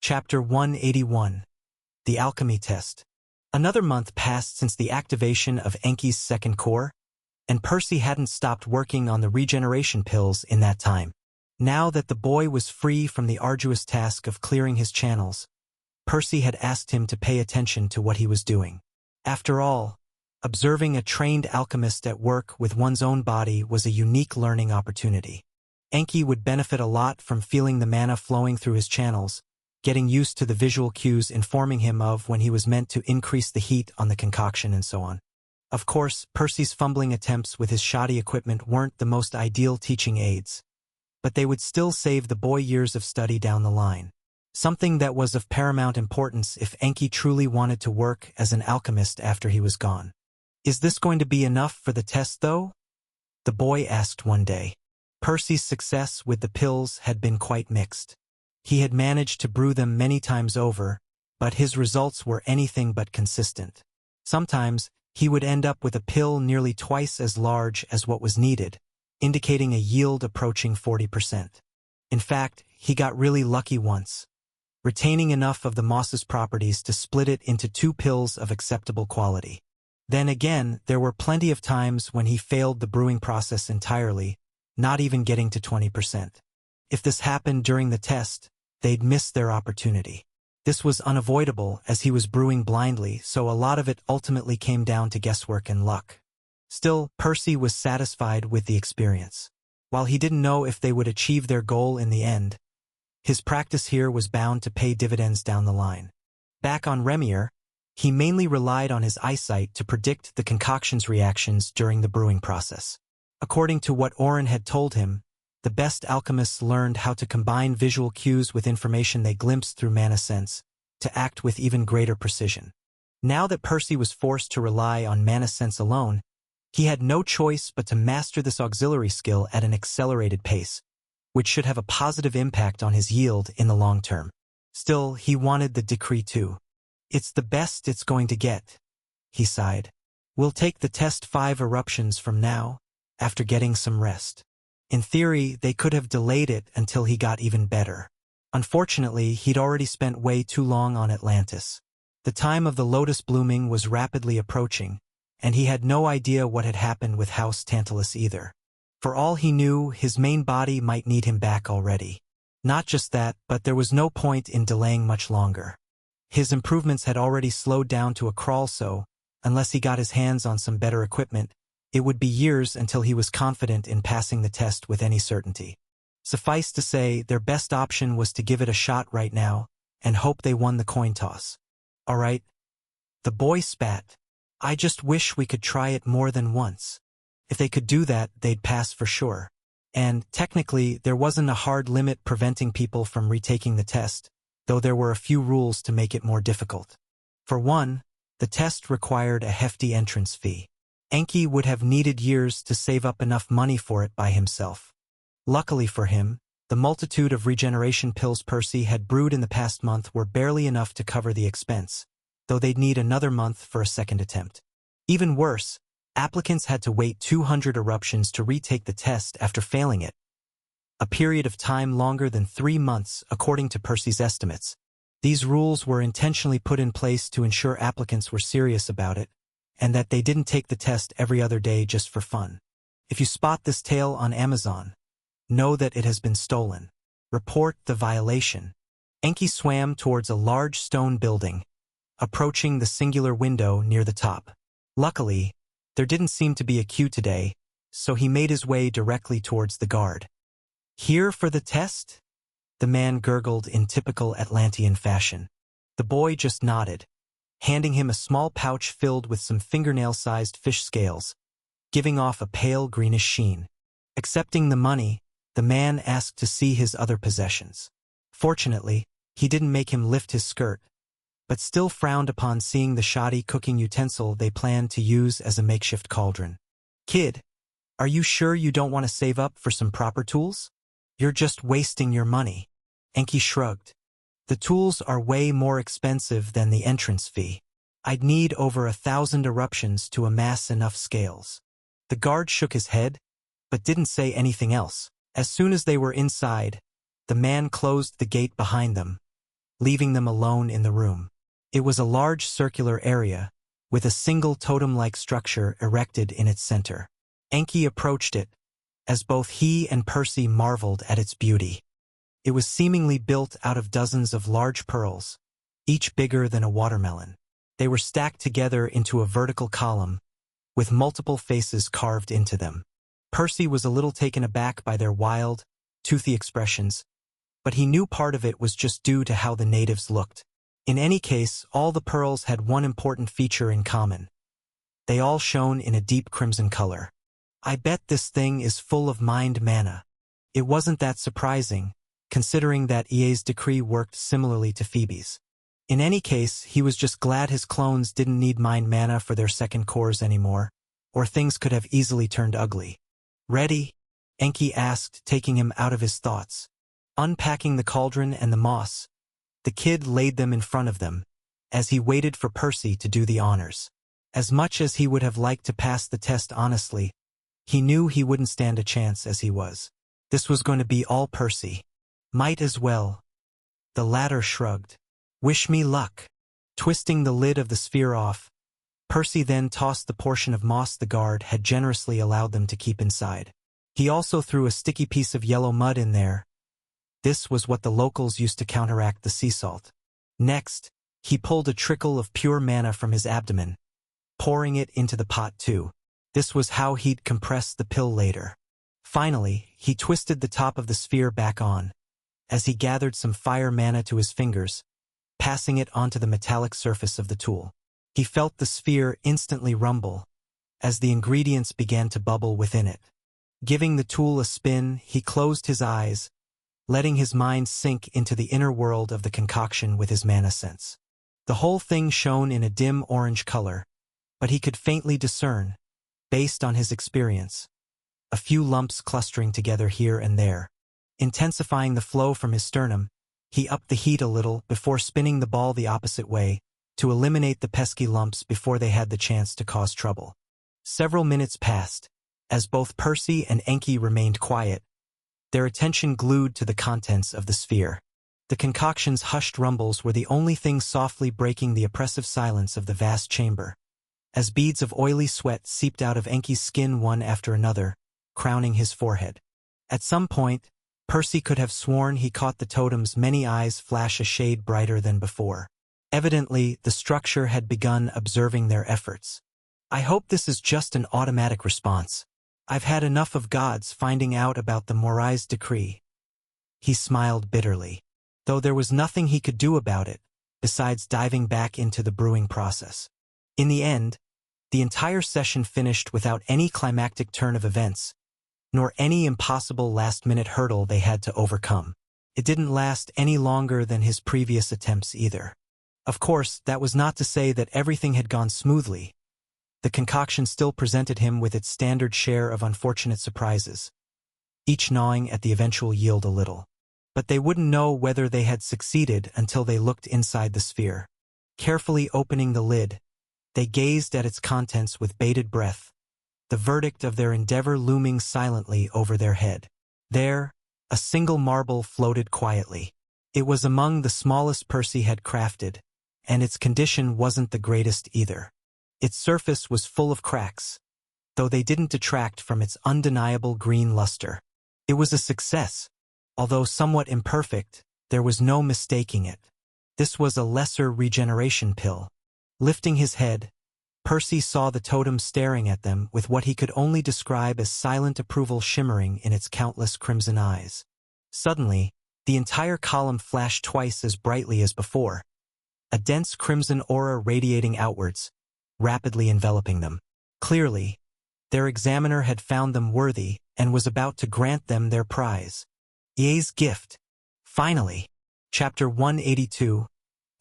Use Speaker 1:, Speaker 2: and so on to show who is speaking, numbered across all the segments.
Speaker 1: Chapter 181. The Alchemy Test. Another month passed since the activation of Enki's second core, and Percy hadn't stopped working on the regeneration pills in that time. Now that the boy was free from the arduous task of clearing his channels, Percy had asked him to pay attention to what he was doing. After all, observing a trained alchemist at work with one's own body was a unique learning opportunity. Enki would benefit a lot from feeling the mana flowing through his channels, getting used to the visual cues informing him of when he was meant to increase the heat on the concoction and so on. Of course, Percy's fumbling attempts with his shoddy equipment weren't the most ideal teaching aids, but they would still save the boy years of study down the line. Something that was of paramount importance if Enki truly wanted to work as an alchemist after he was gone. "Is this going to be enough for the test, though?" the boy asked one day. Percy's success with the pills had been quite mixed. He had managed to brew them many times over, but his results were anything but consistent. Sometimes, he would end up with a pill nearly twice as large as what was needed, indicating a yield approaching 40%. In fact, he got really lucky once, retaining enough of the moss's properties to split it into 2 pills of acceptable quality. Then again, there were plenty of times when he failed the brewing process entirely, not even getting to 20%. If this happened during the test, they'd miss their opportunity. This was unavoidable as he was brewing blindly, so a lot of it ultimately came down to guesswork and luck. Still, Percy was satisfied with the experience. While he didn't know if they would achieve their goal in the end, his practice here was bound to pay dividends down the line. Back on Remir, he mainly relied on his eyesight to predict the concoction's reactions during the brewing process. According to what Oren had told him, the best alchemists learned how to combine visual cues with information they glimpsed through mana sense, to act with even greater precision. Now that Percy was forced to rely on mana sense alone, he had no choice but to master this auxiliary skill at an accelerated pace, which should have a positive impact on his yield in the long term. Still, he wanted the decree too. "It's the best it's going to get," he sighed. "We'll take the test 5 eruptions from now, after getting some rest." In theory, they could have delayed it until he got even better. Unfortunately, he'd already spent way too long on Atlantis. The time of the lotus blooming was rapidly approaching, and he had no idea what had happened with House Tantalus either. For all he knew, his main body might need him back already. Not just that, but there was no point in delaying much longer. His improvements had already slowed down to a crawl, so, unless he got his hands on some better equipment, it would be years until he was confident in passing the test with any certainty. Suffice to say, their best option was to give it a shot right now, and hope they won the coin toss. "All right," the boy spat. "I just wish we could try it more than once. If they could do that, they'd pass for sure." And, technically, there wasn't a hard limit preventing people from retaking the test, though there were a few rules to make it more difficult. For one, the test required a hefty entrance fee. Enki would have needed years to save up enough money for it by himself. Luckily for him, the multitude of regeneration pills Percy had brewed in the past month were barely enough to cover the expense, though they'd need another month for a second attempt. Even worse, applicants had to wait 200 eruptions to retake the test after failing it, a period of time longer than 3 months according to Percy's estimates. These rules were intentionally put in place to ensure applicants were serious about it, and that they didn't take the test every other day just for fun. If you spot this tale on Amazon, know that it has been stolen. Report the violation. Enki swam towards a large stone building, approaching the singular window near the top. Luckily, there didn't seem to be a queue today, so he made his way directly towards the guard. "Here for the test?" the man gurgled in typical Atlantean fashion. The boy just nodded, handing him a small pouch filled with some fingernail-sized fish scales, giving off a pale greenish sheen. Accepting the money, the man asked to see his other possessions. Fortunately, he didn't make him lift his skirt, but still frowned upon seeing the shoddy cooking utensil they planned to use as a makeshift cauldron. "Kid, are you sure you don't want to save up for some proper tools? You're just wasting your money." Enki shrugged. "The tools are way more expensive than the entrance fee. I'd need over 1,000 eruptions to amass enough scales." The guard shook his head, but didn't say anything else. As soon as they were inside, the man closed the gate behind them, leaving them alone in the room. It was a large circular area, with a single totem-like structure erected in its center. Enki approached it, as both he and Percy marveled at its beauty. It was seemingly built out of dozens of large pearls, each bigger than a watermelon. They were stacked together into a vertical column, with multiple faces carved into them. Percy was a little taken aback by their wild, toothy expressions, but he knew part of it was just due to how the natives looked. In any case, all the pearls had one important feature in common. They all shone in a deep crimson color. I bet this thing is full of mind mana. It wasn't that surprising, considering that EA's decree worked similarly to Phoebe's. In any case, he was just glad his clones didn't need mind mana for their second cores anymore, or things could have easily turned ugly. "Ready?" Enki asked, taking him out of his thoughts. Unpacking the cauldron and the moss, the kid laid them in front of them, as he waited for Percy to do the honors. As much as he would have liked to pass the test honestly, he knew he wouldn't stand a chance as he was. This was going to be all Percy. Might as well. The latter shrugged. "Wish me luck." Twisting the lid of the sphere off, Percy then tossed the portion of moss the guard had generously allowed them to keep inside. He also threw a sticky piece of yellow mud in there. This was what the locals used to counteract the sea salt. Next, he pulled a trickle of pure mana from his abdomen, pouring it into the pot too. This was how he'd compress the pill later. Finally, he twisted the top of the sphere back on, as he gathered some fire mana to his fingers, passing it onto the metallic surface of the tool. He felt the sphere instantly rumble, as the ingredients began to bubble within it. Giving the tool a spin, he closed his eyes, letting his mind sink into the inner world of the concoction with his mana sense. The whole thing shone in a dim orange color, but he could faintly discern, based on his experience, a few lumps clustering together here and there. Intensifying the flow from his sternum, he upped the heat a little before spinning the ball the opposite way to eliminate the pesky lumps before they had the chance to cause trouble. Several minutes passed, as both Percy and Enki remained quiet, their attention glued to the contents of the sphere. The concoction's hushed rumbles were the only thing softly breaking the oppressive silence of the vast chamber, as beads of oily sweat seeped out of Enki's skin one after another, crowning his forehead. At some point, Percy could have sworn he caught the totem's many eyes flash a shade brighter than before. Evidently, the structure had begun observing their efforts. "I hope this is just an automatic response. I've had enough of gods finding out about the Morai's decree." He smiled bitterly, though there was nothing he could do about it, besides diving back into the brewing process. In the end, the entire session finished without any climactic turn of events, nor any impossible last-minute hurdle they had to overcome. It didn't last any longer than his previous attempts either. Of course, that was not to say that everything had gone smoothly. The concoction still presented him with its standard share of unfortunate surprises, each gnawing at the eventual yield a little. But they wouldn't know whether they had succeeded until they looked inside the sphere. Carefully opening the lid, they gazed at its contents with bated breath, the verdict of their endeavor looming silently over their head. There, a single marble floated quietly. It was among the smallest Percy had crafted, and its condition wasn't the greatest either. Its surface was full of cracks, though they didn't detract from its undeniable green luster. It was a success. Although somewhat imperfect, there was no mistaking it. This was a lesser regeneration pill. Lifting his head, Percy saw the totem staring at them with what he could only describe as silent approval shimmering in its countless crimson eyes. Suddenly, the entire column flashed twice as brightly as before, a dense crimson aura radiating outwards, rapidly enveloping them. Clearly, their examiner had found them worthy and was about to grant them their prize. EA's gift. Finally. Chapter 182,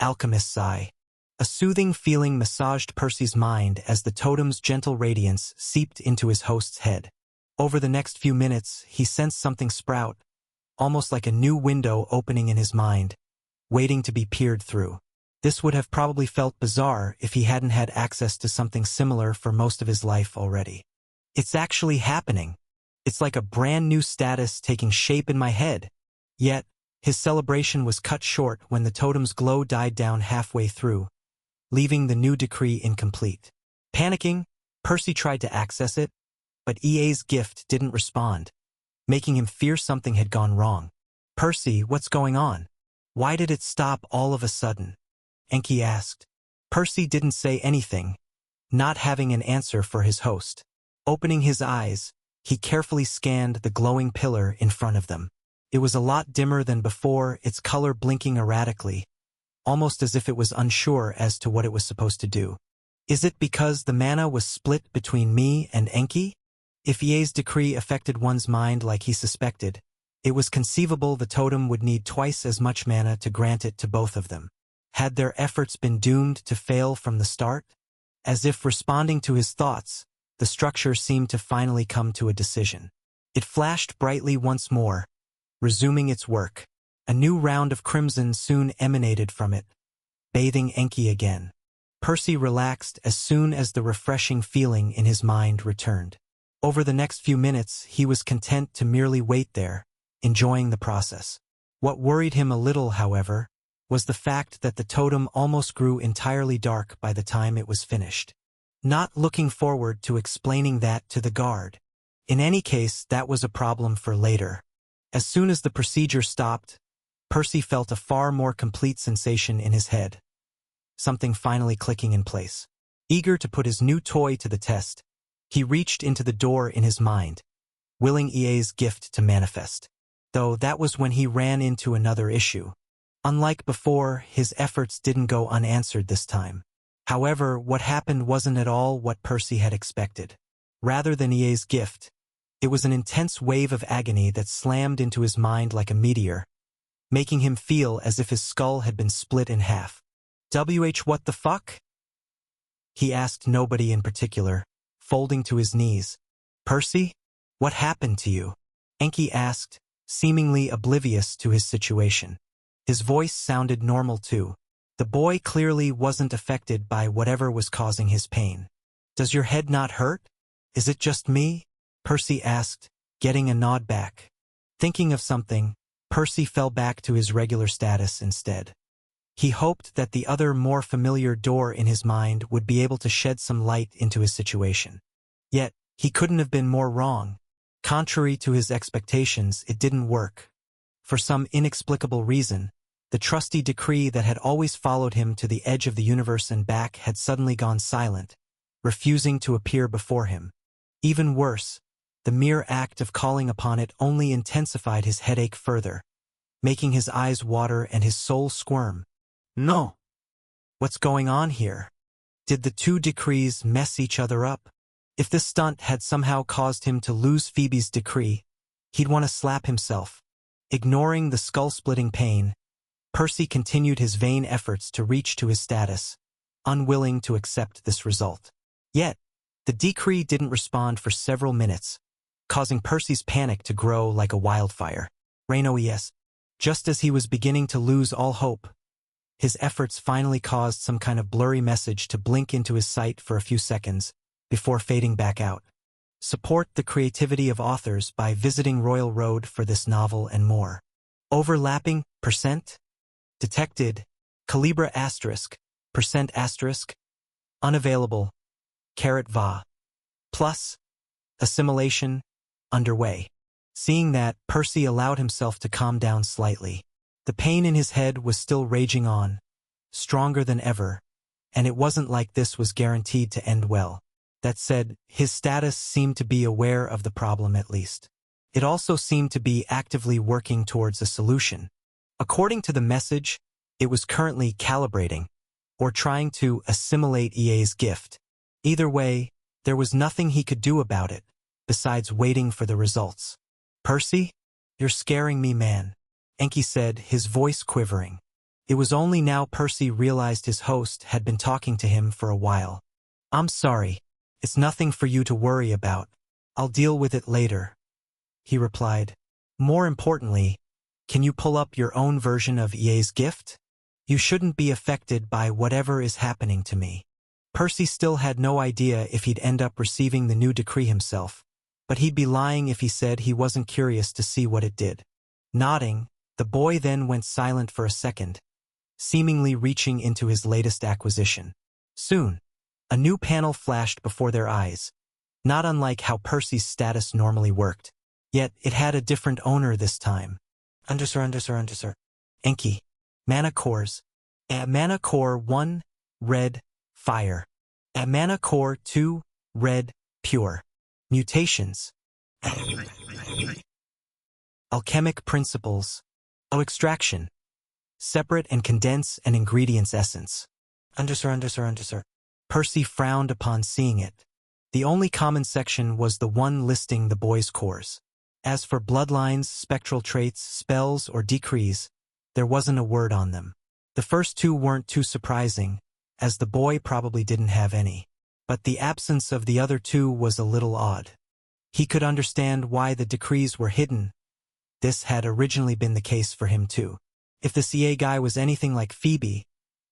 Speaker 1: Alchemist's Eye. A soothing feeling massaged Percy's mind as the totem's gentle radiance seeped into his host's head. Over the next few minutes, he sensed something sprout, almost like a new window opening in his mind, waiting to be peered through. This would have probably felt bizarre if he hadn't had access to something similar for most of his life already. It's actually happening. It's like a brand new status taking shape in my head. Yet, His celebration was cut short when the totem's glow died down halfway through, leaving the new decree incomplete. Panicking, Percy tried to access it, but EA's gift didn't respond, making him fear something had gone wrong. "Percy, what's going on? Why did it stop all of a sudden?" Enki asked. Percy didn't say anything, not having an answer for his host. Opening his eyes, he carefully scanned the glowing pillar in front of them. It was a lot dimmer than before, its color blinking erratically, almost as if it was unsure as to what it was supposed to do. "Is it because the mana was split between me and Enki?" If EA's decree affected one's mind like he suspected, it was conceivable the totem would need twice as much mana to grant it to both of them. Had their efforts been doomed to fail from the start? As if responding to his thoughts, the structure seemed to finally come to a decision. It flashed brightly once more, resuming its work. A new round of crimson soon emanated from it, bathing Enki again. Percy relaxed as soon as the refreshing feeling in his mind returned. Over the next few minutes, he was content to merely wait there, enjoying the process. What worried him a little, however, was the fact that the totem almost grew entirely dark by the time it was finished. Not looking forward to explaining that to the guard. In any case, that was a problem for later. As soon as the procedure stopped, Percy felt a far more complete sensation in his head, something finally clicking in place. Eager to put his new toy to the test, he reached into the door in his mind, willing EA's gift to manifest. Though that was when he ran into another issue. Unlike before, his efforts didn't go unanswered this time. However, what happened wasn't at all what Percy had expected. Rather than EA's gift, it was an intense wave of agony that slammed into his mind like a meteor, making him feel as if his skull had been split in half. What the fuck?" he asked nobody in particular, folding to his knees. "Percy? What happened to you?" Enki asked, seemingly oblivious to his situation. His voice sounded normal too. The boy clearly wasn't affected by whatever was causing his pain. "Does your head not hurt? Is it just me?" Percy asked, getting a nod back. Thinking of something, Percy fell back to his regular status instead. He hoped that the other more familiar door in his mind would be able to shed some light into his situation. Yet, he couldn't have been more wrong. Contrary to his expectations, it didn't work. For some inexplicable reason, the trusty decree that had always followed him to the edge of the universe and back had suddenly gone silent, refusing to appear before him. Even worse, the mere act of calling upon it only intensified his headache further, making his eyes water and his soul squirm. "No. What's going on here? Did the two decrees mess each other up?" If this stunt had somehow caused him to lose Phoebe's decree, he'd want to slap himself. Ignoring the skull-splitting pain, Percy continued his vain efforts to reach to his status, unwilling to accept this result. Yet, the decree didn't respond for several minutes, causing Percy's panic to grow like a wildfire. Reno-es. Just as he was beginning to lose all hope, his efforts finally caused some kind of blurry message to blink into his sight for a few seconds, before fading back out. Support the creativity of authors by visiting Royal Road for this novel and more. Overlapping, %, detected, Calibra asterisk, % asterisk, unavailable, _va. Plus, assimilation, underway. Seeing that, Percy allowed himself to calm down slightly. The pain in his head was still raging on, stronger than ever, and it wasn't like this was guaranteed to end well. That said, his status seemed to be aware of the problem at least. It also seemed to be actively working towards a solution. According to the message, it was currently calibrating, or trying to assimilate EA's gift. Either way, there was nothing he could do about it, besides waiting for the results. "Percy? You're scaring me, man," Enki said, his voice quivering. It was only now Percy realized his host had been talking to him for a while. "I'm sorry. It's nothing for you to worry about. I'll deal with it later," he replied. "More importantly, can you pull up your own version of EA's gift? You shouldn't be affected by whatever is happening to me." Percy still had no idea if he'd end up receiving the new decree himself, but he'd be lying if he said he wasn't curious to see what it did. Nodding, The boy then went silent for a second, seemingly reaching into his latest acquisition. Soon, a new panel flashed before their eyes, not unlike how Percy's status normally worked. Yet it had a different owner this time. Undersir. Enki. Mana cores. Mana core 1, red, fire. Mana core 2, red, pure. Mutations. Alchemic principles. Extraction. Separate and condense an ingredient's essence. Undersir. Percy frowned upon seeing it. The only common section was the one listing the boy's cores. As for bloodlines, spectral traits, spells, or decrees, there wasn't a word on them. The first two weren't too surprising, as the boy probably didn't have any. But the absence of the other two was a little odd. He could understand why the decrees were hidden. This had originally been the case for him too. If the CA guy was anything like Phoebe,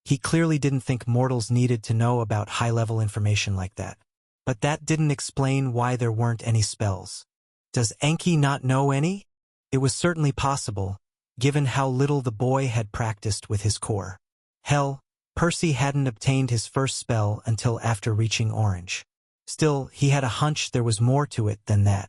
Speaker 1: he clearly didn't think mortals needed to know about high-level information like that. But that didn't explain why there weren't any spells. Does Enki not know any? It was certainly possible, given how little the boy had practiced with his core. Hell, Percy hadn't obtained his first spell until after reaching Orange. Still, he had a hunch there was more to it than that.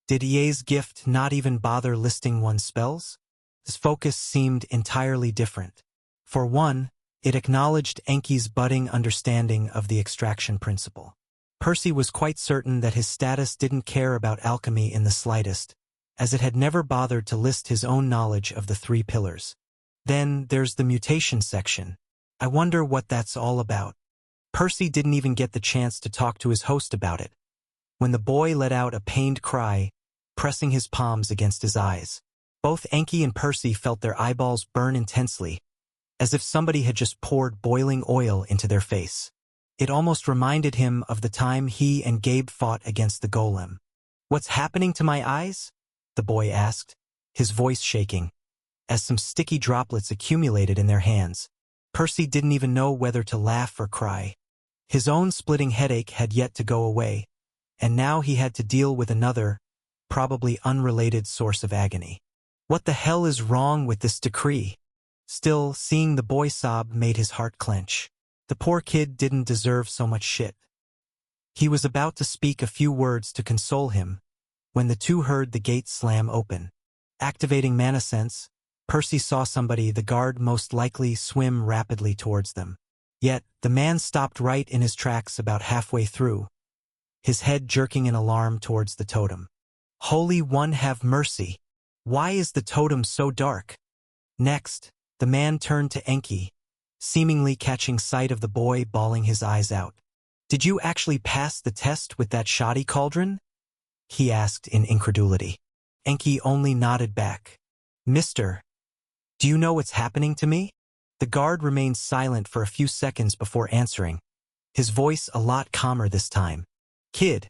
Speaker 1: Did EA's gift not even bother listing one's spells? His focus seemed entirely different. For one, it acknowledged Enki's budding understanding of the extraction principle. Percy was quite certain that his status didn't care about alchemy in the slightest, as it had never bothered to list his own knowledge of the 3 pillars. Then there's the mutation section. I wonder what that's all about. Percy didn't even get the chance to talk to his host about it, when the boy let out a pained cry, pressing his palms against his eyes. Both Enki and Percy felt their eyeballs burn intensely, as if somebody had just poured boiling oil into their face. It almost reminded him of the time he and Gabe fought against the golem. "What's happening to my eyes?" the boy asked, his voice shaking, as some sticky droplets accumulated in their hands. Percy didn't even know whether to laugh or cry. His own splitting headache had yet to go away, and now he had to deal with another, probably unrelated source of agony. What the hell is wrong with this decree? Still, seeing the boy sob made his heart clench. The poor kid didn't deserve so much shit. He was about to speak a few words to console him, when the two heard the gate slam open. Activating Mana Sense, Percy saw somebody, the guard, most likely swim rapidly towards them. Yet, the man stopped right in his tracks about halfway through, his head jerking in alarm towards the totem. Holy One, have mercy! Why is the totem so dark? Next, the man turned to Enki, seemingly catching sight of the boy bawling his eyes out. "Did you actually pass the test with that shoddy cauldron?" he asked in incredulity. Enki only nodded back. "Mister, do you know what's happening to me?" The guard remained silent for a few seconds before answering, his voice a lot calmer this time. "Kid,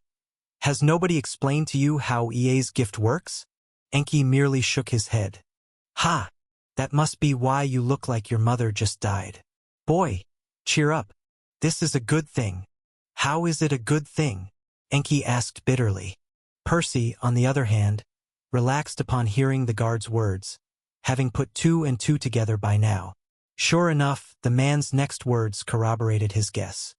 Speaker 1: has nobody explained to you how EA's gift works?" Enki merely shook his head. "Ha! That must be why you look like your mother just died. Boy, cheer up. This is a good thing." "How is it a good thing?" Enki asked bitterly. Percy, on the other hand, relaxed upon hearing the guard's words, having put 2 and 2 together by now. Sure enough, the man's next words corroborated his guess.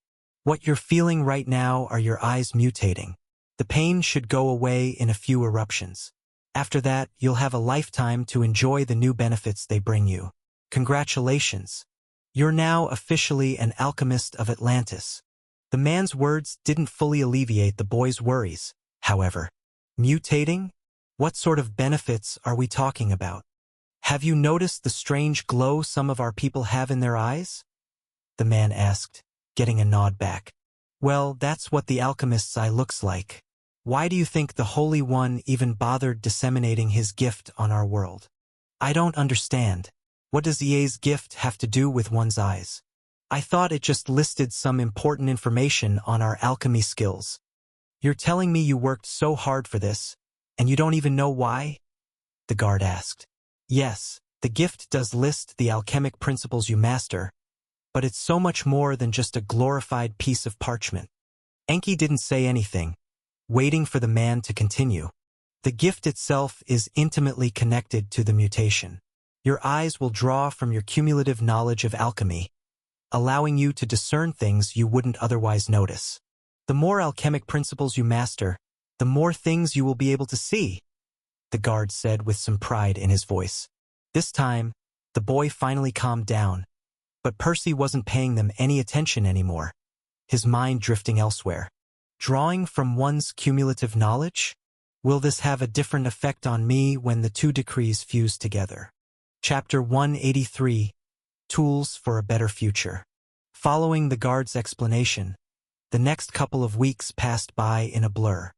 Speaker 1: "What you're feeling right now are your eyes mutating. The pain should go away in a few eruptions. After that, you'll have a lifetime to enjoy the new benefits they bring you. Congratulations. You're now officially an alchemist of Atlantis." The man's words didn't fully alleviate the boy's worries, however. Mutating? What sort of benefits are we talking about? "Have you noticed the strange glow some of our people have in their eyes?" the man asked, getting a nod back. "Well, that's what the alchemist's eye looks like. Why do you think the Holy One even bothered disseminating his gift on our world?" "I don't understand. What does EA's gift have to do with one's eyes? I thought it just listed some important information on our alchemy skills." "You're telling me you worked so hard for this, and you don't even know why?" the guard asked. "Yes, the gift does list the alchemic principles you master, but it's so much more than just a glorified piece of parchment." Enki didn't say anything, waiting for the man to continue. "The gift itself is intimately connected to the mutation. Your eyes will draw from your cumulative knowledge of alchemy, allowing you to discern things you wouldn't otherwise notice. The more alchemic principles you master, the more things you will be able to see, the guard said with some pride in his voice. This time, the boy finally calmed down, but Percy wasn't paying them any attention anymore, his mind drifting elsewhere. Drawing from one's cumulative knowledge? Will this have a different effect on me when the two decrees fuse together? Chapter 183, Tools for a Better Future. Following the guard's explanation, the next couple of weeks passed by in a blur.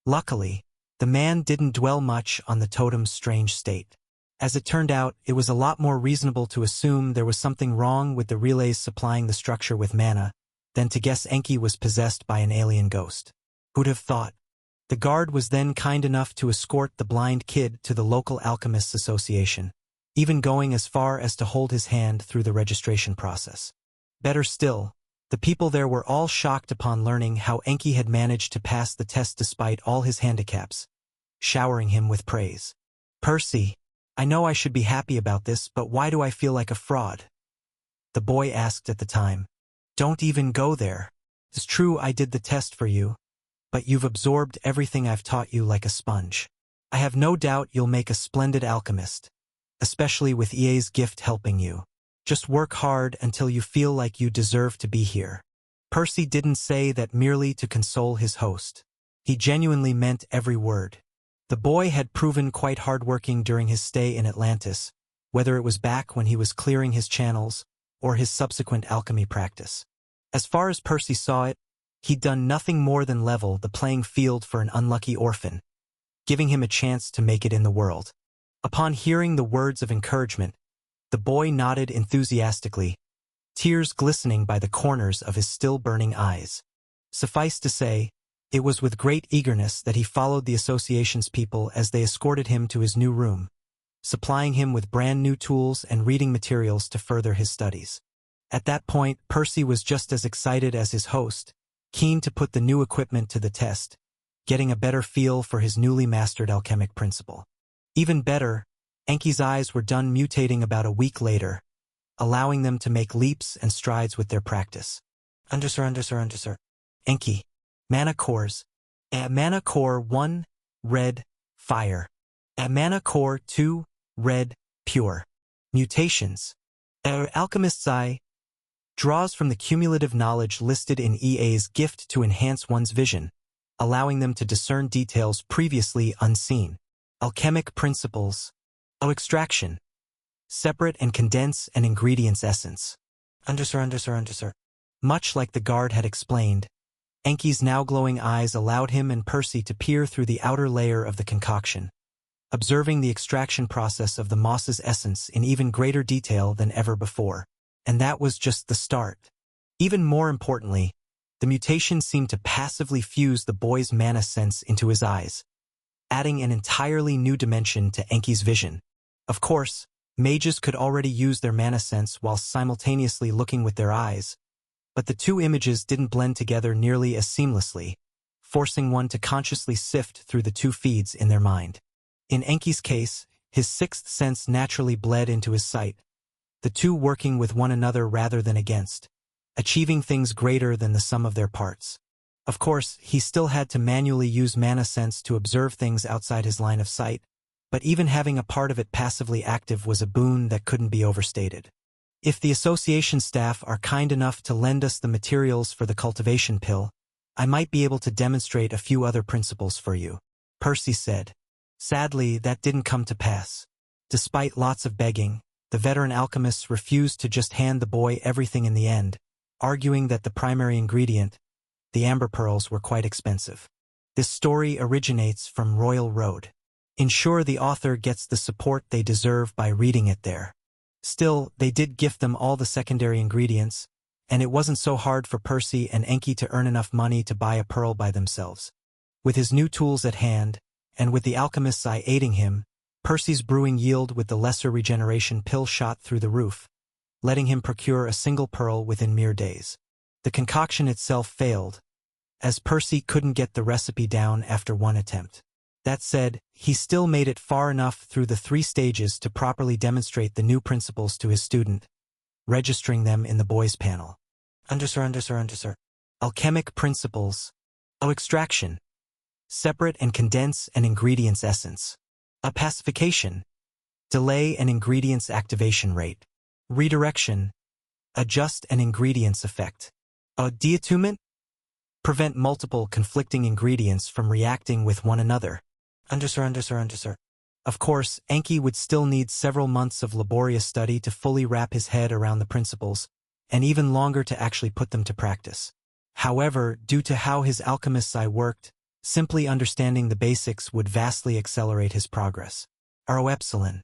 Speaker 1: Luckily, the man didn't dwell much on the totem's strange state. As it turned out, it was a lot more reasonable to assume there was something wrong with the relays supplying the structure with mana than to guess Enki was possessed by an alien ghost. Who'd have thought? The guard was then kind enough to escort the blind kid to the local Alchemists Association, even going as far as to hold his hand through the registration process. Better still, the people there were all shocked upon learning how Enki had managed to pass the test despite all his handicaps, showering him with praise. "Percy, I know I should be happy about this, but why do I feel like a fraud?" the boy asked at the time. "Don't even go there. It's true I did the test for you, but you've absorbed everything I've taught you like a sponge. I have no doubt you'll make a splendid alchemist, especially with EA's gift helping you. Just work hard until you feel like you deserve to be here." Percy didn't say that merely to console his host. He genuinely meant every word. The boy had proven quite hardworking during his stay in Atlantis, whether it was back when he was clearing his channels or his subsequent alchemy practice. As far as Percy saw it, he'd done nothing more than level the playing field for an unlucky orphan, giving him a chance to make it in the world. Upon hearing the words of encouragement, the boy nodded enthusiastically, tears glistening by the corners of his still-burning eyes. Suffice to say, it was with great eagerness that he followed the association's people as they escorted him to his new room, supplying him with brand-new tools and reading materials to further his studies. At that point, Percy was just as excited as his host, keen to put the new equipment to the test, getting a better feel for his newly mastered alchemic principle. Even better, Enki's eyes were done mutating about a week later, allowing them to make leaps and strides with their practice. Undersir. Enki. Mana cores. Mana core 1, red, fire. Mana core 2, red, pure. Mutations. Alchemist's Eye draws from the cumulative knowledge listed in EA's gift to enhance one's vision, allowing them to discern details previously unseen. Alchemic principles. Extraction. Separate and condense an ingredient's essence. Undersir. Much like the guard had explained, Enki's now glowing eyes allowed him and Percy to peer through the outer layer of the concoction, observing the extraction process of the moss's essence in even greater detail than ever before. And that was just the start. Even more importantly, the mutation seemed to passively fuse the boy's mana sense into his eyes, adding an entirely new dimension to Enki's vision. Of course, mages could already use their mana sense while simultaneously looking with their eyes, but the two images didn't blend together nearly as seamlessly, forcing one to consciously sift through the two feeds in their mind. In Enki's case, his sixth sense naturally bled into his sight, the two working with one another rather than against, achieving things greater than the sum of their parts. Of course, he still had to manually use mana sense to observe things outside his line of sight, but even having a part of it passively active was a boon that couldn't be overstated. "If the association staff are kind enough to lend us the materials for the cultivation pill, I might be able to demonstrate a few other principles for you," Percy said. Sadly, that didn't come to pass. Despite lots of begging, the veteran alchemists refused to just hand the boy everything in the end, arguing that the primary ingredient, the amber pearls, were quite expensive. This story originates from Royal Road. Ensure the author gets the support they deserve by reading it there. Still, they did gift them all the secondary ingredients, and it wasn't so hard for Percy and Enki to earn enough money to buy a pearl by themselves. With his new tools at hand, and with the alchemist's eye aiding him, Percy's brewing yield with the lesser regeneration pill shot through the roof, letting him procure a single pearl within mere days. The concoction itself failed, as Percy couldn't get the recipe down after one attempt. That said, he still made it far enough through the 3 stages to properly demonstrate the new principles to his student, registering them in the boys panel. Undersir. Alchemic principles. Extraction. Separate and condense an ingredient's essence. Pacification. Delay an ingredient's activation rate. Redirection. Adjust an ingredient's effect. Deattunement. Prevent multiple conflicting ingredients from reacting with one another. Undersir. Of course, Enki would still need several months of laborious study to fully wrap his head around the principles, and even longer to actually put them to practice. However, due to how his alchemist's eye worked, simply understanding the basics would vastly accelerate his progress. Epsilon.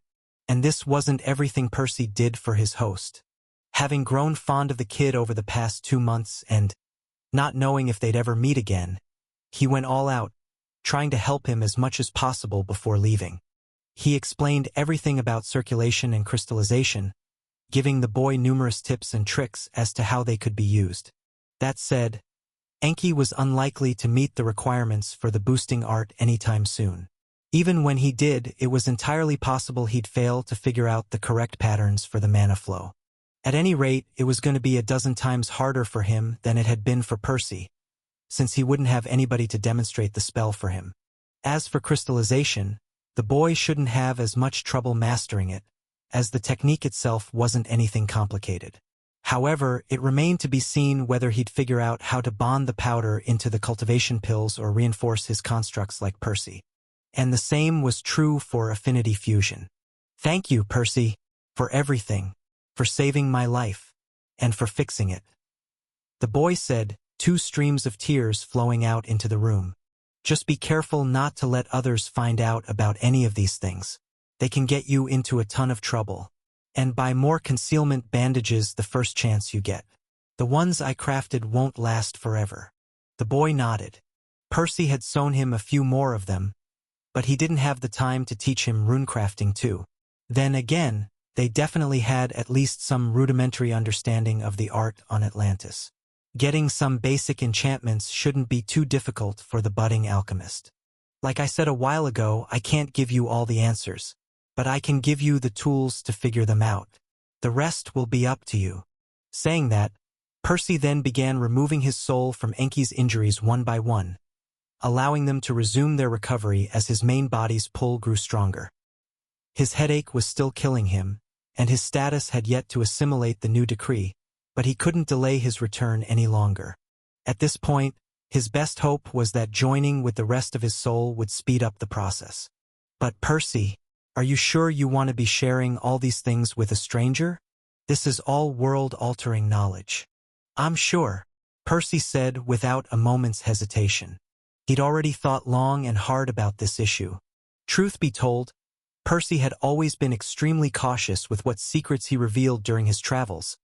Speaker 1: And this wasn't everything Percy did for his host. Having grown fond of the kid over the past 2 months and not knowing if they'd ever meet again, he went all out, trying to help him as much as possible before leaving. He explained everything about circulation and crystallization, giving the boy numerous tips and tricks as to how they could be used. That said, Enki was unlikely to meet the requirements for the boosting art anytime soon. Even when he did, it was entirely possible he'd fail to figure out the correct patterns for the mana flow. At any rate, it was going to be a dozen times harder for him than it had been for Percy, since he wouldn't have anybody to demonstrate the spell for him. As for crystallization, the boy shouldn't have as much trouble mastering it, as the technique itself wasn't anything complicated. However, it remained to be seen whether he'd figure out how to bond the powder into the cultivation pills or reinforce his constructs like Percy. And the same was true for affinity fusion. Thank you, Percy, for everything, for saving my life, and for fixing it. The boy said, 2 streams of tears flowing out into the room. Just be careful not to let others find out about any of these things. They can get you into a ton of trouble. And buy more concealment bandages the first chance you get. The ones I crafted won't last forever. The boy nodded. Percy had sewn him a few more of them, but he didn't have the time to teach him runecrafting too. Then again, they definitely had at least some rudimentary understanding of the art on Atlantis. Getting some basic enchantments shouldn't be too difficult for the budding alchemist. Like I said a while ago, I can't give you all the answers, but I can give you the tools to figure them out. The rest will be up to you. Saying that, Percy then began removing his soul from Enki's injuries one by one, allowing them to resume their recovery as his main body's pull grew stronger. His headache was still killing him, and his status had yet to assimilate the new decree, but he couldn't delay his return any longer. At this point, his best hope was that joining with the rest of his soul would speed up the process. But Percy, are you sure you want to be sharing all these things with a stranger? This is all world-altering knowledge. I'm sure, Percy said without a moment's hesitation. He'd already thought long and hard about this issue. Truth be told, Percy had always been extremely cautious with what secrets he revealed during his travels,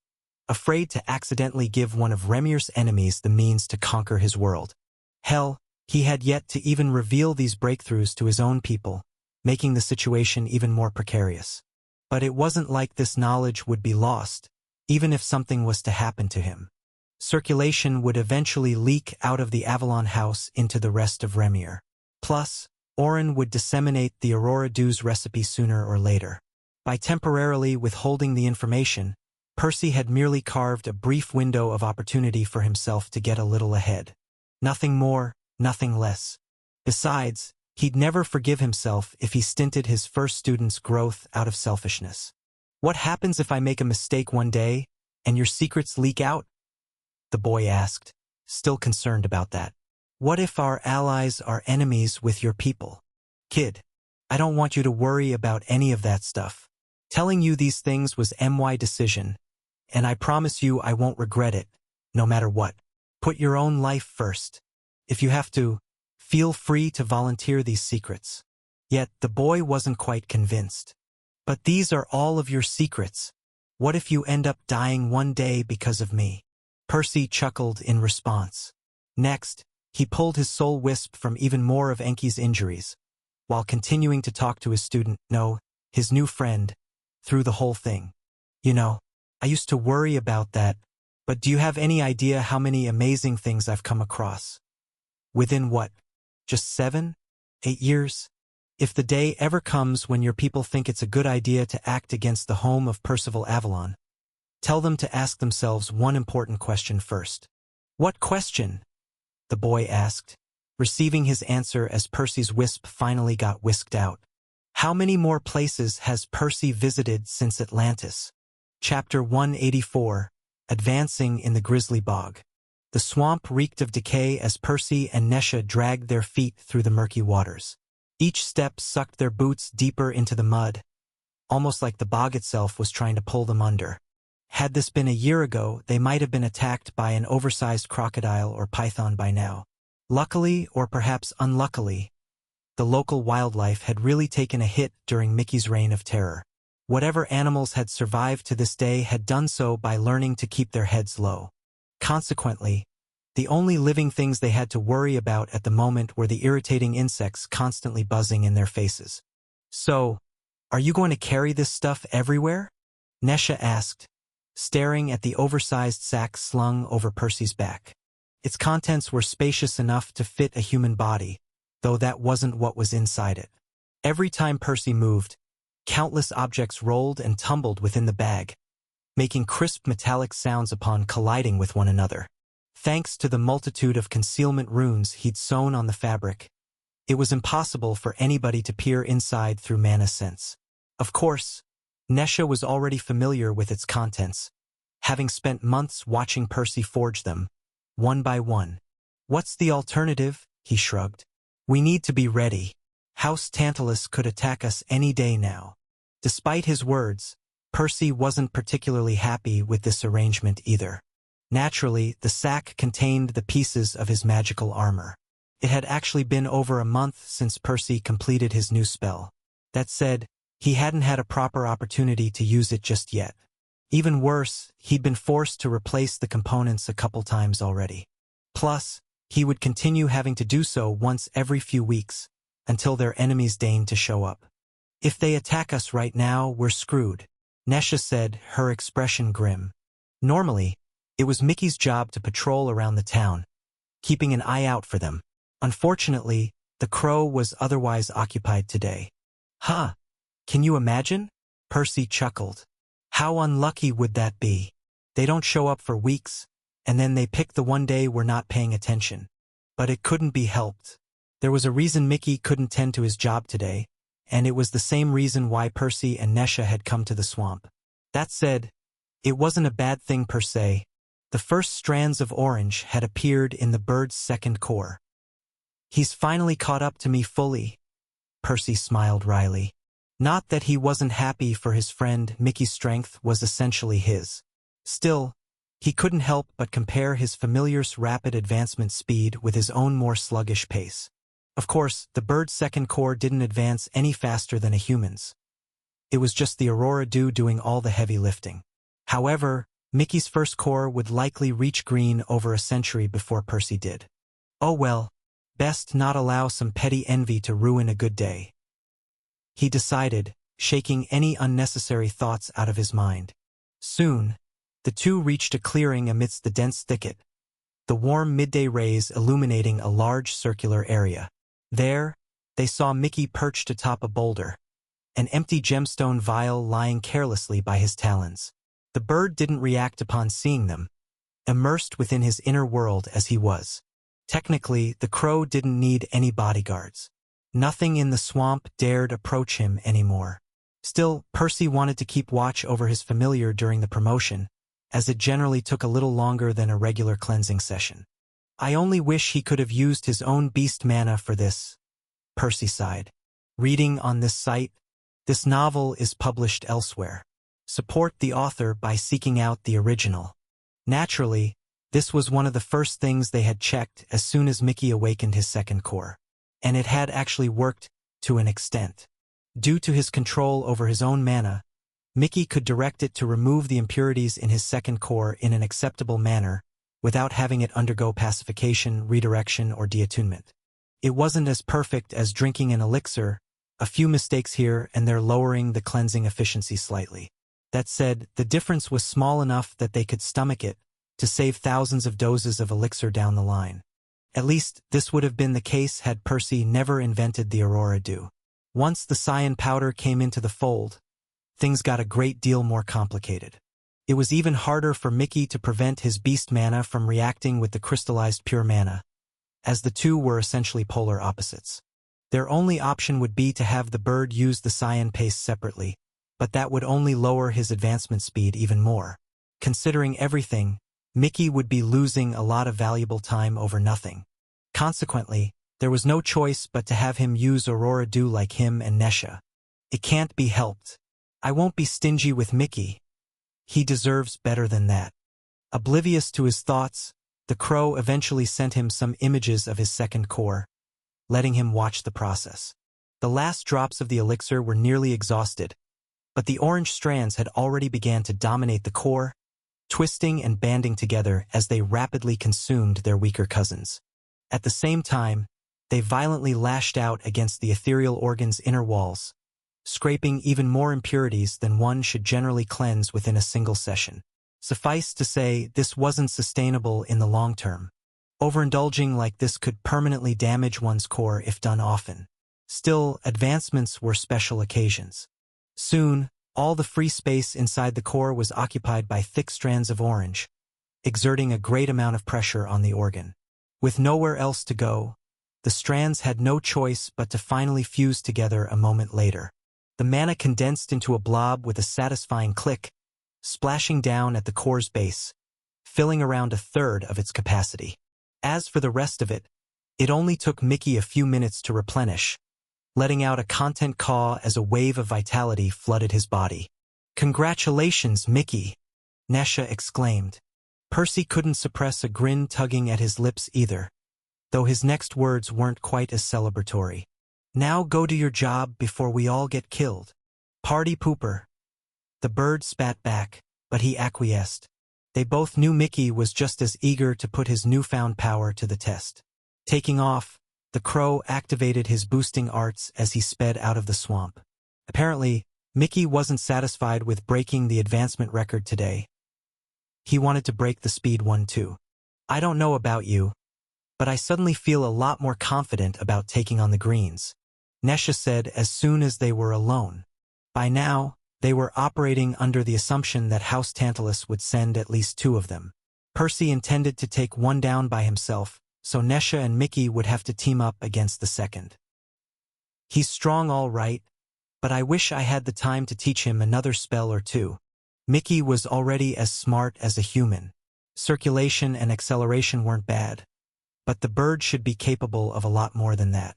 Speaker 1: afraid to accidentally give one of Remir's enemies the means to conquer his world. Hell, he had yet to even reveal these breakthroughs to his own people, making the situation even more precarious. But it wasn't like this knowledge would be lost, even if something was to happen to him. Circulation would eventually leak out of the Avalon house into the rest of Remir. Plus, Orin would disseminate the Aurora Dew's recipe sooner or later. By temporarily withholding the information, Percy had merely carved a brief window of opportunity for himself to get a little ahead. Nothing more, nothing less. Besides, he'd never forgive himself if he stinted his first student's growth out of selfishness. What happens if I make a mistake one day, and your secrets leak out? The boy asked, still concerned about that. What if our allies are enemies with your people? Kid, I don't want you to worry about any of that stuff. Telling you these things was my decision, and I promise you I won't regret it, no matter what. Put your own life first. If you have to, feel free to volunteer these secrets. Yet the boy wasn't quite convinced. But these are all of your secrets. What if you end up dying one day because of me? Percy chuckled in response. Next, he pulled his soul wisp from even more of Enki's injuries, while continuing to talk to his student, no, his new friend, through the whole thing. You know, I used to worry about that, but do you have any idea how many amazing things I've come across? Within what? Just 7? 8 years? If the day ever comes when your people think it's a good idea to act against the home of Percival Avalon, tell them to ask themselves one important question first. What question? The boy asked, receiving his answer as Percy's wisp finally got whisked out. How many more places has Percy visited since Atlantis? Chapter 184, Advancing in the Grizzly Bog. The swamp reeked of decay as Percy and Nesha dragged their feet through the murky waters. Each step sucked their boots deeper into the mud, almost like the bog itself was trying to pull them under. Had this been a year ago, they might have been attacked by an oversized crocodile or python by now. Luckily, or perhaps unluckily, the local wildlife had really taken a hit during Mickey's reign of terror. Whatever animals had survived to this day had done so by learning to keep their heads low. Consequently, the only living things they had to worry about at the moment were the irritating insects constantly buzzing in their faces. So, are you going to carry this stuff everywhere? Nesha asked, staring at the oversized sack slung over Percy's back. Its contents were spacious enough to fit a human body, though that wasn't what was inside it. Every time Percy moved, countless objects rolled and tumbled within the bag, making crisp metallic sounds upon colliding with one another. Thanks to the multitude of concealment runes he'd sewn on the fabric, it was impossible for anybody to peer inside through mana sense. Of course, Nesha was already familiar with its contents, having spent months watching Percy forge them, one by one. What's the alternative? He shrugged. We need to be ready. House Tantalus could attack us any day now. Despite his words, Percy wasn't particularly happy with this arrangement either. Naturally, the sack contained the pieces of his magical armor. It had actually been over a month since Percy completed his new spell. That said, he hadn't had a proper opportunity to use it just yet. Even worse, he'd been forced to replace the components a couple times already. Plus, he would continue having to do so once every few weeks, until their enemies deigned to show up. If they attack us right now, we're screwed, Nesha said, her expression grim. Normally, it was Mickey's job to patrol around the town, keeping an eye out for them. Unfortunately, the crow was otherwise occupied today. Huh? Can you imagine? Percy chuckled. How unlucky would that be? They don't show up for weeks, and then they pick the one day we're not paying attention. But it couldn't be helped. There was a reason Mickey couldn't tend to his job today, and it was the same reason why Percy and Nesha had come to the swamp. That said, it wasn't a bad thing per se. The first strands of orange had appeared in the bird's second core. He's finally caught up to me fully, Percy smiled wryly. Not that he wasn't happy for his friend. Mickey's strength was essentially his. Still, he couldn't help but compare his familiar's rapid advancement speed with his own more sluggish pace. Of course, the bird's second core didn't advance any faster than a human's. It was just the Aurora Dew doing all the heavy lifting. However, Mickey's first core would likely reach green over a century before Percy did. Oh well, best not allow some petty envy to ruin a good day, he decided, shaking any unnecessary thoughts out of his mind. Soon, the two reached a clearing amidst the dense thicket, the warm midday rays illuminating a large circular area. There, they saw Mickey perched atop a boulder, an empty gemstone vial lying carelessly by his talons. The bird didn't react upon seeing them, immersed within his inner world as he was. Technically, the crow didn't need any bodyguards. Nothing in the swamp dared approach him anymore. Still, Percy wanted to keep watch over his familiar during the promotion, as it generally took a little longer than a regular cleansing session. I only wish he could have used his own beast mana for this, Percy sighed. Reading on this site, this novel is published elsewhere. Support the author by seeking out the original. Naturally, this was one of the first things they had checked as soon as Mickey awakened his second core. And it had actually worked to an extent. Due to his control over his own mana, Mickey could direct it to remove the impurities in his second core in an acceptable manner without having it undergo pacification, redirection, or deattunement. It wasn't as perfect as drinking an elixir, a few mistakes here and there lowering the cleansing efficiency slightly. That said, the difference was small enough that they could stomach it to save thousands of doses of elixir down the line. At least, this would have been the case had Percy never invented the Aurora Dew. Once the cyan powder came into the fold, things got a great deal more complicated. It was even harder for Mickey to prevent his beast mana from reacting with the crystallized pure mana, as the two were essentially polar opposites. Their only option would be to have the bird use the cyan paste separately, but that would only lower his advancement speed even more. Considering everything, Mickey would be losing a lot of valuable time over nothing. Consequently, there was no choice but to have him use Aurora Dew like him and Nesha. It can't be helped. I won't be stingy with Mickey. He deserves better than that. Oblivious to his thoughts, the crow eventually sent him some images of his second core, letting him watch the process. The last drops of the elixir were nearly exhausted, but the orange strands had already begun to dominate the core, twisting and banding together as they rapidly consumed their weaker cousins. At the same time, they violently lashed out against the ethereal organ's inner walls, scraping even more impurities than one should generally cleanse within a single session. Suffice to say, this wasn't sustainable in the long term. Overindulging like this could permanently damage one's core if done often. Still, advancements were special occasions. Soon, all the free space inside the core was occupied by thick strands of orange, exerting a great amount of pressure on the organ. With nowhere else to go, the strands had no choice but to finally fuse together a moment later. The mana condensed into a blob with a satisfying click, splashing down at the core's base, filling around a third of its capacity. As for the rest of it, it only took Mickey a few minutes to replenish, letting out a content caw as a wave of vitality flooded his body. "Congratulations, Mickey!" Nesha exclaimed. Percy couldn't suppress a grin tugging at his lips either, though his next words weren't quite as celebratory. "Now go do your job before we all get killed. Party pooper." The bird spat back, but he acquiesced. They both knew Mickey was just as eager to put his newfound power to the test. Taking off, the crow activated his boosting arts as he sped out of the swamp. Apparently, Mickey wasn't satisfied with breaking the advancement record today. He wanted to break the speed one too. "I don't know about you, but I suddenly feel a lot more confident about taking on the greens," Nesha said as soon as they were alone. By now, they were operating under the assumption that House Tantalus would send at least two of them. Percy intended to take one down by himself, so Nesha and Mickey would have to team up against the second. "He's strong all right, but I wish I had the time to teach him another spell or two." Mickey was already as smart as a human. Circulation and acceleration weren't bad, but the bird should be capable of a lot more than that.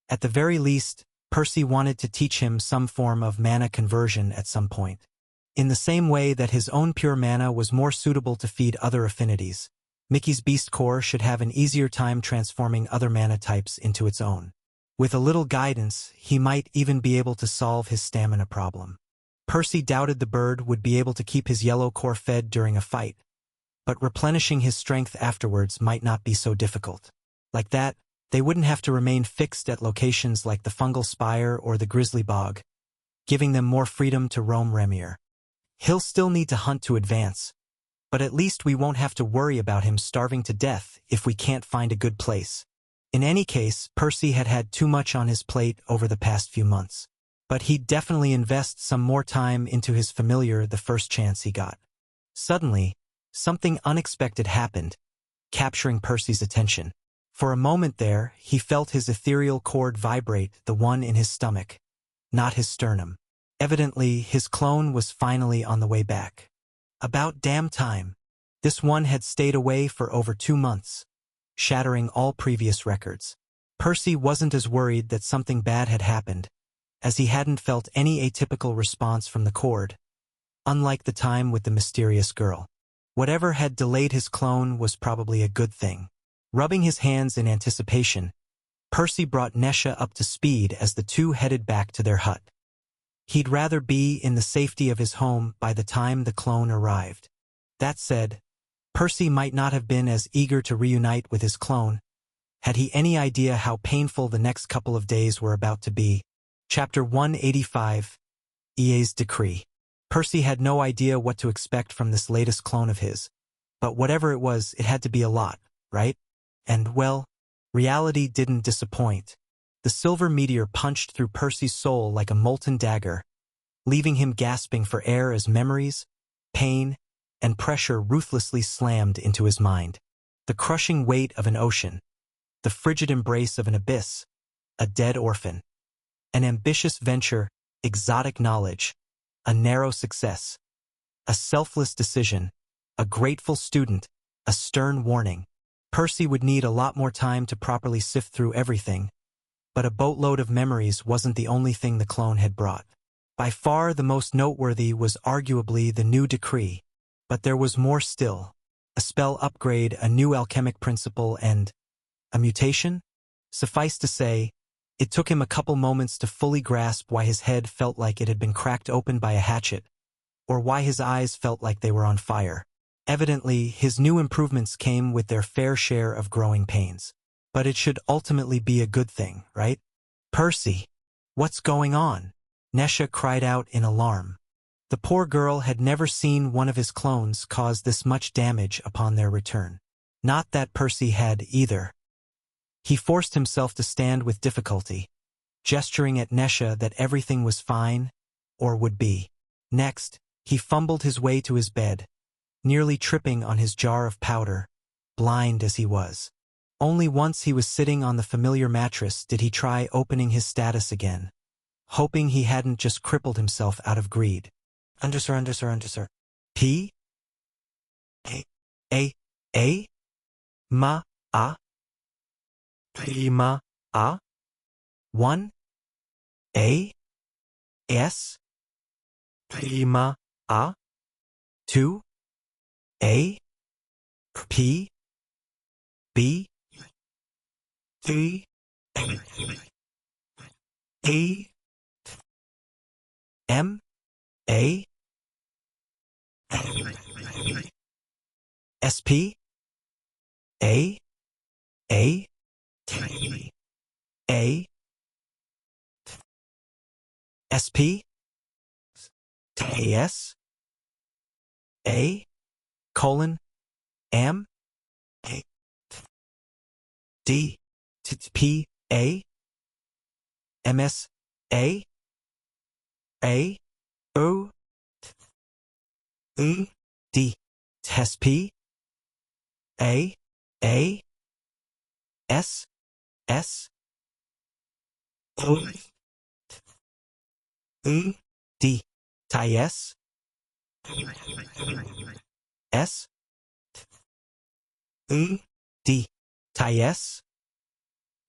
Speaker 1: At the very least, Percy wanted to teach him some form of mana conversion at some point. In the same way that his own pure mana was more suitable to feed other affinities, Mickey's beast core should have an easier time transforming other mana types into its own. With a little guidance, he might even be able to solve his stamina problem. Percy doubted the bird would be able to keep his yellow core fed during a fight, but replenishing his strength afterwards might not be so difficult. Like that, they wouldn't have to remain fixed at locations like the Fungal Spire or the Grizzly Bog, giving them more freedom to roam Remir. He'll still need to hunt to advance, but at least we won't have to worry about him starving to death if we can't find a good place. In any case, Percy had had too much on his plate over the past few months, but he'd definitely invest some more time into his familiar the first chance he got. Suddenly, something unexpected happened, capturing Percy's attention. For a moment there, he felt his ethereal cord vibrate, the one in his stomach, not his sternum. Evidently, his clone was finally on the way back. About damn time. This one had stayed away for over 2 months, shattering all previous records. Percy wasn't as worried that something bad had happened, as he hadn't felt any atypical response from the cord, unlike the time with the mysterious girl. Whatever had delayed his clone was probably a good thing. Rubbing his hands in anticipation, Percy brought Nesha up to speed as the two headed back to their hut. He'd rather be in the safety of his home by the time the clone arrived. That said, Percy might not have been as eager to reunite with his clone, had he any idea how painful the next couple of days were about to be. Chapter 185, EA's Decree. Percy had no idea what to expect from this latest clone of his, but whatever it was, it had to be a lot, right? And, well, Reality didn't disappoint. The silver meteor punched through Percy's soul like a molten dagger, leaving him gasping for air as memories, pain, and pressure ruthlessly slammed into his mind. The crushing weight of an ocean, the frigid embrace of an abyss, a dead orphan, an ambitious venture, exotic knowledge, a narrow success, a selfless decision, a grateful student, a stern warning. Percy would need a lot more time to properly sift through everything, but a boatload of memories wasn't the only thing the clone had brought. By far the most noteworthy was arguably the new decree, but there was more still. A spell upgrade, a new alchemic principle, and a mutation? Suffice to say, it took him a couple moments to fully grasp why his head felt like it had been cracked open by a hatchet, or why his eyes felt like they were on fire. Evidently, his new improvements came with their fair share of growing pains. But it should ultimately be a good thing, right? Percy, what's going on? Nesha cried out in alarm. The poor girl had never seen one of his clones cause this much damage upon their return. Not that Percy had either. He forced himself to stand with difficulty, gesturing at Nesha that everything was fine, or would be. Next, he fumbled his way to his bed, nearly tripping on his jar of powder, blind as he was. Only once he was sitting on the familiar mattress did he try opening his status again, hoping he hadn't just crippled himself out of greed. Undersir. P? A? Ma? A? Prima? A? 1? A? S? Prima? A? 2? A? P? B? 3? A? M? A? SP? A? A? A? SP? AS? A? Colon? Am? A? D? P? A? MS? A? A? O? U? D? SP? A? A? S? S? O? U? D? TIS? S? U? D? TIS?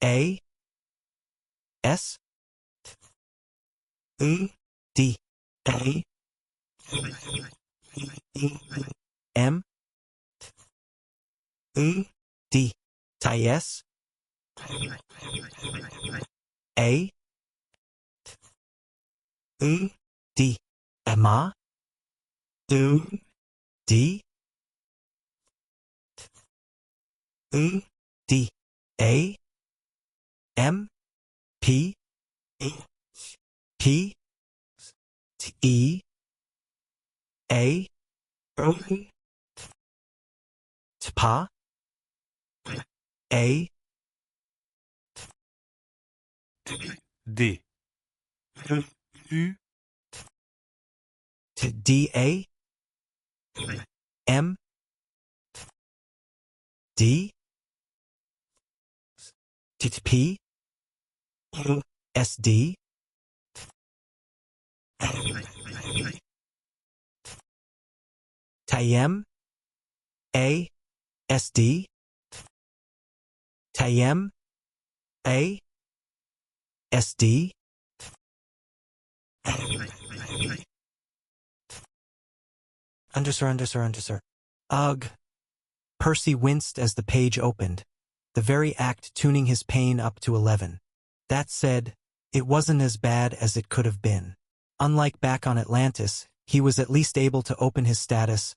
Speaker 1: A? S? U? D? A? M? U? D? TIS? A? U? D? Emma? U? D? U? D? A? M? P? P? T? A? O? Tpa? A?
Speaker 2: D. U.
Speaker 1: D? A? M? D? P? S? D? Tayem? A? S? D? Tayem? A? S? D? Undersir. Ugh. Percy winced as the page opened, the very act tuning his pain up to 11. That said, it wasn't as bad as it could have been. Unlike back on Atlantis, he was at least able to open his status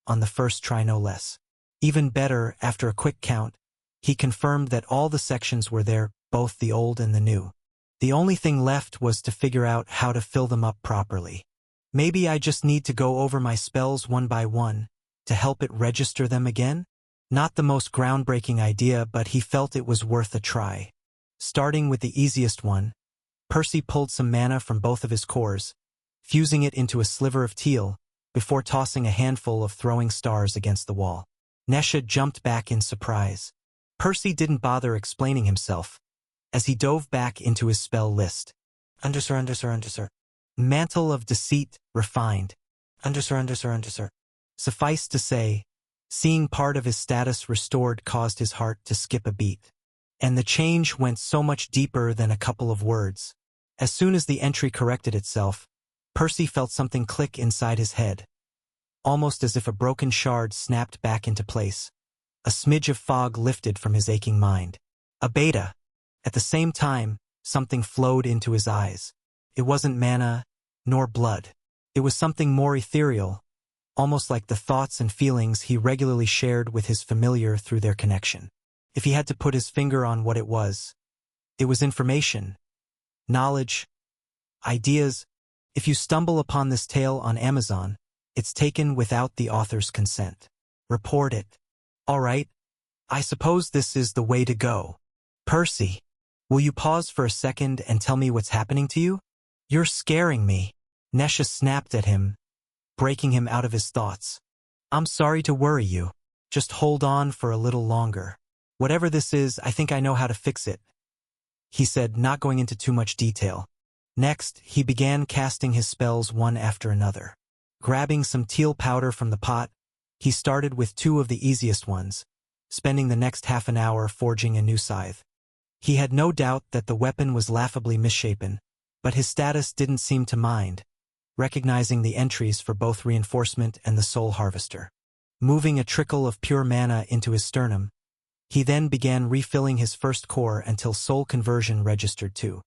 Speaker 1: on the first try no less. Even better, after a quick count, he confirmed that all the sections were there, both the old and the new. The only thing left was to figure out how to fill them up properly. Maybe I just need to go over my spells one by one to help it register them again? Not the most groundbreaking idea, but he felt it was worth a try. Starting with the easiest one, Percy pulled some mana from both of his cores, fusing it into a sliver of teal, before tossing a handful of throwing stars against the wall. Nesha jumped back in surprise. Percy didn't bother explaining himself, as he dove back into his spell list. Undersir. Mantle of Deceit, refined. Undersir. Suffice to say, seeing part of his status restored caused his heart to skip a beat. And the change went so much deeper than a couple of words. As soon as the entry corrected itself, Percy felt something click inside his head, almost as if a broken shard snapped back into place. A smidge of fog lifted from his aching mind. A beta. At the same time, something flowed into his eyes. It wasn't mana, nor blood. It was something more ethereal, almost like the thoughts and feelings he regularly shared with his familiar through their connection. If he had to put his finger on what it was information, knowledge, ideas. If you stumble upon this tale on Amazon, it's taken without the author's consent. Report it. All right, I suppose this is the way to go. Percy, will you pause for a second and tell me what's happening to you? You're scaring me. Nesha snapped at him, breaking him out of his thoughts. I'm sorry to worry you. Just hold on for a little longer. Whatever this is, I think I know how to fix it, he said, not going into too much detail. Next, he began casting his spells one after another. Grabbing some teal powder from the pot, he started with 2 of the easiest ones, spending the next half an hour forging a new scythe. He had no doubt that the weapon was laughably misshapen, but his status didn't seem to mind, recognizing the entries for both reinforcement and the soul harvester. Moving a trickle of pure mana into his sternum, he then began refilling his first core until soul conversion registered too.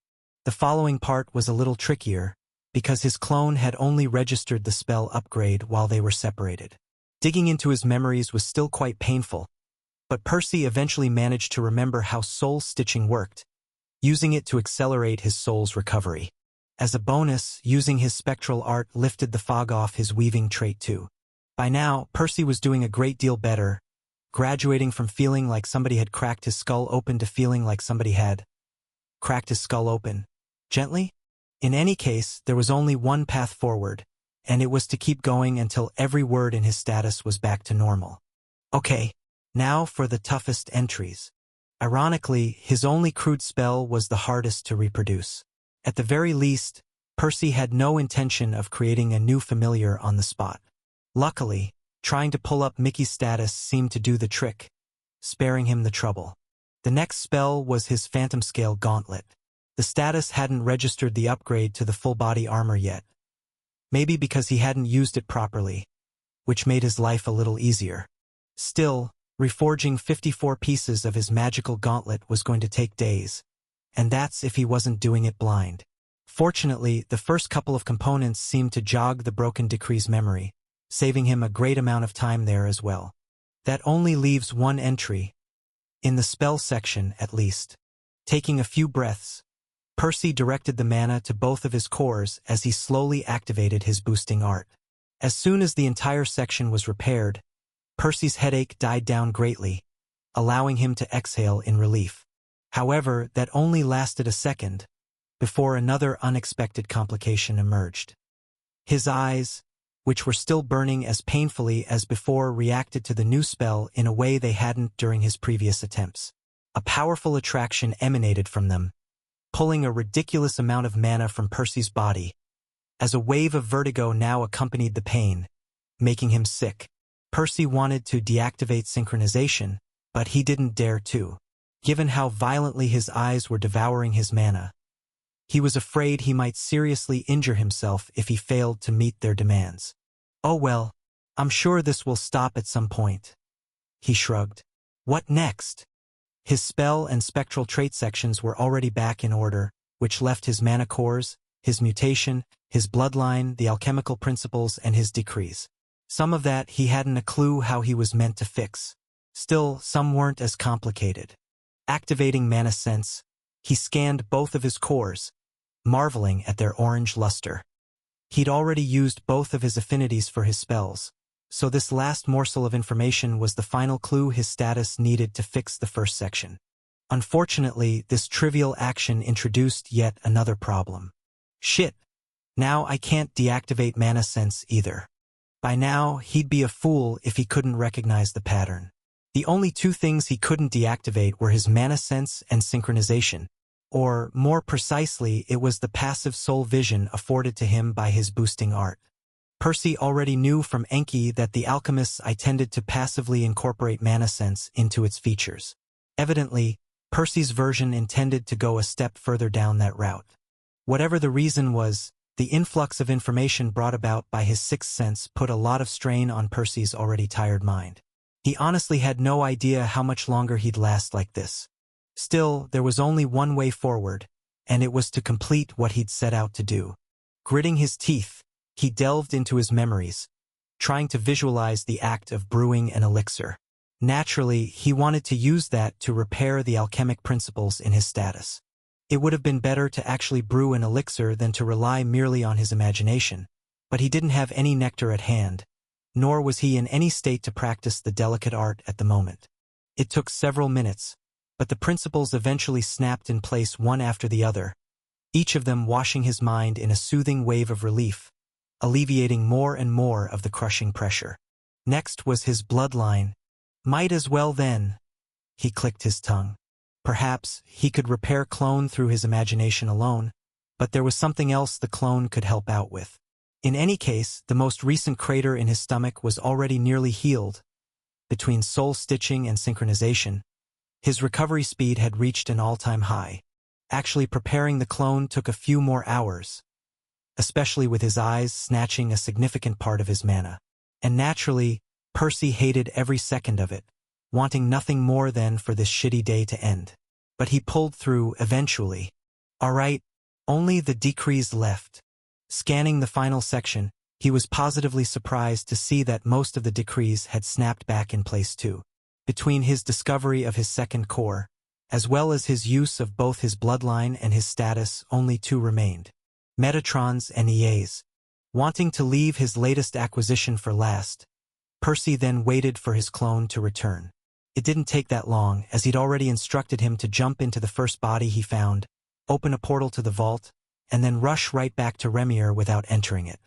Speaker 1: The following part was a little trickier, because his clone had only registered the spell upgrade while they were separated. Digging into his memories was still quite painful, but Percy eventually managed to remember how soul stitching worked, using it to accelerate his soul's recovery. As a bonus, using his spectral art lifted the fog off his weaving trait too. By now, Percy was doing a great deal better, graduating from feeling like somebody had cracked his skull open to feeling like somebody had cracked his skull open. Gently? In any case, there was only one path forward, and it was to keep going until every word in his status was back to normal. Okay, now for the toughest entries. Ironically, his only crude spell was the hardest to reproduce. At the very least, Percy had no intention of creating a new familiar on the spot. Luckily, trying to pull up Mickey's status seemed to do the trick, sparing him the trouble. The next spell was his Phantom Scale Gauntlet. The status hadn't registered the upgrade to the full-body armor yet, maybe because he hadn't used it properly, which made his life a little easier. Still, reforging 54 pieces of his magical gauntlet was going to take days, and that's if he wasn't doing it blind. Fortunately, the first couple of components seemed to jog the broken decree's memory, saving him a great amount of time there as well. That only leaves one entry, in the spell section at least. Taking a few breaths, Percy directed the mana to both of his cores as he slowly activated his boosting art. As soon as the entire section was repaired, Percy's headache died down greatly, allowing him to exhale in relief. However, that only lasted a second, before another unexpected complication emerged. His eyes, which were still burning as painfully as before, reacted to the new spell in a way they hadn't during his previous attempts. A powerful attraction emanated from them, pulling a ridiculous amount of mana from Percy's body, as a wave of vertigo now accompanied the pain, making him sick. Percy wanted to deactivate synchronization, but he didn't dare to. Given how violently his eyes were devouring his mana, he was afraid he might seriously injure himself if he failed to meet their demands. Oh well, I'm sure this will stop at some point. He shrugged. What next? His spell and spectral trait sections were already back in order, which left his mana cores, his mutation, his bloodline, the alchemical principles, and his decrees. Some of that he hadn't a clue how he was meant to fix. Still, some weren't as complicated. Activating Mana Sense, he scanned both of his cores, marveling at their orange luster. He'd already used both of his affinities for his spells, So this last morsel of information was the final clue his status needed to fix the first section. Unfortunately, this trivial action introduced yet another problem. Shit. Now I can't deactivate Mana Sense either. By now, he'd be a fool if he couldn't recognize the pattern. The only two things he couldn't deactivate were his Mana Sense and synchronization. Or, more precisely, it was the passive soul vision afforded to him by his boosting art. Percy already knew from Enki that the alchemists intended to passively incorporate Mana Sense into its features. Evidently, Percy's version intended to go a step further down that route. Whatever the reason was, the influx of information brought about by his sixth sense put a lot of strain on Percy's already tired mind. He honestly had no idea how much longer he'd last like this. Still, there was only one way forward, and it was to complete what he'd set out to do. Gritting his teeth, he delved into his memories, trying to visualize the act of brewing an elixir. Naturally, he wanted to use that to repair the alchemic principles in his status. It would have been better to actually brew an elixir than to rely merely on his imagination, but he didn't have any nectar at hand, nor was he in any state to practice the delicate art at the moment. It took several minutes, but the principles eventually snapped in place one after the other, each of them washing his mind in a soothing wave of relief, alleviating more and more of the crushing pressure. Next was his bloodline. Might as well then. He clicked his tongue. Perhaps he could repair clone through his imagination alone, but there was something else the clone could help out with. In any case, the most recent crater in his stomach was already nearly healed. Between soul stitching and synchronization, his recovery speed had reached an all-time high. Actually preparing the clone took a few more hours, especially with his eyes snatching a significant part of his mana. And naturally, Percy hated every second of it, wanting nothing more than for this shitty day to end. But he pulled through eventually. All right, only the decrees left. Scanning the final section, he was positively surprised to see that most of the decrees had snapped back in place too. Between his discovery of his second core, as well as his use of both his bloodline and his status, only two remained. Metatrons and EAs. Wanting to leave his latest acquisition for last, Percy then waited for his clone to return. It didn't take that long, as he'd already instructed him to jump into the first body he found, open a portal to the vault, and then rush right back to Remir without entering it.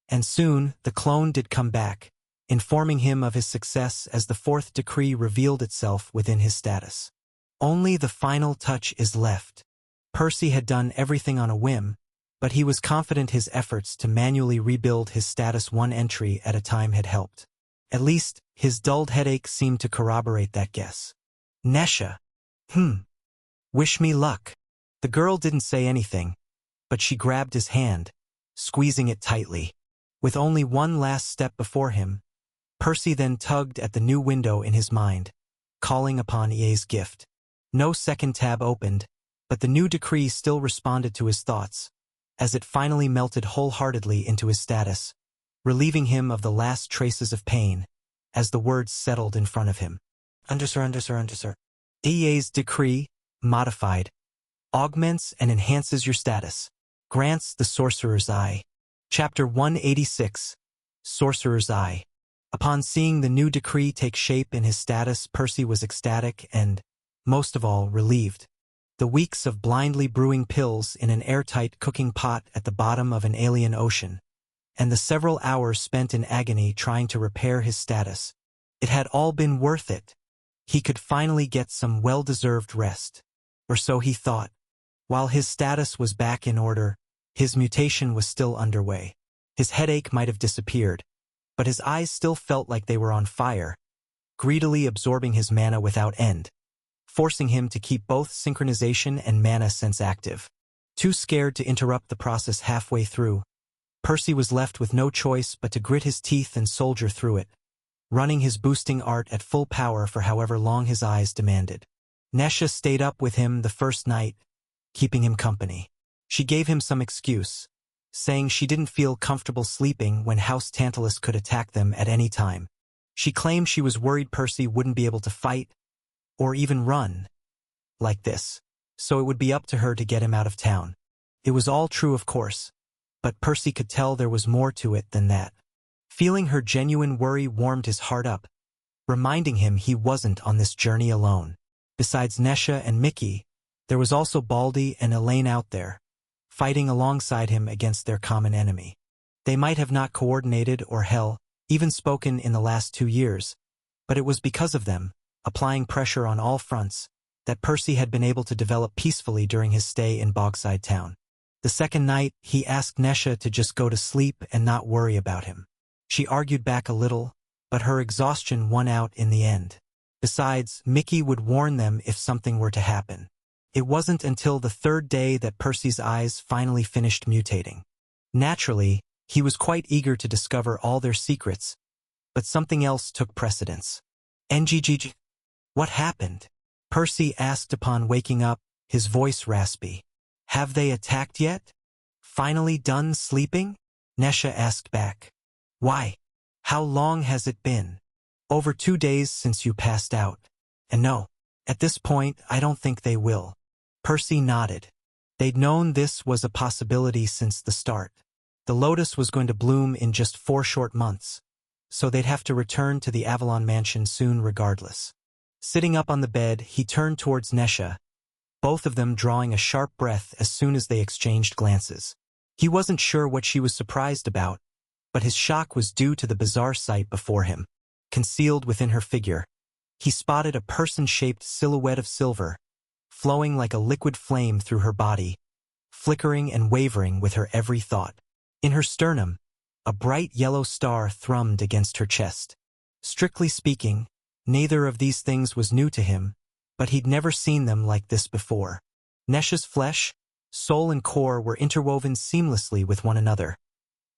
Speaker 1: And soon, the clone did come back, informing him of his success as the fourth decree revealed itself within his status. Only the final touch is left. Percy had done everything on a whim, but he was confident his efforts to manually rebuild his status one entry at a time had helped. At least, his dulled headache seemed to corroborate that guess. Nesha. Wish me luck. The girl didn't say anything, but she grabbed his hand, squeezing it tightly. With only one last step before him, Percy then tugged at the new window in his mind, calling upon EA's gift. No second tab opened, but the new decree still responded to his thoughts, as it finally melted wholeheartedly into his status, relieving him of the last traces of pain, as the words settled in front of him. Undersir. EA's decree, modified, augments and enhances your status, grants the Sorcerer's Eye. Chapter 186, Sorcerer's Eye. Upon seeing the new decree take shape in his status, Percy was ecstatic and, most of all, relieved. The weeks of blindly brewing pills in an airtight cooking pot at the bottom of an alien ocean, and the several hours spent in agony trying to repair his status, it had all been worth it. He could finally get some well-deserved rest. Or so he thought. While his status was back in order, his mutation was still underway. His headache might have disappeared, but his eyes still felt like they were on fire, greedily absorbing his mana without end, forcing him to keep both synchronization and mana sense active. Too scared to interrupt the process halfway through, Percy was left with no choice but to grit his teeth and soldier through it, running his boosting art at full power for however long his eyes demanded. Nesha stayed up with him the first night, keeping him company. She gave him some excuse, saying she didn't feel comfortable sleeping when House Tantalus could attack them at any time. She claimed she was worried Percy wouldn't be able to fight, or even run, like this, so it would be up to her to get him out of town. It was all true, of course, but Percy could tell there was more to it than that. Feeling her genuine worry warmed his heart up, reminding him he wasn't on this journey alone. Besides Nesha and Mickey, there was also Baldy and Elaine out there, fighting alongside him against their common enemy. They might have not coordinated or even spoken in the last 2 years, but it was because of them, applying pressure on all fronts, that Percy had been able to develop peacefully during his stay in Bogside Town. The second night, he asked Nesha to just go to sleep and not worry about him. She argued back a little, but her exhaustion won out in the end. Besides, Mickey would warn them if something were to happen. It wasn't until the third day that Percy's eyes finally finished mutating. Naturally, he was quite eager to discover all their secrets, but something else took precedence. NGGG. What happened? Percy asked upon waking up, his voice raspy. Have they attacked yet? Finally done sleeping? Nesha asked back. Why? How long has it been? Over 2 days since you passed out. And no, at this point, I don't think they will. Percy nodded. They'd known this was a possibility since the start. The lotus was going to bloom in just 4 short months, so they'd have to return to the Avalon Mansion soon regardless. Sitting up on the bed, he turned towards Nesha, both of them drawing a sharp breath as soon as they exchanged glances. He wasn't sure what she was surprised about, but his shock was due to the bizarre sight before him. Concealed within her figure, he spotted a person-shaped silhouette of silver, flowing like a liquid flame through her body, flickering and wavering with her every thought. In her sternum, a bright yellow star thrummed against her chest. Strictly speaking, neither of these things was new to him, but he'd never seen them like this before. Nesha's flesh, soul and core were interwoven seamlessly with one another,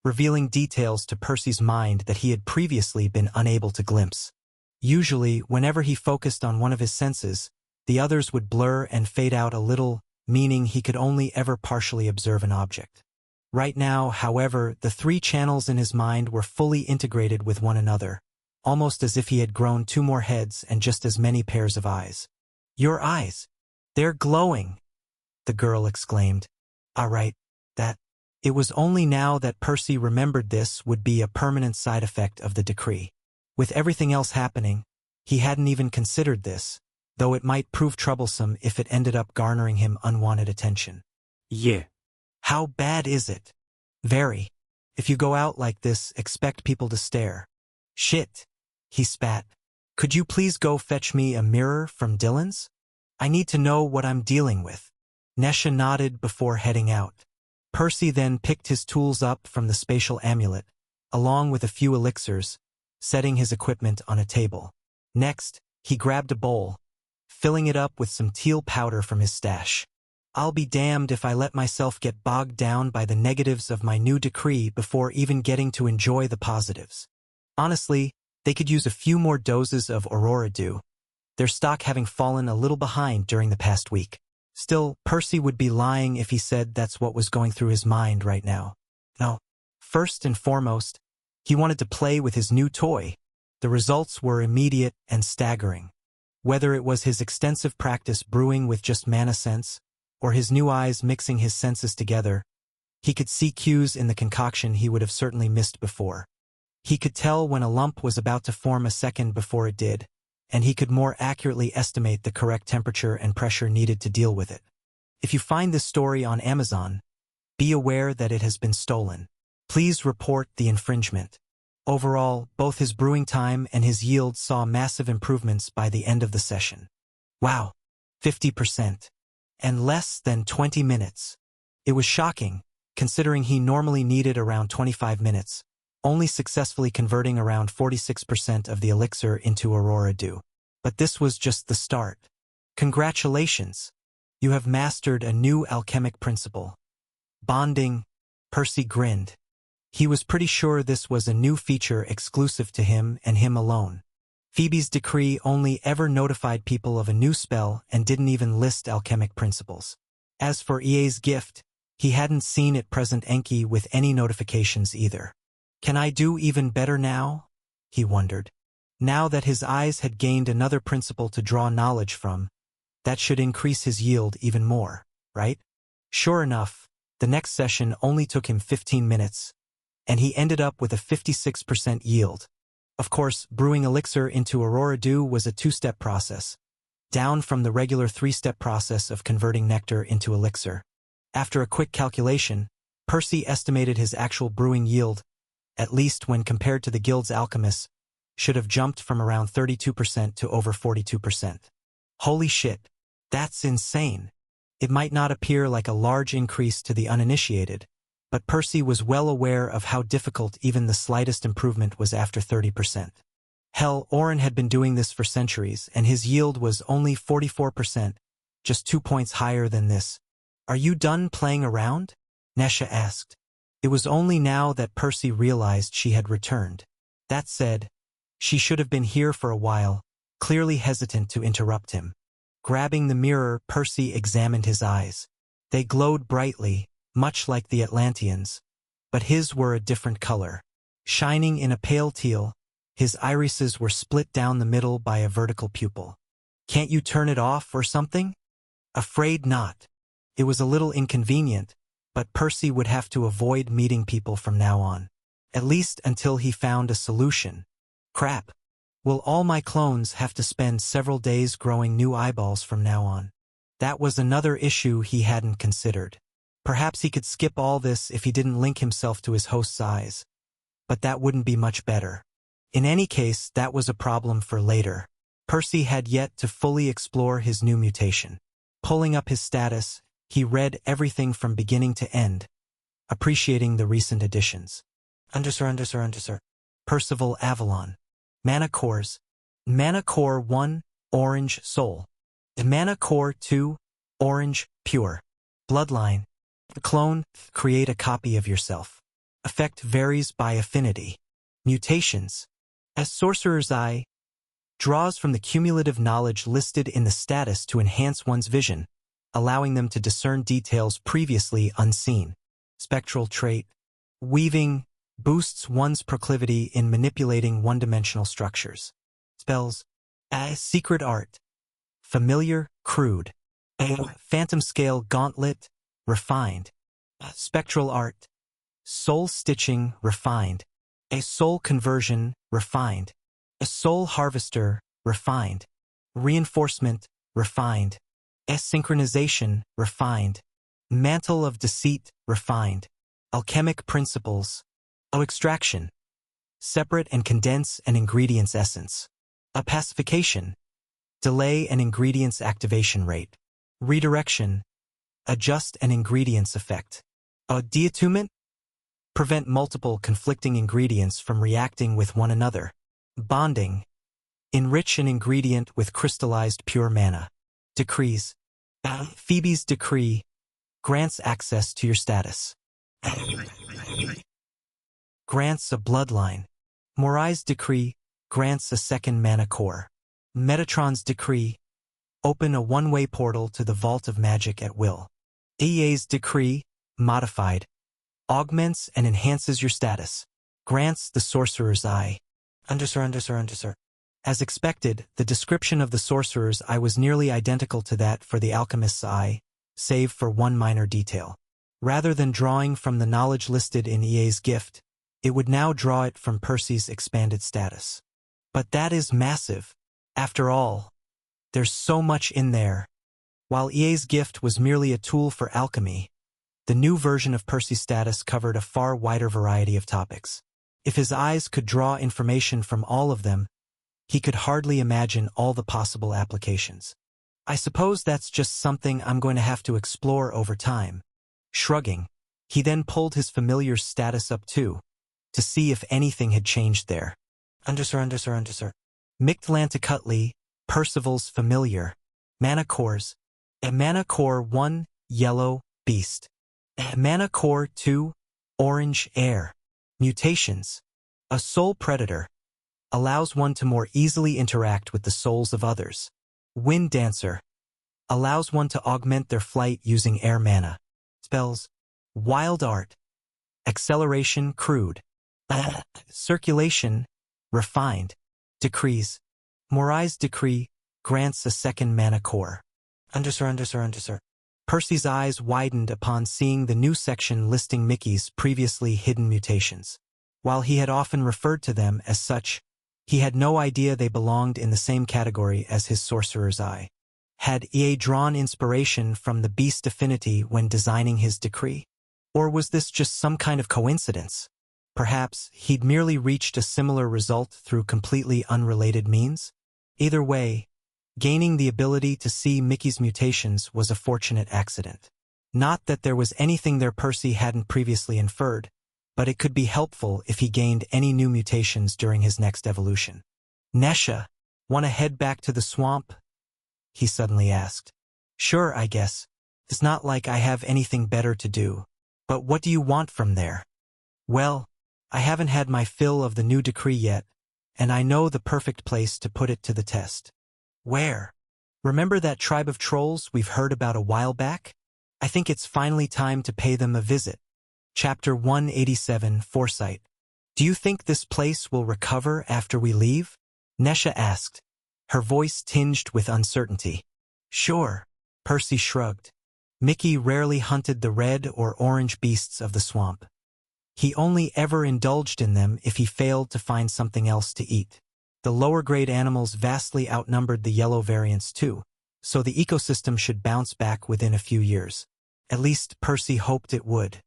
Speaker 1: revealing details to Percy's mind that he had previously been unable to glimpse. Usually, whenever he focused on one of his senses, the others would blur and fade out a little, meaning he could only ever partially observe an object. Right now, however, the 3 channels in his mind were fully integrated with one another, almost as if he had grown 2 more heads and just as many pairs of eyes. Your eyes! They're glowing! The girl exclaimed. All right, that. It was only now that Percy remembered this would be a permanent side effect of the decree. With everything else happening, he hadn't even considered this, though it might prove troublesome if it ended up garnering him unwanted attention.
Speaker 2: Yeah.
Speaker 1: How bad is it? Very. If you go out like this, expect people to stare. Shit. He spat. Could you please go fetch me a mirror from Dylan's? I need to know what I'm dealing with. Nesha nodded before heading out. Percy then picked his tools up from the spatial amulet, along with a few elixirs, setting his equipment on a table. Next, he grabbed a bowl, filling it up with some teal powder from his stash. I'll be damned if I let myself get bogged down by the negatives of my new decree before even getting to enjoy the positives. Honestly, they could use a few more doses of Aurora Dew, their stock having fallen a little behind during the past week. Still, Percy would be lying if he said that's what was going through his mind right now. No. First and foremost, he wanted to play with his new toy. The results were immediate and staggering. Whether it was his extensive practice brewing with just mana sense, or his new eyes mixing his senses together, he could see cues in the concoction he would have certainly missed before. He could tell when a lump was about to form a second before it did, and he could more accurately estimate the correct temperature and pressure needed to deal with it. If you find this story on Amazon, be aware that it has been stolen. Please report the infringement. Overall, both his brewing time and his yield saw massive improvements by the end of the session. Wow, 50%. And less than 20 minutes. It was shocking, considering he normally needed around 25 minutes, only successfully converting around 46% of the elixir into Aurora Dew. But this was just the start. Congratulations! You have mastered a new alchemic principle. Bonding. Percy grinned. He was pretty sure this was a new feature exclusive to him and him alone. Phoebe's decree only ever notified people of a new spell and didn't even list alchemic principles. As for EA's gift, he hadn't seen it present Enki with any notifications either. Can I do even better now? He wondered. Now that his eyes had gained another principle to draw knowledge from, that should increase his yield even more, right? Sure enough, the next session only took him 15 minutes, and he ended up with a 56% yield. Of course, brewing elixir into Aurora Dew was a two-step process, down from the regular three-step process of converting nectar into elixir. After a quick calculation, Percy estimated his actual brewing yield, at least when compared to the guild's alchemists, should have jumped from around 32% to over 42%. Holy shit, that's insane. It might not appear like a large increase to the uninitiated, but Percy was well aware of how difficult even the slightest improvement was after 30%. Hell, Oren had been doing this for centuries, and his yield was only 44%, just 2 points higher than this. Are you done playing around? Nesha asked. It was only now that Percy realized she had returned. That said, she should have been here for a while, clearly hesitant to interrupt him. Grabbing the mirror, Percy examined his eyes. They glowed brightly, much like the Atlanteans, but his were a different color. Shining in a pale teal, his irises were split down the middle by a vertical pupil. Can't you turn it off or something? Afraid not. It was a little inconvenient, but Percy would have to avoid meeting people from now on. At least until he found a solution. Crap. Will all my clones have to spend several days growing new eyeballs from now on? That was another issue he hadn't considered. Perhaps he could skip all this if he didn't link himself to his host's eyes. But that wouldn't be much better. In any case, that was a problem for later. Percy had yet to fully explore his new mutation. Pulling up his status, he read everything from beginning to end, appreciating the recent additions. Percival Avalon. Mana Cores. Mana Core 1, Orange Soul. Mana Core 2, Orange Pure. Bloodline. Clone, create a copy of yourself. Effect varies by affinity. Mutations. As Sorcerer's Eye, draws from the cumulative knowledge listed in the status to enhance one's vision, allowing them to discern details previously unseen. Spectral trait. Weaving boosts one's proclivity in manipulating one-dimensional structures. Spells. Secret art. Familiar, crude. Phantom scale gauntlet, refined. Spectral art. Soul stitching, refined. A soul conversion, refined. A soul harvester, refined. Reinforcement, refined. Synchronization, refined. Mantle of deceit, refined. Alchemic principles. Extraction. Separate and condense an ingredient's essence. Pacification. Delay an ingredient's activation rate. Redirection. Adjust an ingredient's effect. Deattunement. Prevent multiple conflicting ingredients from reacting with one another. Bonding. Enrich an ingredient with crystallized pure mana. Decrees. Phoebe's decree grants access to your status. Grants a bloodline. Morai's decree grants a second mana core. Metatron's decree open a one-way portal to the Vault of Magic at will. EA's decree, modified, augments and enhances your status. Grants the Sorcerer's Eye. As expected, the description of the Sorcerer's Eye was nearly identical to that for the Alchemist's Eye, save for one minor detail. Rather than drawing from the knowledge listed in EA's gift, it would now draw it from Percy's expanded status. But that is massive. After all, there's so much in there. While EA's gift was merely a tool for alchemy, the new version of Percy's status covered a far wider variety of topics. If his eyes could draw information from all of them, he could hardly imagine all the possible applications. I suppose that's just something I'm going to have to explore over time. Shrugging, he then pulled his familiar's status up too, to see if anything had changed there. Mictlantecuhtli, Percival's familiar. Mana Cores. Mana Core 1, Yellow Beast. Mana Core 2, Orange Air. Mutations. A soul predator. Allows one to more easily interact with the souls of others. Wind Dancer. Allows one to augment their flight using air mana. Spells. Wild Art. Acceleration crude. Circulation refined. Decrees. Morai's decree grants a second mana core. Percy's eyes widened upon seeing the new section listing Mickey's previously hidden mutations. While he had often referred to them as such, he had no idea they belonged in the same category as his sorcerer's eye. Had EA drawn inspiration from the beast affinity when designing his decree? Or was this just some kind of coincidence? Perhaps he'd merely reached a similar result through completely unrelated means? Either way, gaining the ability to see Mickey's mutations was a fortunate accident. Not that there was anything there Percy hadn't previously inferred, but it could be helpful if he gained any new mutations during his next evolution. Nesha, wanna head back to the swamp? He suddenly asked. Sure, I guess. It's not like I have anything better to do. But what do you want from there? Well, I haven't had my fill of the new decree yet, and I know the perfect place to put it to the test. Where? Remember that tribe of trolls we've heard about a while back? I think it's finally time to pay them a visit. Chapter 187, Foresight. Do you think this place will recover after we leave? Nesha asked, her voice tinged with uncertainty. Sure, Percy shrugged. Mickey rarely hunted the red or orange beasts of the swamp. He only ever indulged in them if he failed to find something else to eat. The lower-grade animals vastly outnumbered the yellow variants too, so the ecosystem should bounce back within a few years. At least Percy hoped it would.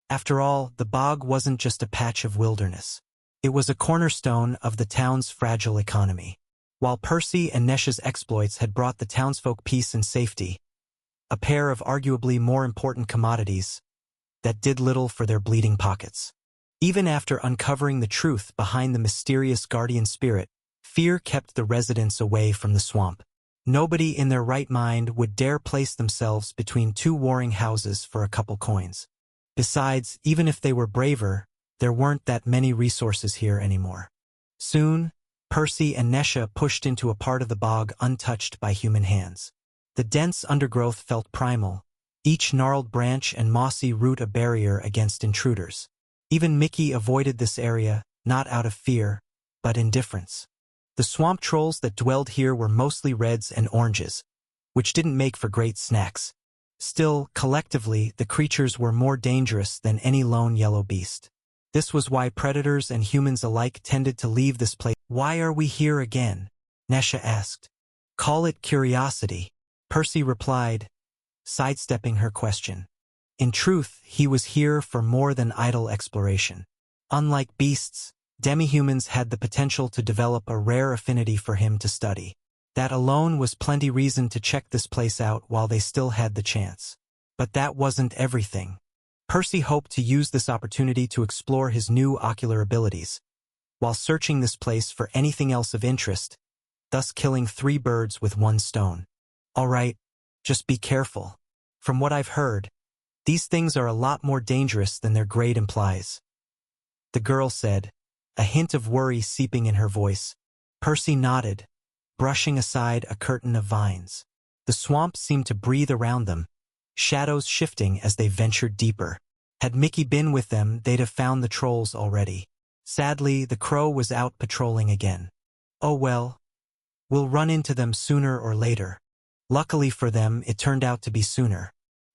Speaker 1: After all, the bog wasn't just a patch of wilderness. It was a cornerstone of the town's fragile economy. While Percy and Nesha's exploits had brought the townsfolk peace and safety, a pair of arguably more important commodities that did little for their bleeding pockets. Even after uncovering the truth behind the mysterious guardian spirit, fear kept the residents away from the swamp. Nobody in their right mind would dare place themselves between two warring houses for a couple coins. Besides, even if they were braver, there weren't that many resources here anymore. Soon, Percy and Nesha pushed into a part of the bog untouched by human hands. The dense undergrowth felt primal, each gnarled branch and mossy root a barrier against intruders. Even Mickey avoided this area, not out of fear, but indifference. The swamp trolls that dwelled here were mostly reds and oranges, which didn't make for great snacks. Still, collectively, the creatures were more dangerous than any lone yellow beast. This was why predators and humans alike tended to leave this place. Why are we here again? Nesha asked. Call it curiosity, Percy replied, sidestepping her question. In truth, he was here for more than idle exploration. Unlike beasts, demi-humans had the potential to develop a rare affinity for him to study. That alone was plenty reason to check this place out while they still had the chance. But that wasn't everything. Percy hoped to use this opportunity to explore his new ocular abilities, while searching this place for anything else of interest, thus killing 3 birds with 1 stone. All right, just be careful. From what I've heard, these things are a lot more dangerous than their grade implies. The girl said, a hint of worry seeping in her voice. Percy nodded, brushing aside a curtain of vines. The swamp seemed to breathe around them, shadows shifting as they ventured deeper. Had Mickey been with them, they'd have found the trolls already. Sadly, the crow was out patrolling again. Oh well, we'll run into them sooner or later. Luckily for them, it turned out to be sooner.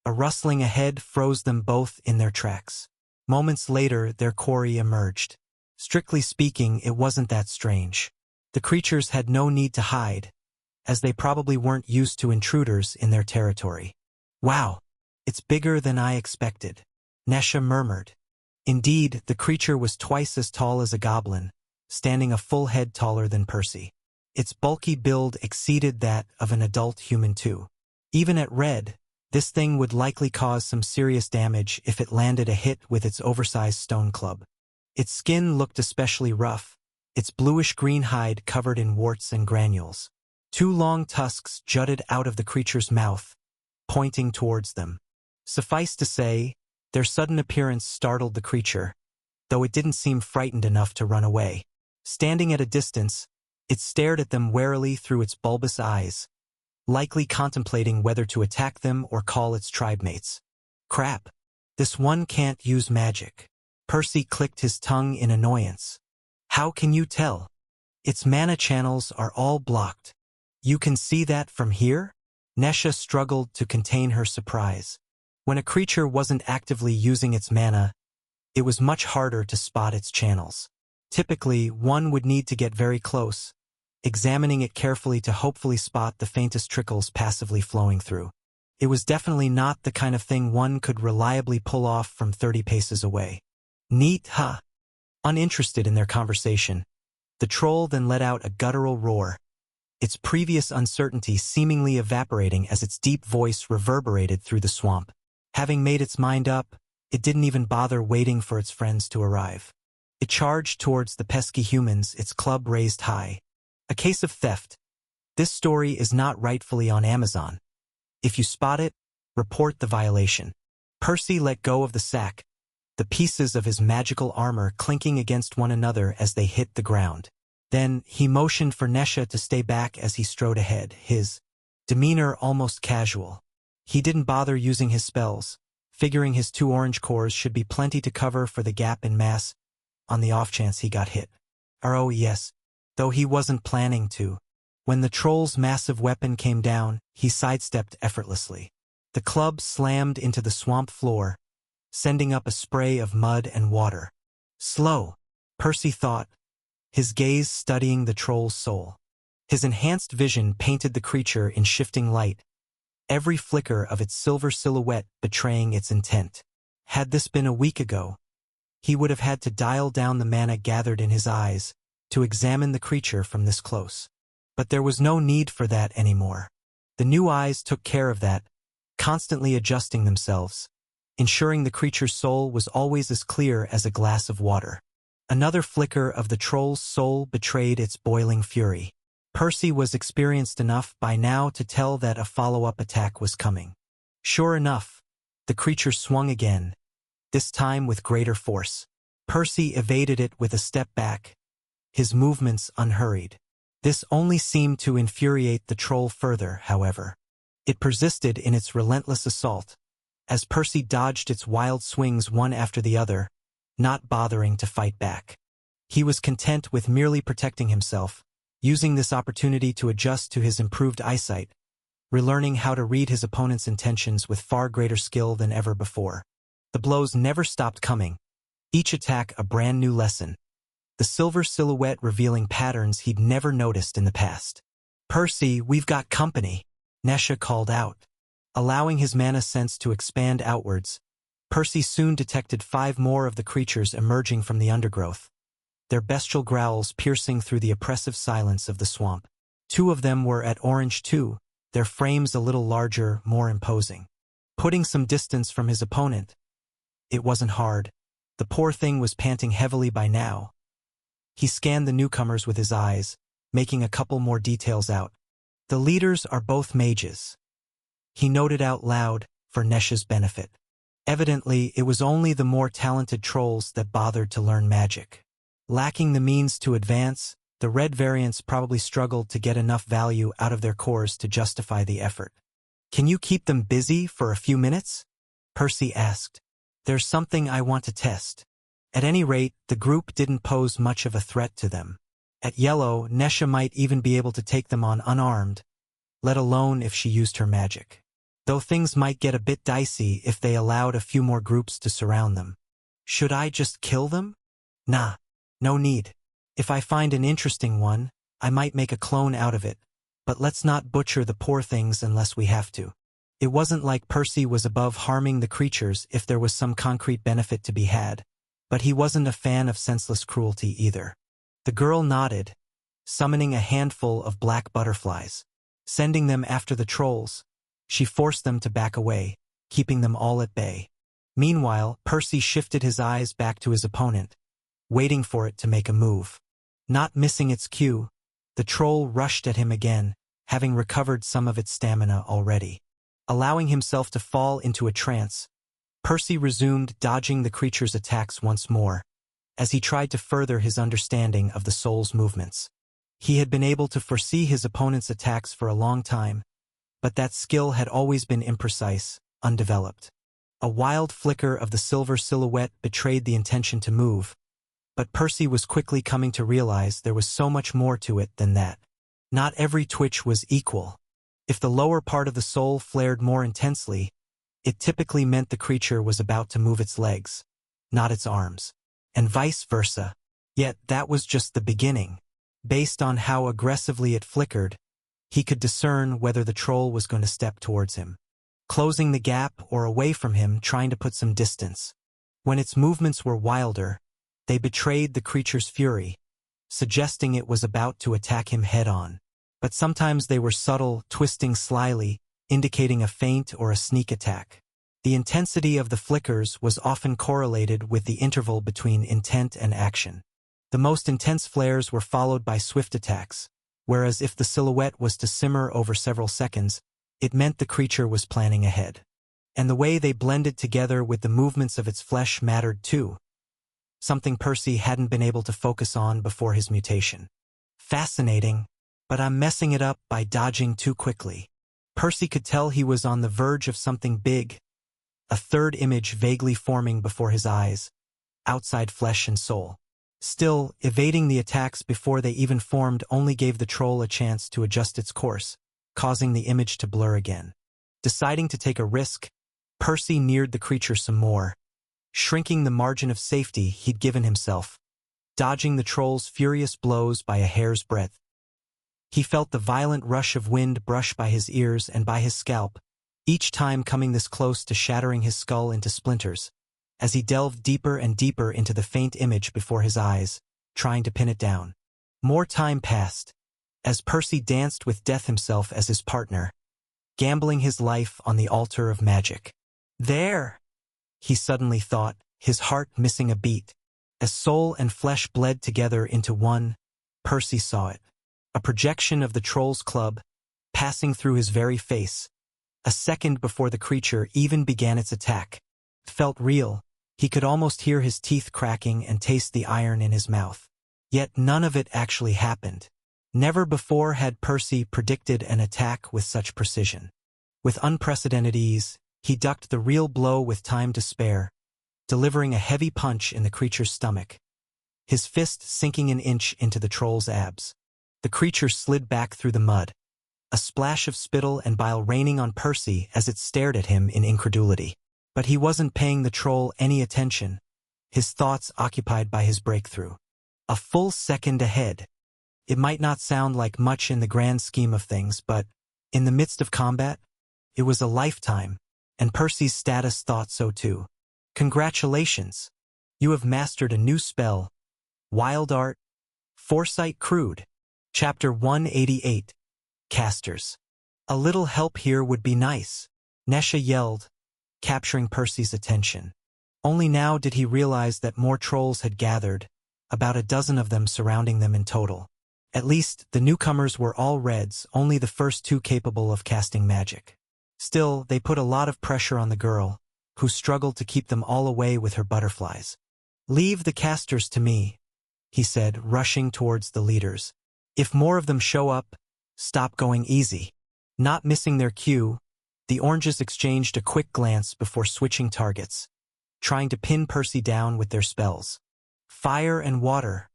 Speaker 1: A rustling ahead froze them both in their tracks. Moments later, their quarry emerged. Strictly speaking, it wasn't that strange. The creatures had no need to hide, as they probably weren't used to intruders in their territory. Wow, it's bigger than I expected, Nesha murmured. Indeed, the creature was twice as tall as a goblin, standing a full head taller than Percy. Its bulky build exceeded that of an adult human too. Even at red, this thing would likely cause some serious damage if it landed a hit with its oversized stone club. Its skin looked especially rough, its bluish-green hide covered in warts and granules. 2 long tusks jutted out of the creature's mouth, pointing towards them. Suffice to say, their sudden appearance startled the creature, though it didn't seem frightened enough to run away. Standing at a distance, it stared at them warily through its bulbous eyes, likely contemplating whether to attack them or call its tribemates. Crap. This one can't use magic. Percy clicked his tongue in annoyance. How can you tell? Its mana channels are all blocked. You can see that from here? Nesha struggled to contain her surprise. When a creature wasn't actively using its mana, it was much harder to spot its channels. Typically, one would need to get very close, examining it carefully to hopefully spot the faintest trickles passively flowing through. It was definitely not the kind of thing one could reliably pull off from 30 paces away. Neat, huh? Uninterested in their conversation, the troll then let out a guttural roar, its previous uncertainty seemingly evaporating as its deep voice reverberated through the swamp. Having made its mind up, it didn't even bother waiting for its friends to arrive. It charged towards the pesky humans, its club raised high. A case of theft. This story is not rightfully on Amazon. If you spot it, report the violation. Percy let go of the sack, the pieces of his magical armor clinking against one another as they hit the ground. Then, he motioned for Nesha to stay back as he strode ahead, his demeanor almost casual. He didn't bother using his spells, figuring his 2 orange cores should be plenty to cover for the gap in mass, on the off chance he got hit. Oh yes, though he wasn't planning to. When the troll's massive weapon came down, he sidestepped effortlessly. The club slammed into the swamp floor, sending up a spray of mud and water. Slow, Percy thought, his gaze studying the troll's soul. His enhanced vision painted the creature in shifting light, every flicker of its silver silhouette betraying its intent. Had this been a week ago, he would have had to dial down the mana gathered in his eyes to examine the creature from this close. But there was no need for that anymore. The new eyes took care of that, constantly adjusting themselves, ensuring the creature's soul was always as clear as a glass of water. Another flicker of the troll's soul betrayed its boiling fury. Percy was experienced enough by now to tell that a follow-up attack was coming. Sure enough, the creature swung again, this time with greater force. Percy evaded it with a step back, his movements unhurried. This only seemed to infuriate the troll further, however. It persisted in its relentless assault, as Percy dodged its wild swings one after the other, not bothering to fight back. He was content with merely protecting himself, using this opportunity to adjust to his improved eyesight, relearning how to read his opponent's intentions with far greater skill than ever before. The blows never stopped coming, each attack a brand new lesson, the silver silhouette revealing patterns he'd never noticed in the past. Percy, we've got company, Nesha called out. Allowing his mana sense to expand outwards, Percy soon detected 5 more of the creatures emerging from the undergrowth, their bestial growls piercing through the oppressive silence of the swamp. 2 of them were at orange too, their frames a little larger, more imposing. Putting some distance from his opponent, it wasn't hard. The poor thing was panting heavily by now. He scanned the newcomers with his eyes, making a couple more details out. The leaders are both mages, he noted out loud, for Nesha's benefit. Evidently, it was only the more talented trolls that bothered to learn magic. Lacking the means to advance, the red variants probably struggled to get enough value out of their cores to justify the effort. Can you keep them busy for a few minutes? Percy asked. There's something I want to test. At any rate, the group didn't pose much of a threat to them. At yellow, Nesha might even be able to take them on unarmed, let alone if she used her magic. Though things might get a bit dicey if they allowed a few more groups to surround them. Should I just kill them? Nah, no need. If I find an interesting one, I might make a clone out of it, but let's not butcher the poor things unless we have to. It wasn't like Percy was above harming the creatures if there was some concrete benefit to be had, but he wasn't a fan of senseless cruelty either. The girl nodded, summoning a handful of black butterflies. Sending them after the trolls, she forced them to back away, keeping them all at bay. Meanwhile, Percy shifted his eyes back to his opponent, waiting for it to make a move. Not missing its cue, the troll rushed at him again, having recovered some of its stamina already. Allowing himself to fall into a trance, Percy resumed dodging the creature's attacks once more, as he tried to further his understanding of the soul's movements. He had been able to foresee his opponent's attacks for a long time, but that skill had always been imprecise, undeveloped. A wild flicker of the silver silhouette betrayed the intention to move, but Percy was quickly coming to realize there was so much more to it than that. Not every twitch was equal. If the lower part of the soul flared more intensely, it typically meant the creature was about to move its legs, not its arms, and vice versa. Yet that was just the beginning. Based on how aggressively it flickered, he could discern whether the troll was going to step towards him, closing the gap or away from him, trying to put some distance. When its movements were wilder, they betrayed the creature's fury, suggesting it was about to attack him head-on. But sometimes they were subtle, twisting slyly, indicating a feint or a sneak attack. The intensity of the flickers was often correlated with the interval between intent and action. The most intense flares were followed by swift attacks, whereas if the silhouette was to simmer over several seconds, it meant the creature was planning ahead. And the way they blended together with the movements of its flesh mattered too, something Percy hadn't been able to focus on before his mutation. Fascinating, but I'm messing it up by dodging too quickly. Percy could tell he was on the verge of something big, a third image vaguely forming before his eyes, outside flesh and soul. Still, evading the attacks before they even formed only gave the troll a chance to adjust its course, causing the image to blur again. Deciding to take a risk, Percy neared the creature some more, shrinking the margin of safety he'd given himself, dodging the troll's furious blows by a hair's breadth. He felt the violent rush of wind brush by his ears and by his scalp, each time coming this close to shattering his skull into splinters, as he delved deeper and deeper into the faint image before his eyes, trying to pin it down. More time passed, as Percy danced with death himself as his partner, gambling his life on the altar of magic. There, he suddenly thought, his heart missing a beat. As soul and flesh bled together into one, Percy saw it. A projection of the troll's club, passing through his very face, a second before the creature even began its attack. It felt real. He could almost hear his teeth cracking and taste the iron in his mouth. Yet none of it actually happened. Never before had Percy predicted an attack with such precision. With unprecedented ease, he ducked the real blow with time to spare, delivering a heavy punch in the creature's stomach, his fist sinking an inch into the troll's abs. The creature slid back through the mud, a splash of spittle and bile raining on Percy as it stared at him in incredulity. But he wasn't paying the troll any attention, his thoughts occupied by his breakthrough. A full second ahead. It might not sound like much in the grand scheme of things, but in the midst of combat, it was a lifetime, and Percy's status thought so too. Congratulations! You have mastered a new spell. Wild Art. Foresight Crude. Chapter 188. Casters. A little help here would be nice, Nesha yelled, capturing Percy's attention. Only now did he realize that more trolls had gathered, about a dozen of them surrounding them in total. At least, the newcomers were all reds, only the first two capable of casting magic. Still, they put a lot of pressure on the girl, who struggled to keep them all away with her butterflies. "Leave the casters to me," he said, rushing towards the leaders. "If more of them show up, stop going easy." Not missing their cue, the oranges exchanged a quick glance before switching targets, trying to pin Percy down with their spells. Fire and water.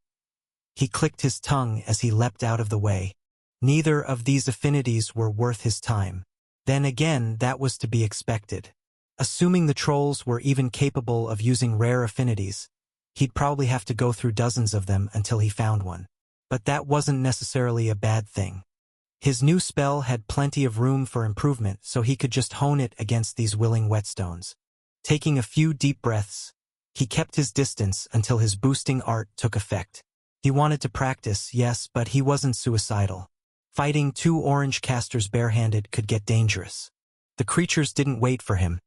Speaker 1: He clicked his tongue as he leapt out of the way. Neither of these affinities were worth his time. Then again, that was to be expected. Assuming the trolls were even capable of using rare affinities, he'd probably have to go through dozens of them until he found one. But that wasn't necessarily a bad thing. His new spell had plenty of room for improvement, so he could just hone it against these willing whetstones. Taking a few deep breaths, he kept his distance until his boosting art took effect. He wanted to practice, yes, but he wasn't suicidal. Fighting two orange casters barehanded could get dangerous. The creatures didn't wait for him,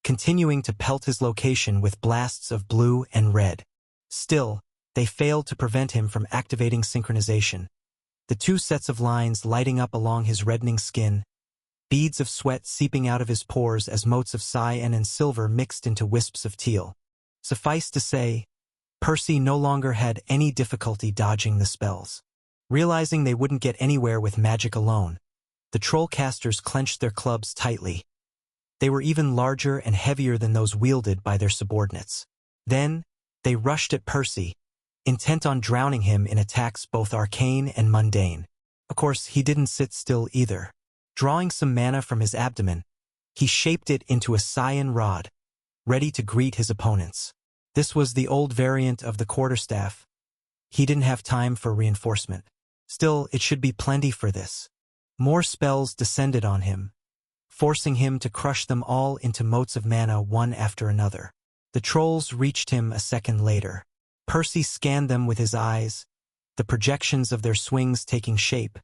Speaker 1: continuing to pelt his location with blasts of blue and red. Still, they failed to prevent him from activating synchronization. The two sets of lines lighting up along his reddening skin, beads of sweat seeping out of his pores as motes of cyan and silver mixed into wisps of teal. Suffice to say, Percy no longer had any difficulty dodging the spells. Realizing they wouldn't get anywhere with magic alone, the troll casters clenched their clubs tightly. They were even larger and heavier than those wielded by their subordinates. Then, they rushed at Percy, intent on drowning him in attacks both arcane and mundane. Of course, he didn't sit still either. Drawing some mana from his abdomen, he shaped it into a cyan rod, ready to greet his opponents. This was the old variant of the quarterstaff. He didn't have time for reinforcement. Still, it should be plenty for this. More spells descended on him, forcing him to crush them all into motes of mana one after another. The trolls reached him a second later. Percy scanned them with his eyes, the projections of their swings taking shape,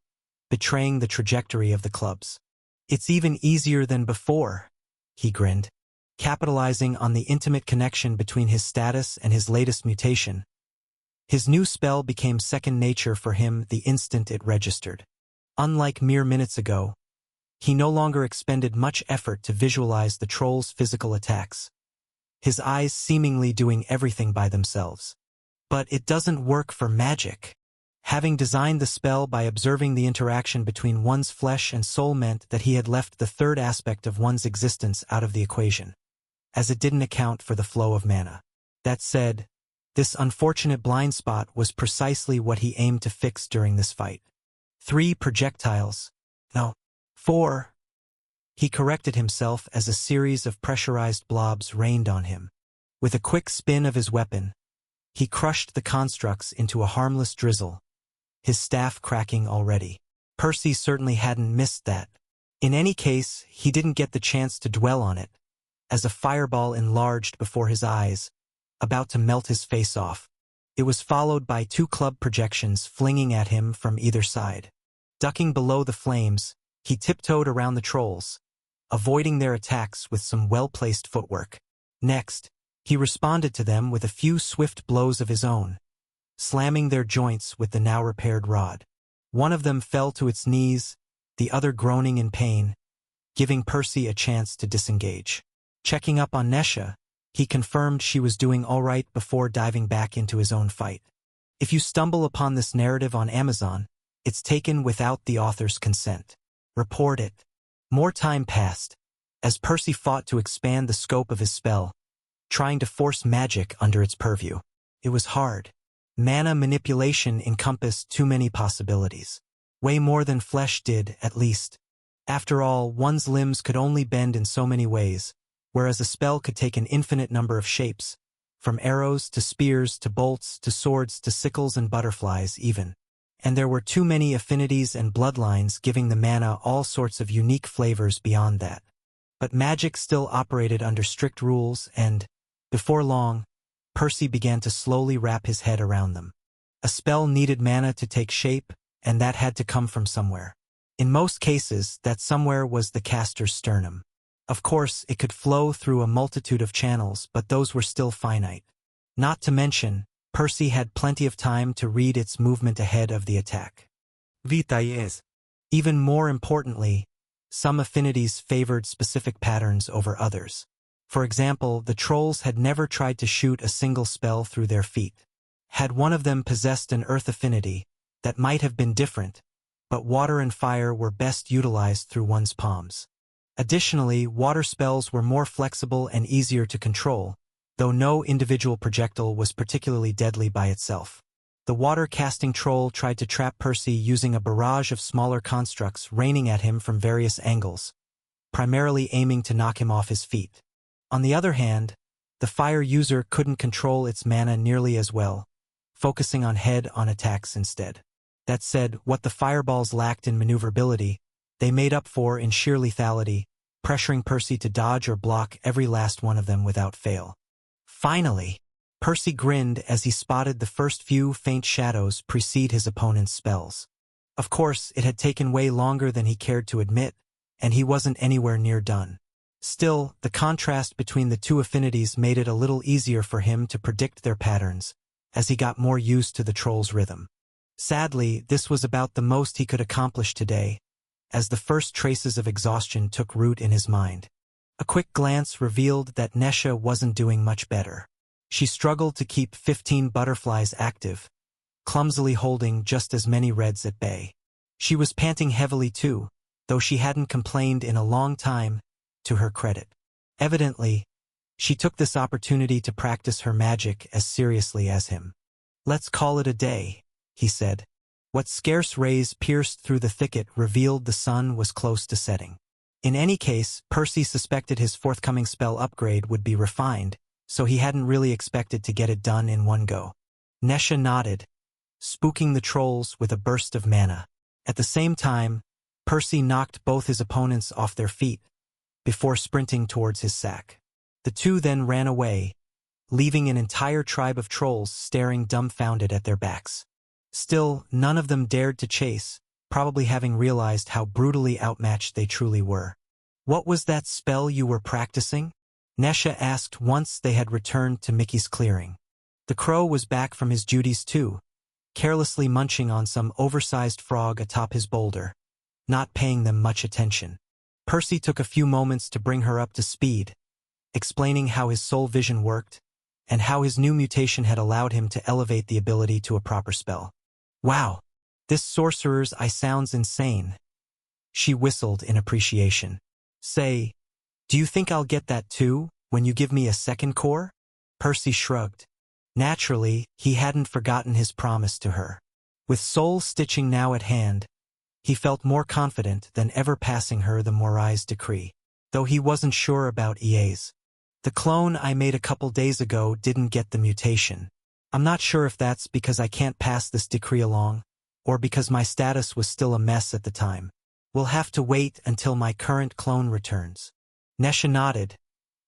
Speaker 1: betraying the trajectory of the clubs. "It's even easier than before," he grinned, capitalizing on the intimate connection between his status and his latest mutation. His new spell became second nature for him the instant it registered. Unlike mere minutes ago, he no longer expended much effort to visualize the troll's physical attacks, his eyes seemingly doing everything by themselves. But it doesn't work for magic. Having designed the spell by observing the interaction between one's flesh and soul meant that he had left the third aspect of one's existence out of the equation, as it didn't account for the flow of mana. That said, this unfortunate blind spot was precisely what he aimed to fix during this fight. 3 projectiles. No, 4. He corrected himself as a series of pressurized blobs rained on him. With a quick spin of his weapon, he crushed the constructs into a harmless drizzle, his staff cracking already. Percy certainly hadn't missed that. In any case, he didn't get the chance to dwell on it, as a fireball enlarged before his eyes, about to melt his face off. It was followed by 2 club projections flinging at him from either side. Ducking below the flames, he tiptoed around the trolls, avoiding their attacks with some well-placed footwork. Next, he responded to them with a few swift blows of his own, slamming their joints with the now-repaired rod. One of them fell to its knees, the other groaning in pain, giving Percy a chance to disengage. Checking up on Nesha, he confirmed she was doing all right before diving back into his own fight. If you stumble upon this narrative on Amazon, it's taken without the author's consent. Report it. More time passed, as Percy fought to expand the scope of his spell, trying to force magic under its purview. It was hard. Mana manipulation encompassed too many possibilities. Way more than flesh did, at least. After all, one's limbs could only bend in so many ways, whereas a spell could take an infinite number of shapes, from arrows to spears to bolts to swords to sickles and butterflies even. And there were too many affinities and bloodlines giving the mana all sorts of unique flavors beyond that. But magic still operated under strict rules and, before long, Percy began to slowly wrap his head around them. A spell needed mana to take shape, and that had to come from somewhere. In most cases, that somewhere was the caster's sternum. Of course, it could flow through a multitude of channels, but those were still finite. Not to mention, Percy had plenty of time to read its movement ahead of the attack. Vitayes. Even more importantly, some affinities favored specific patterns over others. For example, the trolls had never tried to shoot a single spell through their feet. Had one of them possessed an earth affinity, that might have been different, but water and fire were best utilized through one's palms. Additionally, water spells were more flexible and easier to control, though no individual projectile was particularly deadly by itself. The water-casting troll tried to trap Percy using a barrage of smaller constructs raining at him from various angles, primarily aiming to knock him off his feet. On the other hand, the fire user couldn't control its mana nearly as well, focusing on head-on attacks instead. That said, what the fireballs lacked in maneuverability, they made up for in sheer lethality, pressuring Percy to dodge or block every last one of them without fail. Finally, Percy grinned as he spotted the first few faint shadows precede his opponent's spells. Of course, it had taken way longer than he cared to admit, and he wasn't anywhere near done. Still, the contrast between the 2 affinities made it a little easier for him to predict their patterns, as he got more used to the troll's rhythm. Sadly, this was about the most he could accomplish today, as the first traces of exhaustion took root in his mind. A quick glance revealed that Nesha wasn't doing much better. She struggled to keep 15 butterflies active, clumsily holding just as many reds at bay. She was panting heavily too, though she hadn't complained in a long time, to her credit. Evidently, she took this opportunity to practice her magic as seriously as him. "Let's call it a day," he said, What scarce rays pierced through the thicket revealed the sun was close to setting. In any case, Percy suspected his forthcoming spell upgrade would be refined, so he hadn't really expected to get it done in one go. Nesha nodded, spooking the trolls with a burst of mana. At the same time, Percy knocked both his opponents off their feet before sprinting towards his sack. The two then ran away, leaving an entire tribe of trolls staring dumbfounded at their backs. Still, none of them dared to chase, probably having realized how brutally outmatched they truly were. "What was that spell you were practicing?" Nesha asked once they had returned to Mickey's clearing. The crow was back from his duties too, carelessly munching on some oversized frog atop his boulder, not paying them much attention. Percy took a few moments to bring her up to speed, explaining how his soul vision worked, and how his new mutation had allowed him to elevate the ability to a proper spell. "Wow, this sorcerer's eye sounds insane." She whistled in appreciation. "Say, do you think I'll get that too, when you give me a second core?" Percy shrugged. Naturally, he hadn't forgotten his promise to her. With soul stitching now at hand, he felt more confident than ever passing her the Morai's decree, though he wasn't sure about EA's. "The clone I made a couple days ago didn't get the mutation. I'm not sure if that's because I can't pass this decree along, or because my status was still a mess at the time. We'll have to wait until my current clone returns." Nesha nodded,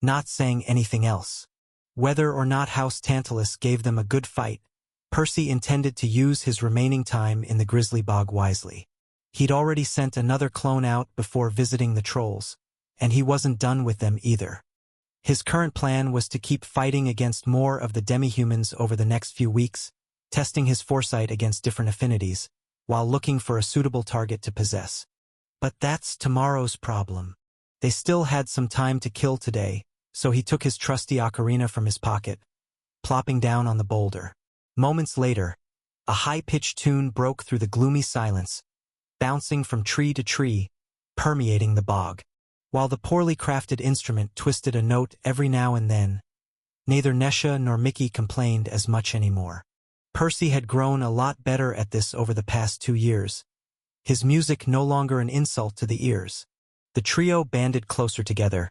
Speaker 1: not saying anything else. Whether or not House Tantalus gave them a good fight, Percy intended to use his remaining time in the Grizzly Bog wisely. He'd already sent another clone out before visiting the trolls, and he wasn't done with them either. His current plan was to keep fighting against more of the demi-humans over the next few weeks, testing his foresight against different affinities, while looking for a suitable target to possess. But that's tomorrow's problem. They still had some time to kill today, so he took his trusty ocarina from his pocket, plopping down on the boulder. Moments later, a high-pitched tune broke through the gloomy silence, bouncing from tree to tree, permeating the bog. While the poorly crafted instrument twisted a note every now and then, neither Nesha nor Mickey complained as much anymore. Percy had grown a lot better at this over the past 2 years, his music no longer an insult to the ears. The trio banded closer together,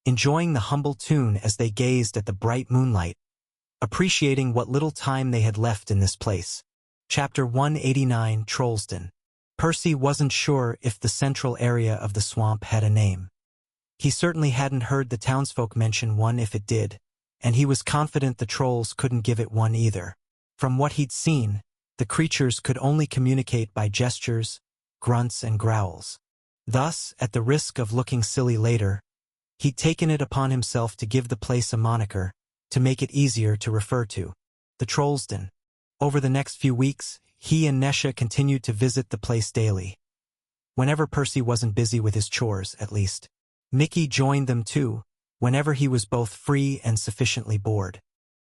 Speaker 1: enjoying the humble tune as they gazed at the bright moonlight, appreciating what little time they had left in this place. Chapter 189, Trollsden. Percy wasn't sure if the central area of the swamp had a name. He certainly hadn't heard the townsfolk mention one if it did, and he was confident the trolls couldn't give it one either. From what he'd seen, the creatures could only communicate by gestures, grunts, and growls. Thus, at the risk of looking silly later, he'd taken it upon himself to give the place a moniker, to make it easier to refer to. The Trollsden. Over the next few weeks, he and Nesha continued to visit the place daily. Whenever Percy wasn't busy with his chores, at least. Mickey joined them too, whenever he was both free and sufficiently bored.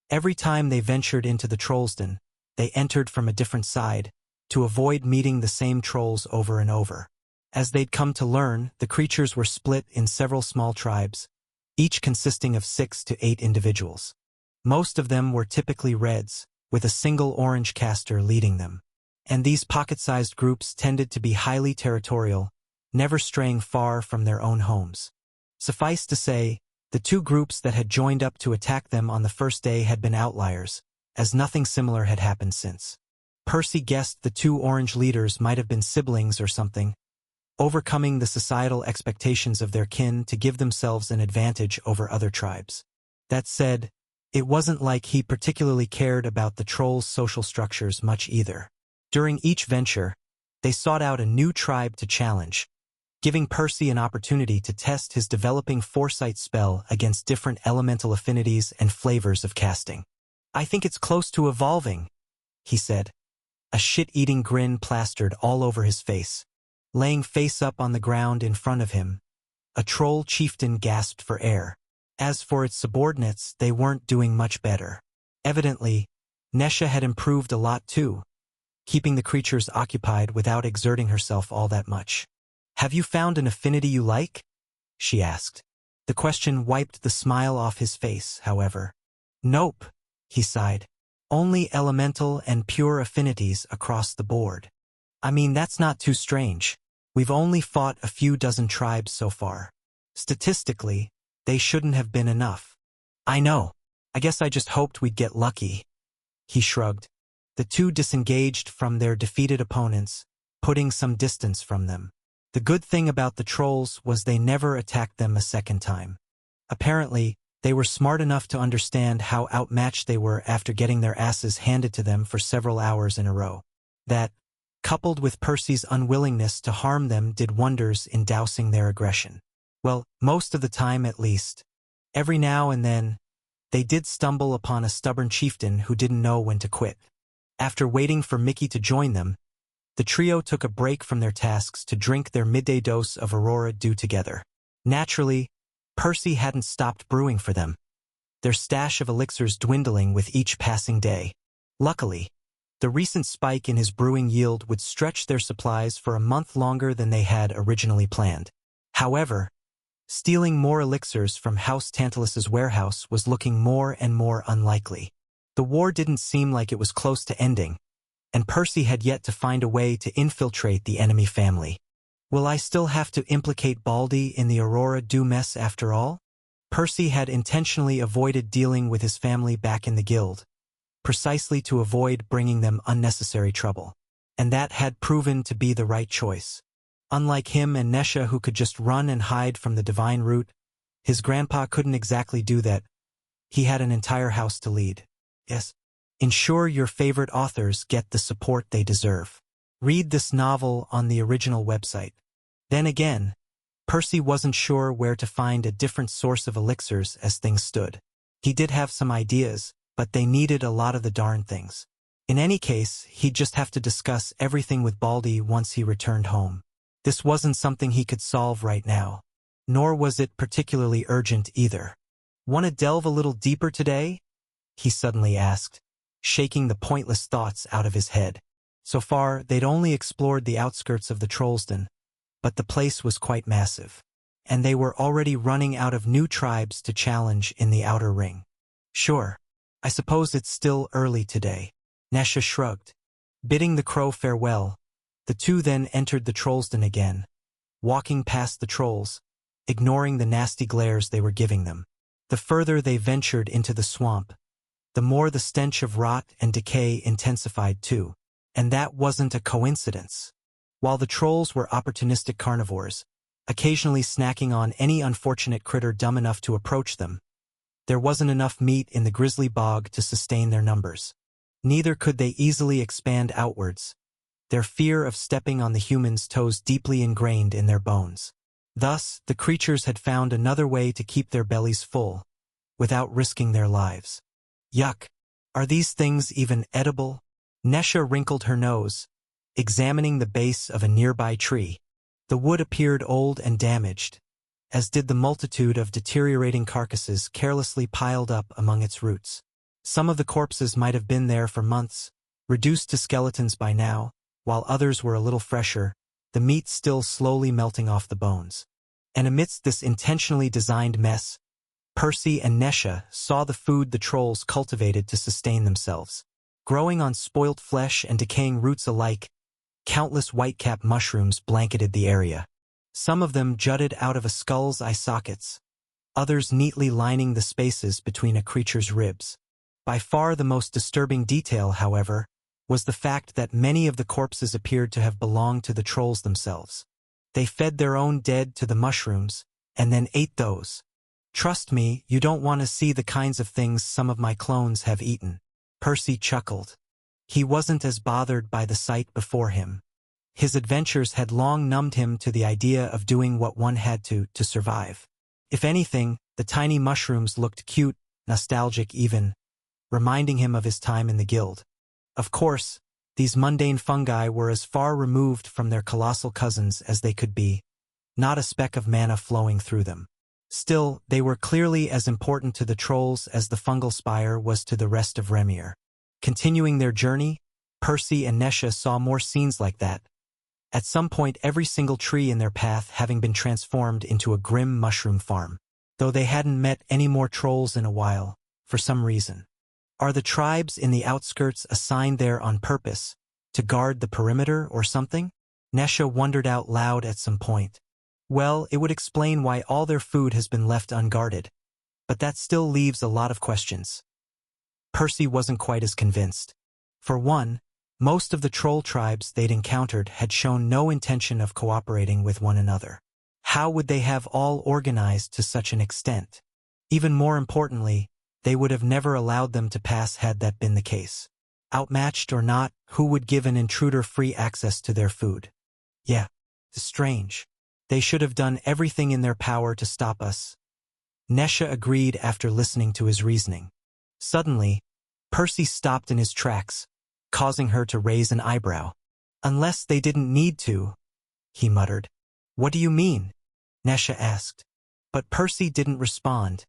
Speaker 1: Every time they ventured into the Trollsden, they entered from a different side, to avoid meeting the same trolls over and over. As they'd come to learn, the creatures were split in several small tribes, each consisting of 6 to 8 individuals. Most of them were typically reds, with a single orange caster leading them. And these pocket-sized groups tended to be highly territorial, never straying far from their own homes. Suffice to say, the 2 groups that had joined up to attack them on the first day had been outliers, as nothing similar had happened since. Percy guessed the 2 orange leaders might have been siblings or something, overcoming the societal expectations of their kin to give themselves an advantage over other tribes. That said, it wasn't like he particularly cared about the trolls' social structures much either. During each venture, they sought out a new tribe to challenge, giving Percy an opportunity to test his developing foresight spell against different elemental affinities and flavors of casting. "I think it's close to evolving," he said, a shit-eating grin plastered all over his face. Laying face up on the ground in front of him, a troll chieftain gasped for air. As for its subordinates, they weren't doing much better. Evidently, Nesha had improved a lot too, keeping the creatures occupied without exerting herself all that much. "Have you found an affinity you like?" she asked. The question wiped the smile off his face, however. "Nope," he sighed. "Only elemental and pure affinities across the board." I mean, that's not too strange. We've only fought a few dozen tribes so far. Statistically, they shouldn't have been enough. I know. I guess I just hoped we'd get lucky. He shrugged. The two disengaged from their defeated opponents, putting some distance from them. The good thing about the trolls was they never attacked them a second time. Apparently, they were smart enough to understand how outmatched they were after getting their asses handed to them for several hours in a row. That, coupled with Percy's unwillingness to harm them, did wonders in dousing their aggression. Well, most of the time at least. Every now and then, they did stumble upon a stubborn chieftain who didn't know when to quit. After waiting for Mickey to join them, the trio took a break from their tasks to drink their midday dose of Aurora Dew together. Naturally, Percy hadn't stopped brewing for them, their stash of elixirs dwindling with each passing day. Luckily, the recent spike in his brewing yield would stretch their supplies for a month longer than they had originally planned. However, stealing more elixirs from House Tantalus's warehouse was looking more and more unlikely. The war didn't seem like it was close to ending, and Percy had yet to find a way to infiltrate the enemy family. Will I still have to implicate Baldy in the Aurora Dew mess after all? Percy had intentionally avoided dealing with his family back in the guild, precisely to avoid bringing them unnecessary trouble. And that had proven to be the right choice. Unlike him and Nesha, who could just run and hide from the divine root, his grandpa couldn't exactly do that. He had an entire house to lead. Yes. Ensure your favorite authors get the support they deserve. Read this novel on the original website. Then again, Percy wasn't sure where to find a different source of elixirs as things stood. He did have some ideas, but they needed a lot of the darn things. In any case, he'd just have to discuss everything with Baldy once he returned home. This wasn't something he could solve right now, nor was it particularly urgent either. Want to delve a little deeper today? He suddenly asked, shaking the pointless thoughts out of his head. So far, they'd only explored the outskirts of the Trollsden, but the place was quite massive, and they were already running out of new tribes to challenge in the outer ring. Sure, I suppose it's still early today. Nesha shrugged. Bidding the crow farewell, the two then entered the Trollsden again, walking past the trolls, ignoring the nasty glares they were giving them. The further they ventured into the swamp, the more the stench of rot and decay intensified too. And that wasn't a coincidence. While the trolls were opportunistic carnivores, occasionally snacking on any unfortunate critter dumb enough to approach them, there wasn't enough meat in the grisly bog to sustain their numbers. Neither could they easily expand outwards, their fear of stepping on the humans' toes deeply ingrained in their bones. Thus, the creatures had found another way to keep their bellies full, without risking their lives. Yuck! Are these things even edible? Nesha wrinkled her nose, examining the base of a nearby tree. The wood appeared old and damaged, as did the multitude of deteriorating carcasses carelessly piled up among its roots. Some of the corpses might have been there for months, reduced to skeletons by now, while others were a little fresher, the meat still slowly melting off the bones. And amidst this intentionally designed mess, Percy and Nesha saw the food the trolls cultivated to sustain themselves. Growing on spoilt flesh and decaying roots alike, countless whitecap mushrooms blanketed the area. Some of them jutted out of a skull's eye sockets, others neatly lining the spaces between a creature's ribs. By far the most disturbing detail, however, was the fact that many of the corpses appeared to have belonged to the trolls themselves. They fed their own dead to the mushrooms, and then ate those. Trust me, you don't want to see the kinds of things some of my clones have eaten. Percy chuckled. He wasn't as bothered by the sight before him. His adventures had long numbed him to the idea of doing what one had to survive. If anything, the tiny mushrooms looked cute, nostalgic even, reminding him of his time in the guild. Of course, these mundane fungi were as far removed from their colossal cousins as they could be, not a speck of mana flowing through them. Still, they were clearly as important to the trolls as the fungal spire was to the rest of Remir. Continuing their journey, Percy and Nesha saw more scenes like that, at some point every single tree in their path having been transformed into a grim mushroom farm. Though they hadn't met any more trolls in a while, for some reason. Are the tribes in the outskirts assigned there on purpose, To guard the perimeter or something? Nesha wondered out loud at some point. Well, it would explain why all their food has been left unguarded. But that still leaves a lot of questions. Percy wasn't quite as convinced. For one, most of the troll tribes they'd encountered had shown no intention of cooperating with one another. How would they have all organized to such an extent? Even more importantly, they would have never allowed them to pass had that been the case. Outmatched or not, who would give an intruder free access to their food? Yeah, it's strange. They should have done everything in their power to stop us. Nesha agreed after listening to his reasoning. Suddenly, Percy stopped in his tracks, causing her to raise an eyebrow. Unless they didn't need to, he muttered. What do you mean? Nesha asked. But Percy didn't respond,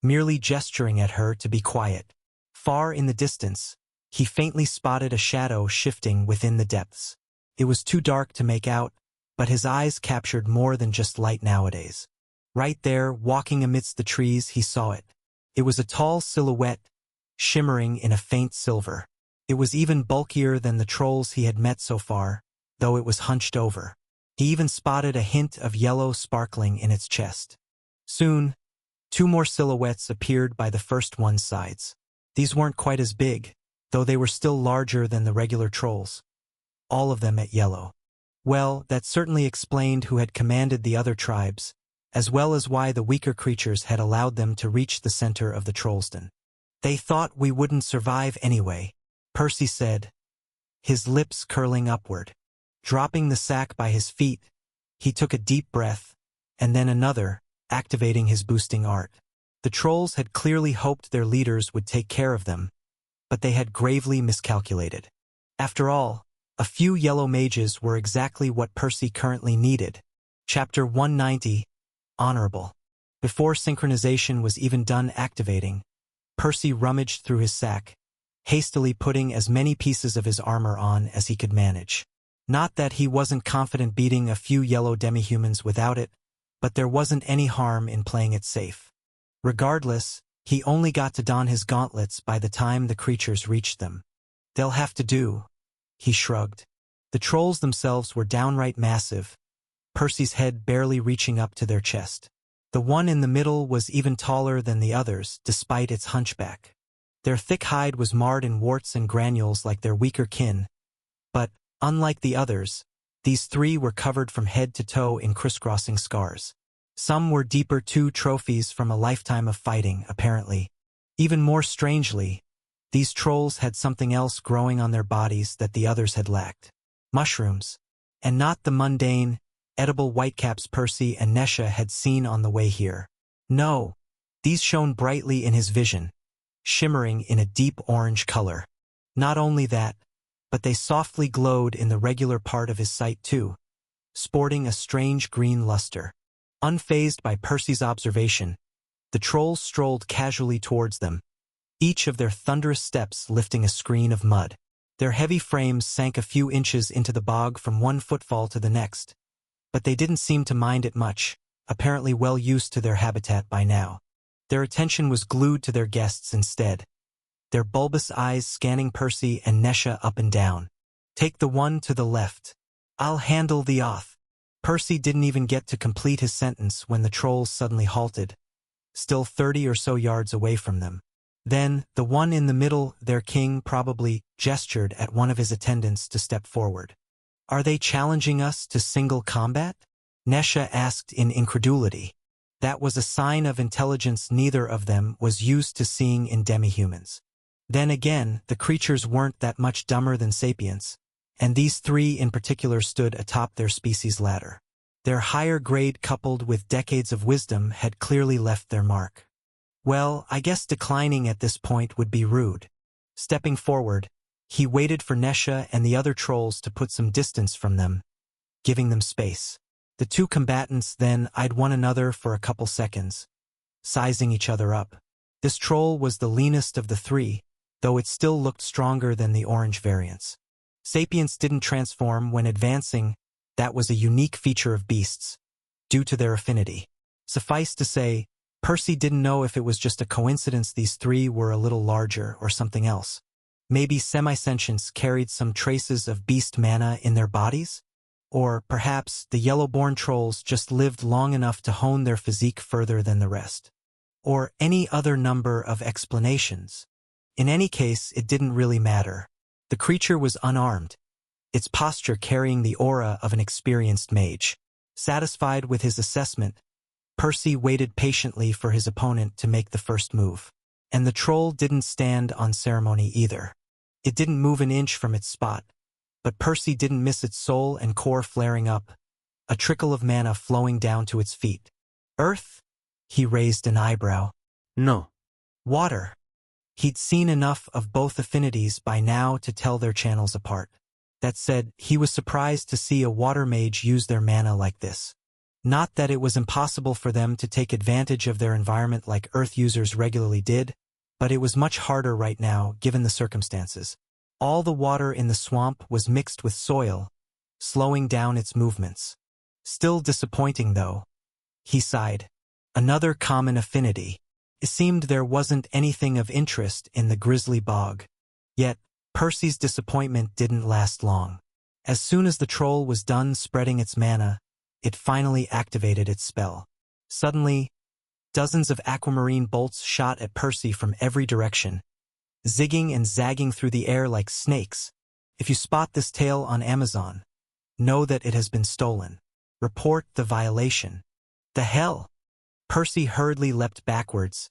Speaker 1: merely gesturing at her to be quiet. Far in the distance, he faintly spotted a shadow shifting within the depths. It was too dark to make out, but his eyes captured more than just light nowadays. Right there, walking amidst the trees, he saw it. It was a tall silhouette, shimmering in a faint silver. It was even bulkier than the trolls he had met so far, though it was hunched over. He even spotted a hint of yellow sparkling in its chest. Soon, two more silhouettes appeared by the first one's sides. These weren't quite as big, though they were still larger than the regular trolls. All of them at yellow. Well, that certainly explained who had commanded the other tribes, as well as why the weaker creatures had allowed them to reach the center of the Trollsden. They thought we wouldn't survive anyway, Percy said, his lips curling upward. Dropping the sack by his feet, he took a deep breath, and then another, activating his boosting art. The trolls had clearly hoped their leaders would take care of them, but they had gravely miscalculated. After all, a few yellow mages were exactly what Percy currently needed. Chapter 190, Honorable. Before synchronization was even done activating, Percy rummaged through his sack, hastily putting as many pieces of his armor on as he could manage. Not that he wasn't confident beating a few yellow demihumans without it, but there wasn't any harm in playing it safe. Regardless, he only got to don his gauntlets by the time the creatures reached them. They'll have to do, he shrugged. The trolls themselves were downright massive, Percy's head barely reaching up to their chest. The one in the middle was even taller than the others, despite its hunchback. Their thick hide was marred in warts and granules like their weaker kin, but, unlike the others, these three were covered from head to toe in crisscrossing scars. Some were deeper too, trophies from a lifetime of fighting, apparently. Even more strangely, these trolls had something else growing on their bodies that the others had lacked. Mushrooms, and not the mundane, edible whitecaps Percy and Nesha had seen on the way here. No, these shone brightly in his vision, shimmering in a deep orange color. Not only that, but they softly glowed in the regular part of his sight too, sporting a strange green luster. Unfazed by Percy's observation, the trolls strolled casually towards them, each of their thunderous steps lifting a screen of mud. Their heavy frames sank a few inches into the bog from one footfall to the next, but they didn't seem to mind it much, apparently well used to their habitat by now. Their attention was glued to their guests instead, their bulbous eyes scanning Percy and Nesha up and down. Take the one to the left. I'll handle the oth. Percy didn't even get to complete his sentence when the trolls suddenly halted, still 30 or so yards away from them. Then, the one in the middle, their king, probably gestured at one of his attendants to step forward. Are they challenging us to single combat? Nesha asked in incredulity. That was a sign of intelligence neither of them was used to seeing in demihumans. Then again, the creatures weren't that much dumber than sapients, and these three in particular stood atop their species ladder. Their higher grade coupled with decades of wisdom had clearly left their mark. Well, I guess declining at this point would be rude. Stepping forward, he waited for Nesha and the other trolls to put some distance from them, giving them space. The two combatants then eyed one another for a couple seconds, sizing each other up. This troll was the leanest of the three, though it still looked stronger than the orange variants. Sapients didn't transform when advancing, that was a unique feature of beasts, due to their affinity. Suffice to say, Percy didn't know if it was just a coincidence these three were a little larger or something else. Maybe semi-sentients carried some traces of beast mana in their bodies? Or perhaps the Yellowborn trolls just lived long enough to hone their physique further than the rest. Or any other number of explanations. In any case, it didn't really matter. The creature was unarmed, its posture carrying the aura of an experienced mage. Satisfied with his assessment, Percy waited patiently for his opponent to make the first move. And the troll didn't stand on ceremony either. It didn't move an inch from its spot, but Percy didn't miss its soul and core flaring up, a trickle of mana flowing down to its feet. Earth? He raised an eyebrow.
Speaker 2: No.
Speaker 1: Water. He'd seen enough of both affinities by now to tell their channels apart. That said, he was surprised to see a water mage use their mana like this. Not that it was impossible for them to take advantage of their environment like Earth users regularly did, but it was much harder right now given the circumstances. All the water in the swamp was mixed with soil, slowing down its movements. Still disappointing though. He sighed. Another common affinity. It seemed there wasn't anything of interest in the Grizzly Bog. Yet, Percy's disappointment didn't last long. As soon as the troll was done spreading its mana, it finally activated its spell. Suddenly, dozens of aquamarine bolts shot at Percy from every direction, zigging and zagging through the air like snakes. If you spot this tail on Amazon, know that it has been stolen. Report the violation. The hell? Percy hurriedly leapt backwards,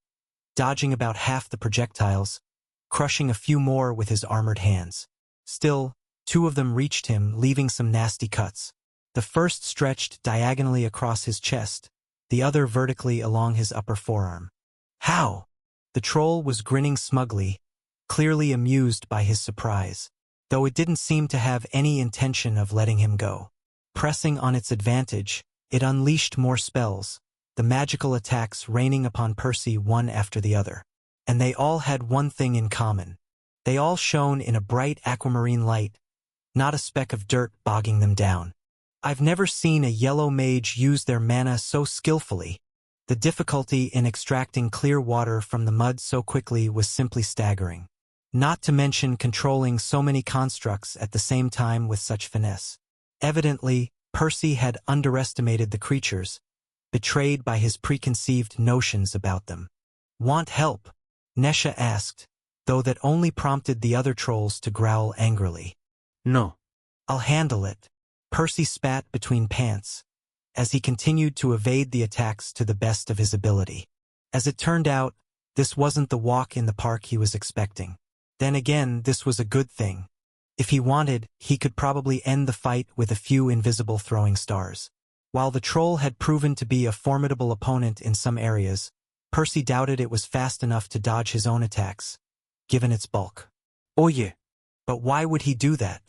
Speaker 1: dodging about half the projectiles, crushing a few more with his armored hands. Still, 2 of them reached him, leaving some nasty cuts. The first stretched diagonally across his chest, the other vertically along his upper forearm. How? The troll was grinning smugly, clearly amused by his surprise, though it didn't seem to have any intention of letting him go. Pressing on its advantage, it unleashed more spells, the magical attacks raining upon Percy one after the other. And they all had one thing in common. They all shone in a bright aquamarine light, not a speck of dirt bogging them down. I've never seen a yellow mage use their mana so skillfully. The difficulty in extracting clear water from the mud so quickly was simply staggering. Not to mention controlling so many constructs at the same time with such finesse. Evidently, Percy had underestimated the creatures, betrayed by his preconceived notions about them. Want help? Nesha asked, though that only prompted the other trolls to growl angrily.
Speaker 2: No.
Speaker 1: I'll handle it. Percy spat between pants, as he continued to evade the attacks to the best of his ability. As it turned out, this wasn't the walk in the park he was expecting. Then again, this was a good thing. If he wanted, he could probably end the fight with a few invisible throwing stars. While the troll had proven to be a formidable opponent in some areas, Percy doubted it was fast enough to dodge his own attacks, given its bulk.
Speaker 2: Oye.
Speaker 1: But why would he do that?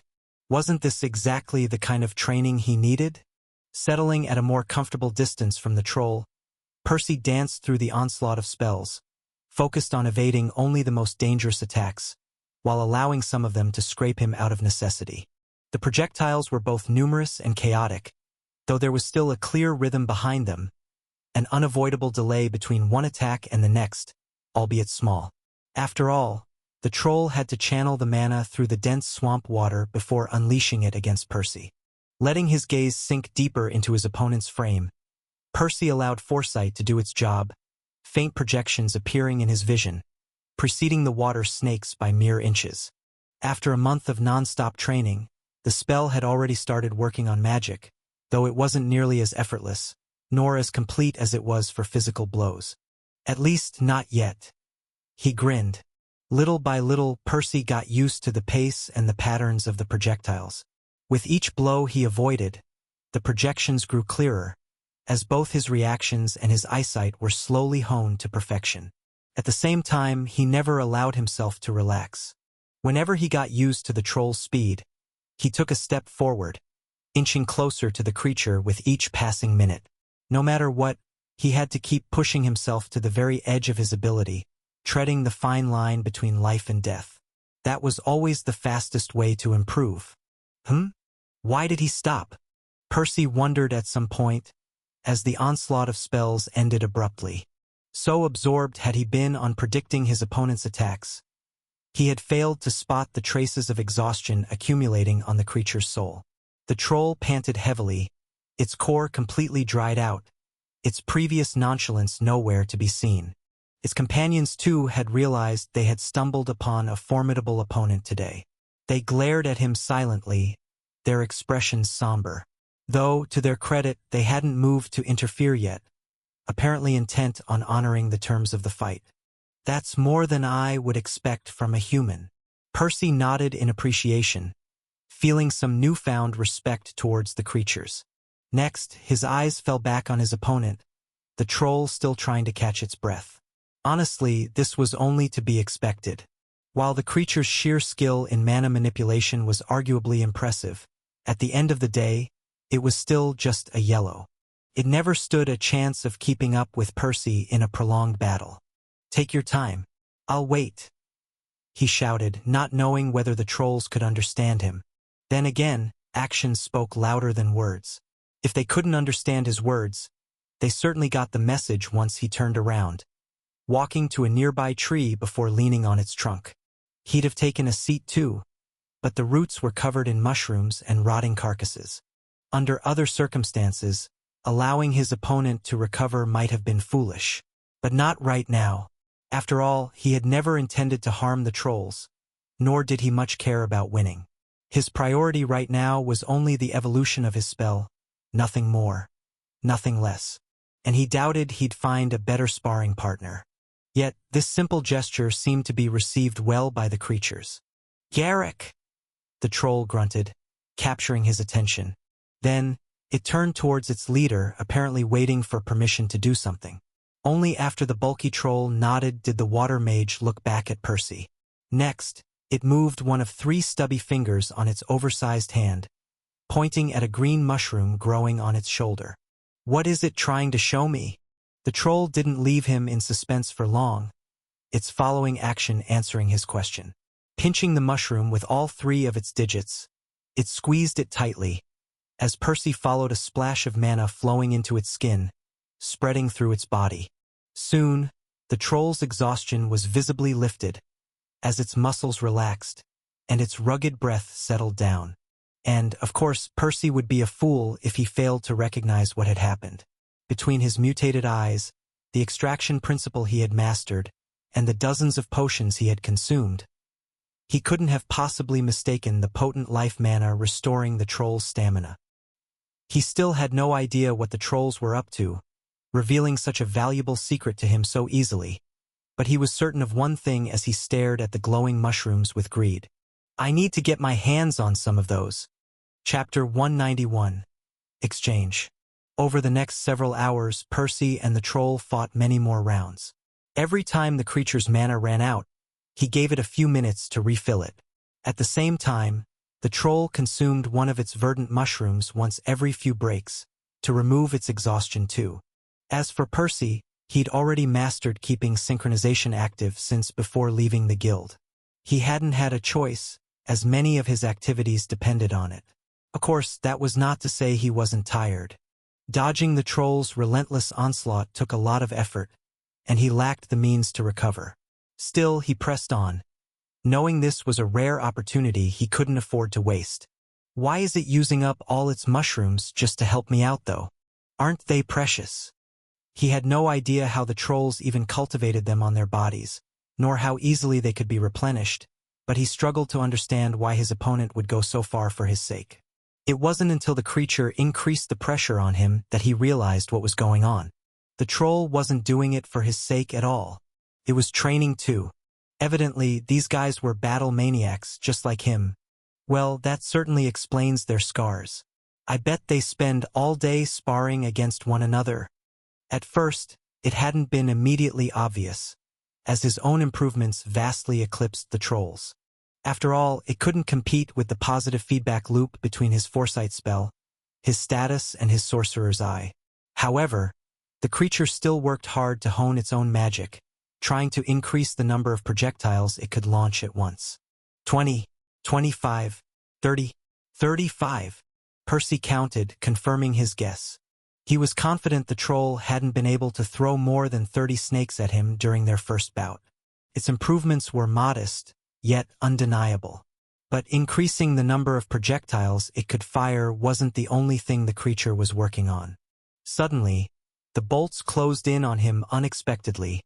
Speaker 1: Wasn't this exactly the kind of training he needed? Settling at a more comfortable distance from the troll, Percy danced through the onslaught of spells, focused on evading only the most dangerous attacks, while allowing some of them to scrape him out of necessity. The projectiles were both numerous and chaotic, though there was still a clear rhythm behind them, an unavoidable delay between one attack and the next, albeit small. After all, the troll had to channel the mana through the dense swamp water before unleashing it against Percy. Letting his gaze sink deeper into his opponent's frame, Percy allowed foresight to do its job, faint projections appearing in his vision, preceding the water snakes by mere inches. After a month of non-stop training, the spell had already started working on magic, though it wasn't nearly as effortless, nor as complete as it was for physical blows. At least not yet. He grinned. Little by little, Percy got used to the pace and the patterns of the projectiles. With each blow he avoided, the projections grew clearer, as both his reactions and his eyesight were slowly honed to perfection. At the same time, he never allowed himself to relax. Whenever he got used to the troll's speed, he took a step forward, inching closer to the creature with each passing minute. No matter what, he had to keep pushing himself to the very edge of his ability, treading the fine line between life and death. That was always the fastest way to improve. Why did he stop? Percy wondered at some point, as the onslaught of spells ended abruptly. So absorbed had he been on predicting his opponent's attacks, He had failed to spot the traces of exhaustion accumulating on the creature's soul. The troll panted heavily, its core completely dried out, its previous nonchalance nowhere to be seen. Its companions, too, had realized they had stumbled upon a formidable opponent today. They glared at him silently, their expressions somber. Though, to their credit, they hadn't moved to interfere yet, apparently intent on honoring the terms of the fight. "That's more than I would expect from a human." Percy nodded in appreciation, feeling some newfound respect towards the creatures. Next, his eyes fell back on his opponent, the troll still trying to catch its breath. Honestly, this was only to be expected. While the creature's sheer skill in mana manipulation was arguably impressive, at the end of the day, it was still just a yellow. It never stood a chance of keeping up with Percy in a prolonged battle. "Take your time. I'll wait," he shouted, not knowing whether the trolls could understand him. Then again, actions spoke louder than words. If they couldn't understand his words, they certainly got the message once he turned around, walking to a nearby tree before leaning on its trunk. He'd have taken a seat too, but the roots were covered in mushrooms and rotting carcasses. Under other circumstances, allowing his opponent to recover might have been foolish. But not right now. After all, he had never intended to harm the trolls, nor did he much care about winning. His priority right now was only the evolution of his spell, nothing more, nothing less. And he doubted he'd find a better sparring partner. Yet, this simple gesture seemed to be received well by the creatures. "Garrick!" the troll grunted, capturing his attention. Then, it turned towards its leader, apparently waiting for permission to do something. Only after the bulky troll nodded did the water mage look back at Percy. Next, it moved one of 3 stubby fingers on its oversized hand, pointing at a green mushroom growing on its shoulder. "What is it trying to show me?" The troll didn't leave him in suspense for long, its following action answering his question. Pinching the mushroom with all 3 of its digits, it squeezed it tightly, as Percy followed a splash of mana flowing into its skin, spreading through its body. Soon, the troll's exhaustion was visibly lifted, as its muscles relaxed, and its rugged breath settled down. And, of course, Percy would be a fool if he failed to recognize what had happened. Between his mutated eyes, the extraction principle he had mastered, and the dozens of potions he had consumed, he couldn't have possibly mistaken the potent life mana restoring the troll's stamina. He still had no idea what the trolls were up to, revealing such a valuable secret to him so easily, but he was certain of one thing as he stared at the glowing mushrooms with greed. "I need to get my hands on some of those." Chapter 191. Exchange. Over the next several hours, Percy and the troll fought many more rounds. Every time the creature's mana ran out, he gave it a few minutes to refill it. At the same time, the troll consumed one of its verdant mushrooms once every few breaks, to remove its exhaustion too. As for Percy, he'd already mastered keeping synchronization active since before leaving the guild. He hadn't had a choice, as many of his activities depended on it. Of course, that was not to say he wasn't tired. Dodging the troll's relentless onslaught took a lot of effort, and he lacked the means to recover. Still, he pressed on, knowing this was a rare opportunity he couldn't afford to waste. "Why is it using up all its mushrooms just to help me out, though? Aren't they precious?" He had no idea how the trolls even cultivated them on their bodies, nor how easily they could be replenished, but he struggled to understand why his opponent would go so far for his sake. It wasn't until the creature increased the pressure on him that he realized what was going on. The troll wasn't doing it for his sake at all. It was training too. Evidently, these guys were battle maniacs just like him. Well, that certainly explains their scars. I bet they spend all day sparring against one another. At first, it hadn't been immediately obvious, as his own improvements vastly eclipsed the trolls. After all, it couldn't compete with the positive feedback loop between his foresight spell, his status, and his sorcerer's eye. However, the creature still worked hard to hone its own magic, trying to increase the number of projectiles it could launch at once. 20, 25, 30, 35. Percy counted, confirming his guess. He was confident the troll hadn't been able to throw more than 30 snakes at him during their first bout. Its improvements were modest, yet undeniable. But increasing the number of projectiles it could fire wasn't the only thing the creature was working on. Suddenly, the bolts closed in on him unexpectedly,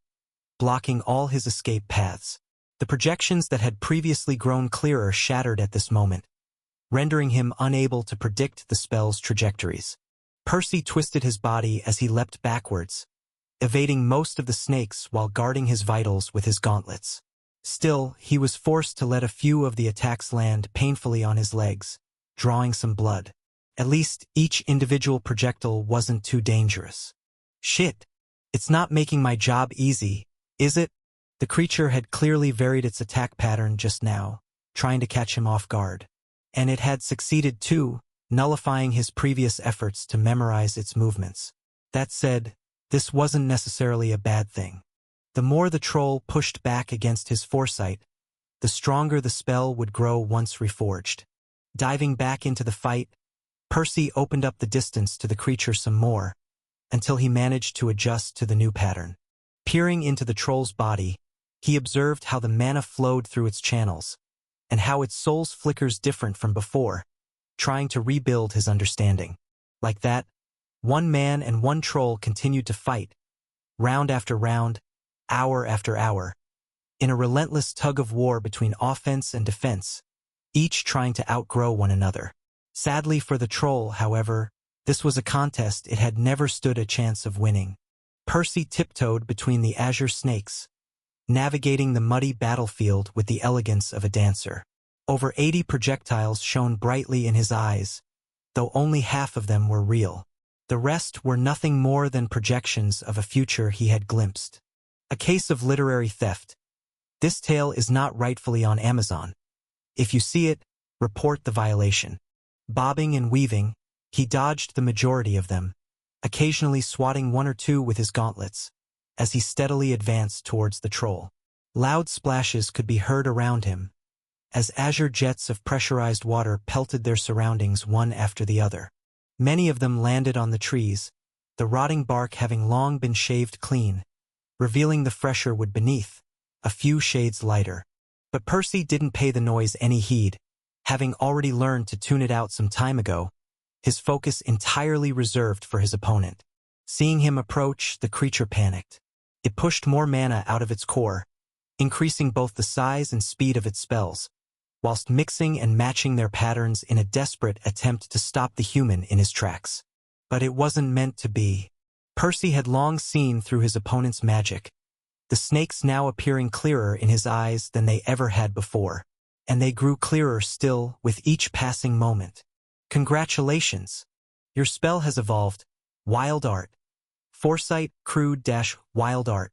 Speaker 1: blocking all his escape paths. The projections that had previously grown clearer shattered at this moment, rendering him unable to predict the spell's trajectories. Percy twisted his body as he leapt backwards, evading most of the snakes while guarding his vitals with his gauntlets. Still, he was forced to let a few of the attacks land painfully on his legs, drawing some blood. At least each individual projectile wasn't too dangerous. Shit! It's not making my job easy, is it? The creature had clearly varied its attack pattern just now, trying to catch him off guard. And it had succeeded too, nullifying his previous efforts to memorize its movements. That said, this wasn't necessarily a bad thing. The more the troll pushed back against his foresight, the stronger the spell would grow once reforged. Diving back into the fight, Percy opened up the distance to the creature some more, until he managed to adjust to the new pattern. Peering into the troll's body, he observed how the mana flowed through its channels, and how its soul's flickers different from before, trying to rebuild his understanding. Like that, one man and one troll continued to fight, round after round, hour after hour, in a relentless tug-of-war between offense and defense, each trying to outgrow one another. Sadly for the troll, however, this was a contest it had never stood a chance of winning. Percy tiptoed between the azure snakes, navigating the muddy battlefield with the elegance of a dancer. Over 80 projectiles shone brightly in his eyes, though only half of them were real. The rest were nothing more than projections of a future he had glimpsed. A case of literary theft. This tale is not rightfully on Amazon. If you see it, report the violation. Bobbing and weaving, he dodged the majority of them, occasionally swatting one or two with his gauntlets, as he steadily advanced towards the troll. Loud splashes could be heard around him, as azure jets of pressurized water pelted their surroundings one after the other. Many of them landed on the trees, the rotting bark having long been shaved clean, revealing the fresher wood beneath, a few shades lighter. But Percy didn't pay the noise any heed, having already learned to tune it out some time ago, his focus entirely reserved for his opponent. Seeing him approach, the creature panicked. It pushed more mana out of its core, increasing both the size and speed of its spells, whilst mixing and matching their patterns in a desperate attempt to stop the human in his tracks. But it wasn't meant to be. Percy had long seen through his opponent's magic, the snakes now appearing clearer in his eyes than they ever had before, and they grew clearer still with each passing moment. Congratulations! Your spell has evolved. Wild Art. Foresight, crude-wild art.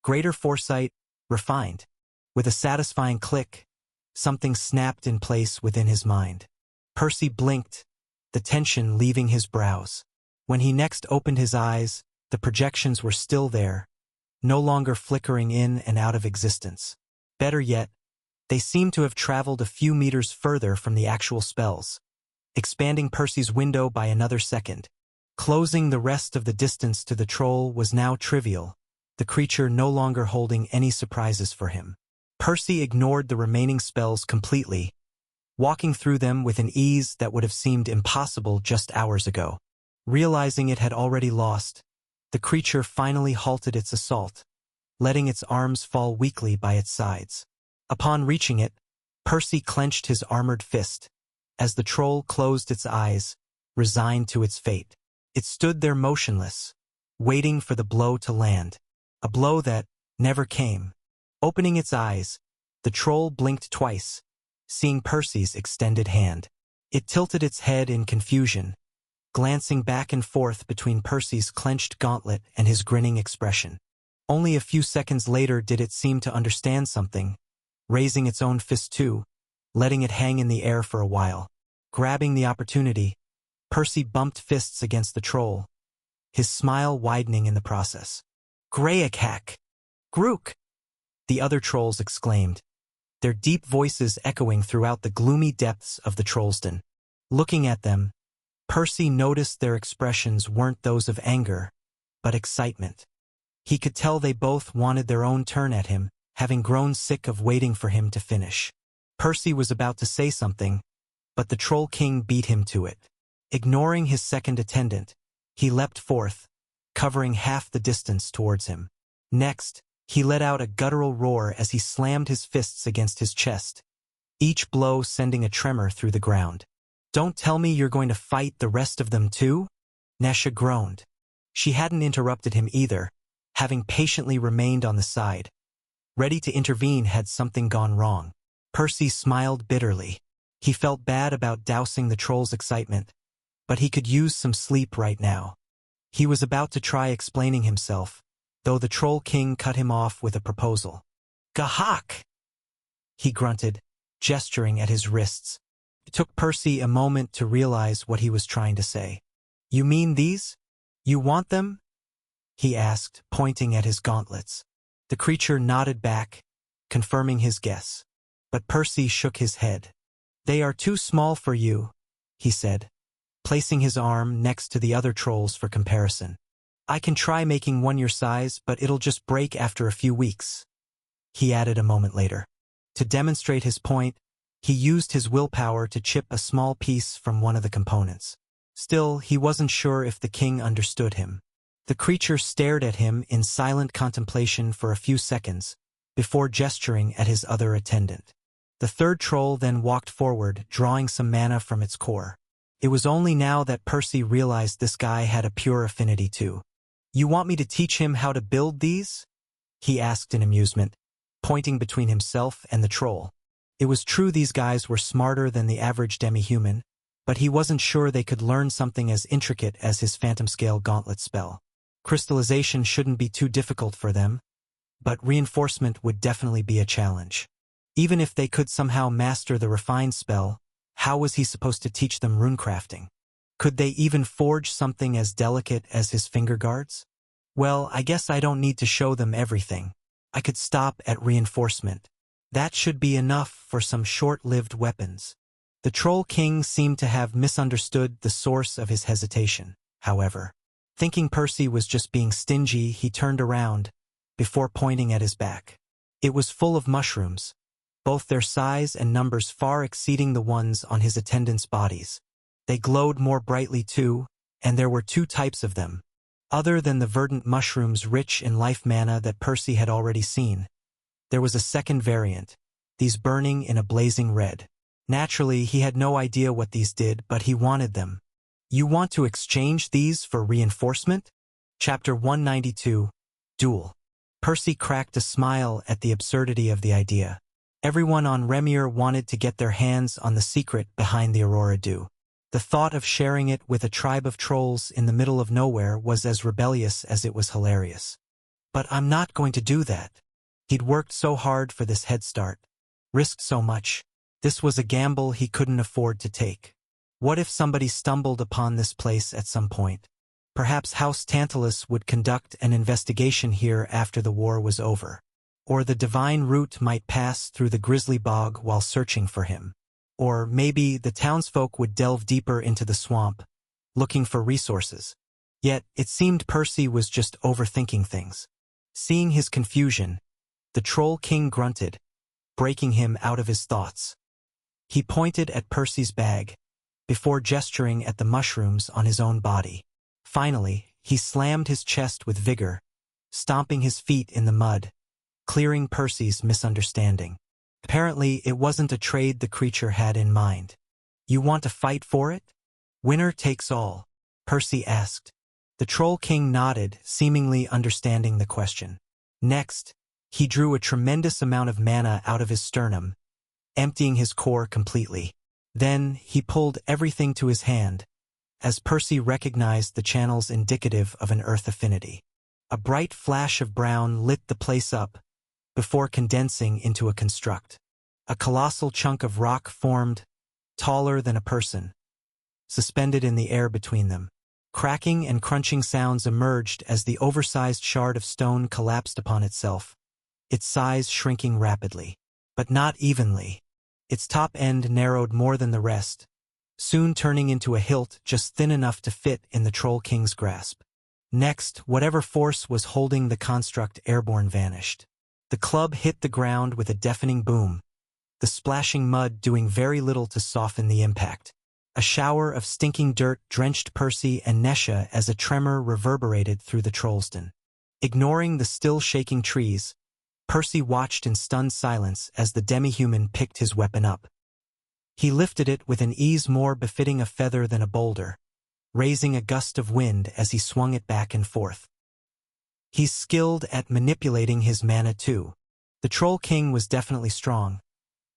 Speaker 1: Greater foresight, refined. With a satisfying click, something snapped in place within his mind. Percy blinked, the tension leaving his brows. When he next opened his eyes, the projections were still there, no longer flickering in and out of existence. Better yet, they seemed to have traveled a few meters further from the actual spells, expanding Percy's window by another second. Closing the rest of the distance to the troll was now trivial, the creature no longer holding any surprises for him. Percy ignored the remaining spells completely, walking through them with an ease that would have seemed impossible just hours ago. Realizing it had already lost, the creature finally halted its assault, letting its arms fall weakly by its sides. Upon reaching it, Percy clenched his armored fist, as the troll closed its eyes, resigned to its fate. It stood there motionless, waiting for the blow to land, a blow that never came. Opening its eyes, the troll blinked twice, seeing Percy's extended hand. It tilted its head in confusion, glancing back and forth between Percy's clenched gauntlet and his grinning expression. Only a few seconds later did it seem to understand something, raising its own fist too, letting it hang in the air for a while. Grabbing the opportunity, Percy bumped fists against the troll, his smile widening in the process. Greyakak! Grook! The other trolls exclaimed, their deep voices echoing throughout the gloomy depths of the Trollsden. Looking at them, Percy noticed their expressions weren't those of anger, but excitement. He could tell they both wanted their own turn at him, having grown sick of waiting for him to finish. Percy was about to say something, but the Troll King beat him to it. Ignoring his second attendant, he leapt forth, covering half the distance towards him. Next, he let out a guttural roar as he slammed his fists against his chest, each blow sending a tremor through the ground. "Don't tell me you're going to fight the rest of them too?" Nesha groaned. She hadn't interrupted him either, having patiently remained on the side, ready to intervene had something gone wrong. Percy smiled bitterly. He felt bad about dousing the troll's excitement, but he could use some sleep right now. He was about to try explaining himself, though the Troll King cut him off with a proposal. "Gahak!" he grunted, gesturing at his wrists. It took Percy a moment to realize what he was trying to say. "You mean these? You want them?" he asked, pointing at his gauntlets. The creature nodded back, confirming his guess. But Percy shook his head. "They are too small for you," he said, placing his arm next to the other trolls for comparison. "I can try making one your size, but it'll just break after a few weeks," he added a moment later. To demonstrate his point, he used his willpower to chip a small piece from one of the components. Still, he wasn't sure if the king understood him. The creature stared at him in silent contemplation for a few seconds, before gesturing at his other attendant. The third troll then walked forward, drawing some mana from its core. It was only now that Percy realized this guy had a pure affinity too. "You want me to teach him how to build these?" he asked in amusement, pointing between himself and the troll. It was true these guys were smarter than the average demi-human, but he wasn't sure they could learn something as intricate as his Phantom Scale Gauntlet spell. Crystallization shouldn't be too difficult for them, but reinforcement would definitely be a challenge. Even if they could somehow master the refined spell, how was he supposed to teach them runecrafting? Could they even forge something as delicate as his finger guards? Well, I guess I don't need to show them everything. I could stop at reinforcement. That should be enough for some short-lived weapons. The Troll King seemed to have misunderstood the source of his hesitation, however. Thinking Percy was just being stingy, he turned around, before pointing at his back. It was full of mushrooms, both their size and numbers far exceeding the ones on his attendants' bodies. They glowed more brightly too, and there were two types of them. Other than the verdant mushrooms rich in life mana that Percy had already seen, there was a second variant, these burning in a blazing red. Naturally, he had no idea what these did, but he wanted them. "You want to exchange these for reinforcement?" Chapter 192, Duel. Percy cracked a smile at the absurdity of the idea. Everyone on Remir wanted to get their hands on the secret behind the Aurora Dew. The thought of sharing it with a tribe of trolls in the middle of nowhere was as rebellious as it was hilarious. "But I'm not going to do that." He'd worked so hard for this head start, risked so much. This was a gamble he couldn't afford to take. What if somebody stumbled upon this place at some point? Perhaps House Tantalus would conduct an investigation here after the war was over. Or the Divine Root might pass through the Grizzly Bog while searching for him. Or maybe the townsfolk would delve deeper into the swamp, looking for resources. Yet it seemed Percy was just overthinking things. Seeing his confusion, the Troll King grunted, breaking him out of his thoughts. He pointed at Percy's bag, before gesturing at the mushrooms on his own body. Finally, he slammed his chest with vigor, stomping his feet in the mud, clearing Percy's misunderstanding. Apparently, it wasn't a trade the creature had in mind. "You want to fight for it? Winner takes all?" Percy asked. The Troll King nodded, seemingly understanding the question. Next, he drew a tremendous amount of mana out of his sternum, emptying his core completely. Then, he pulled everything to his hand, as Percy recognized the channels indicative of an earth affinity. A bright flash of brown lit the place up, before condensing into a construct. A colossal chunk of rock formed, taller than a person, suspended in the air between them. Cracking and crunching sounds emerged as the oversized shard of stone collapsed upon itself, its size shrinking rapidly, but not evenly. Its top end narrowed more than the rest, soon turning into a hilt just thin enough to fit in the Troll King's grasp. Next, whatever force was holding the construct airborne vanished. The club hit the ground with a deafening boom, the splashing mud doing very little to soften the impact. A shower of stinking dirt drenched Percy and Nesha as a tremor reverberated through the Trollsden. Ignoring the still shaking trees, Percy watched in stunned silence as the demi-human picked his weapon up. He lifted it with an ease more befitting a feather than a boulder, raising a gust of wind as he swung it back and forth. He's skilled at manipulating his mana too. The Troll King was definitely strong,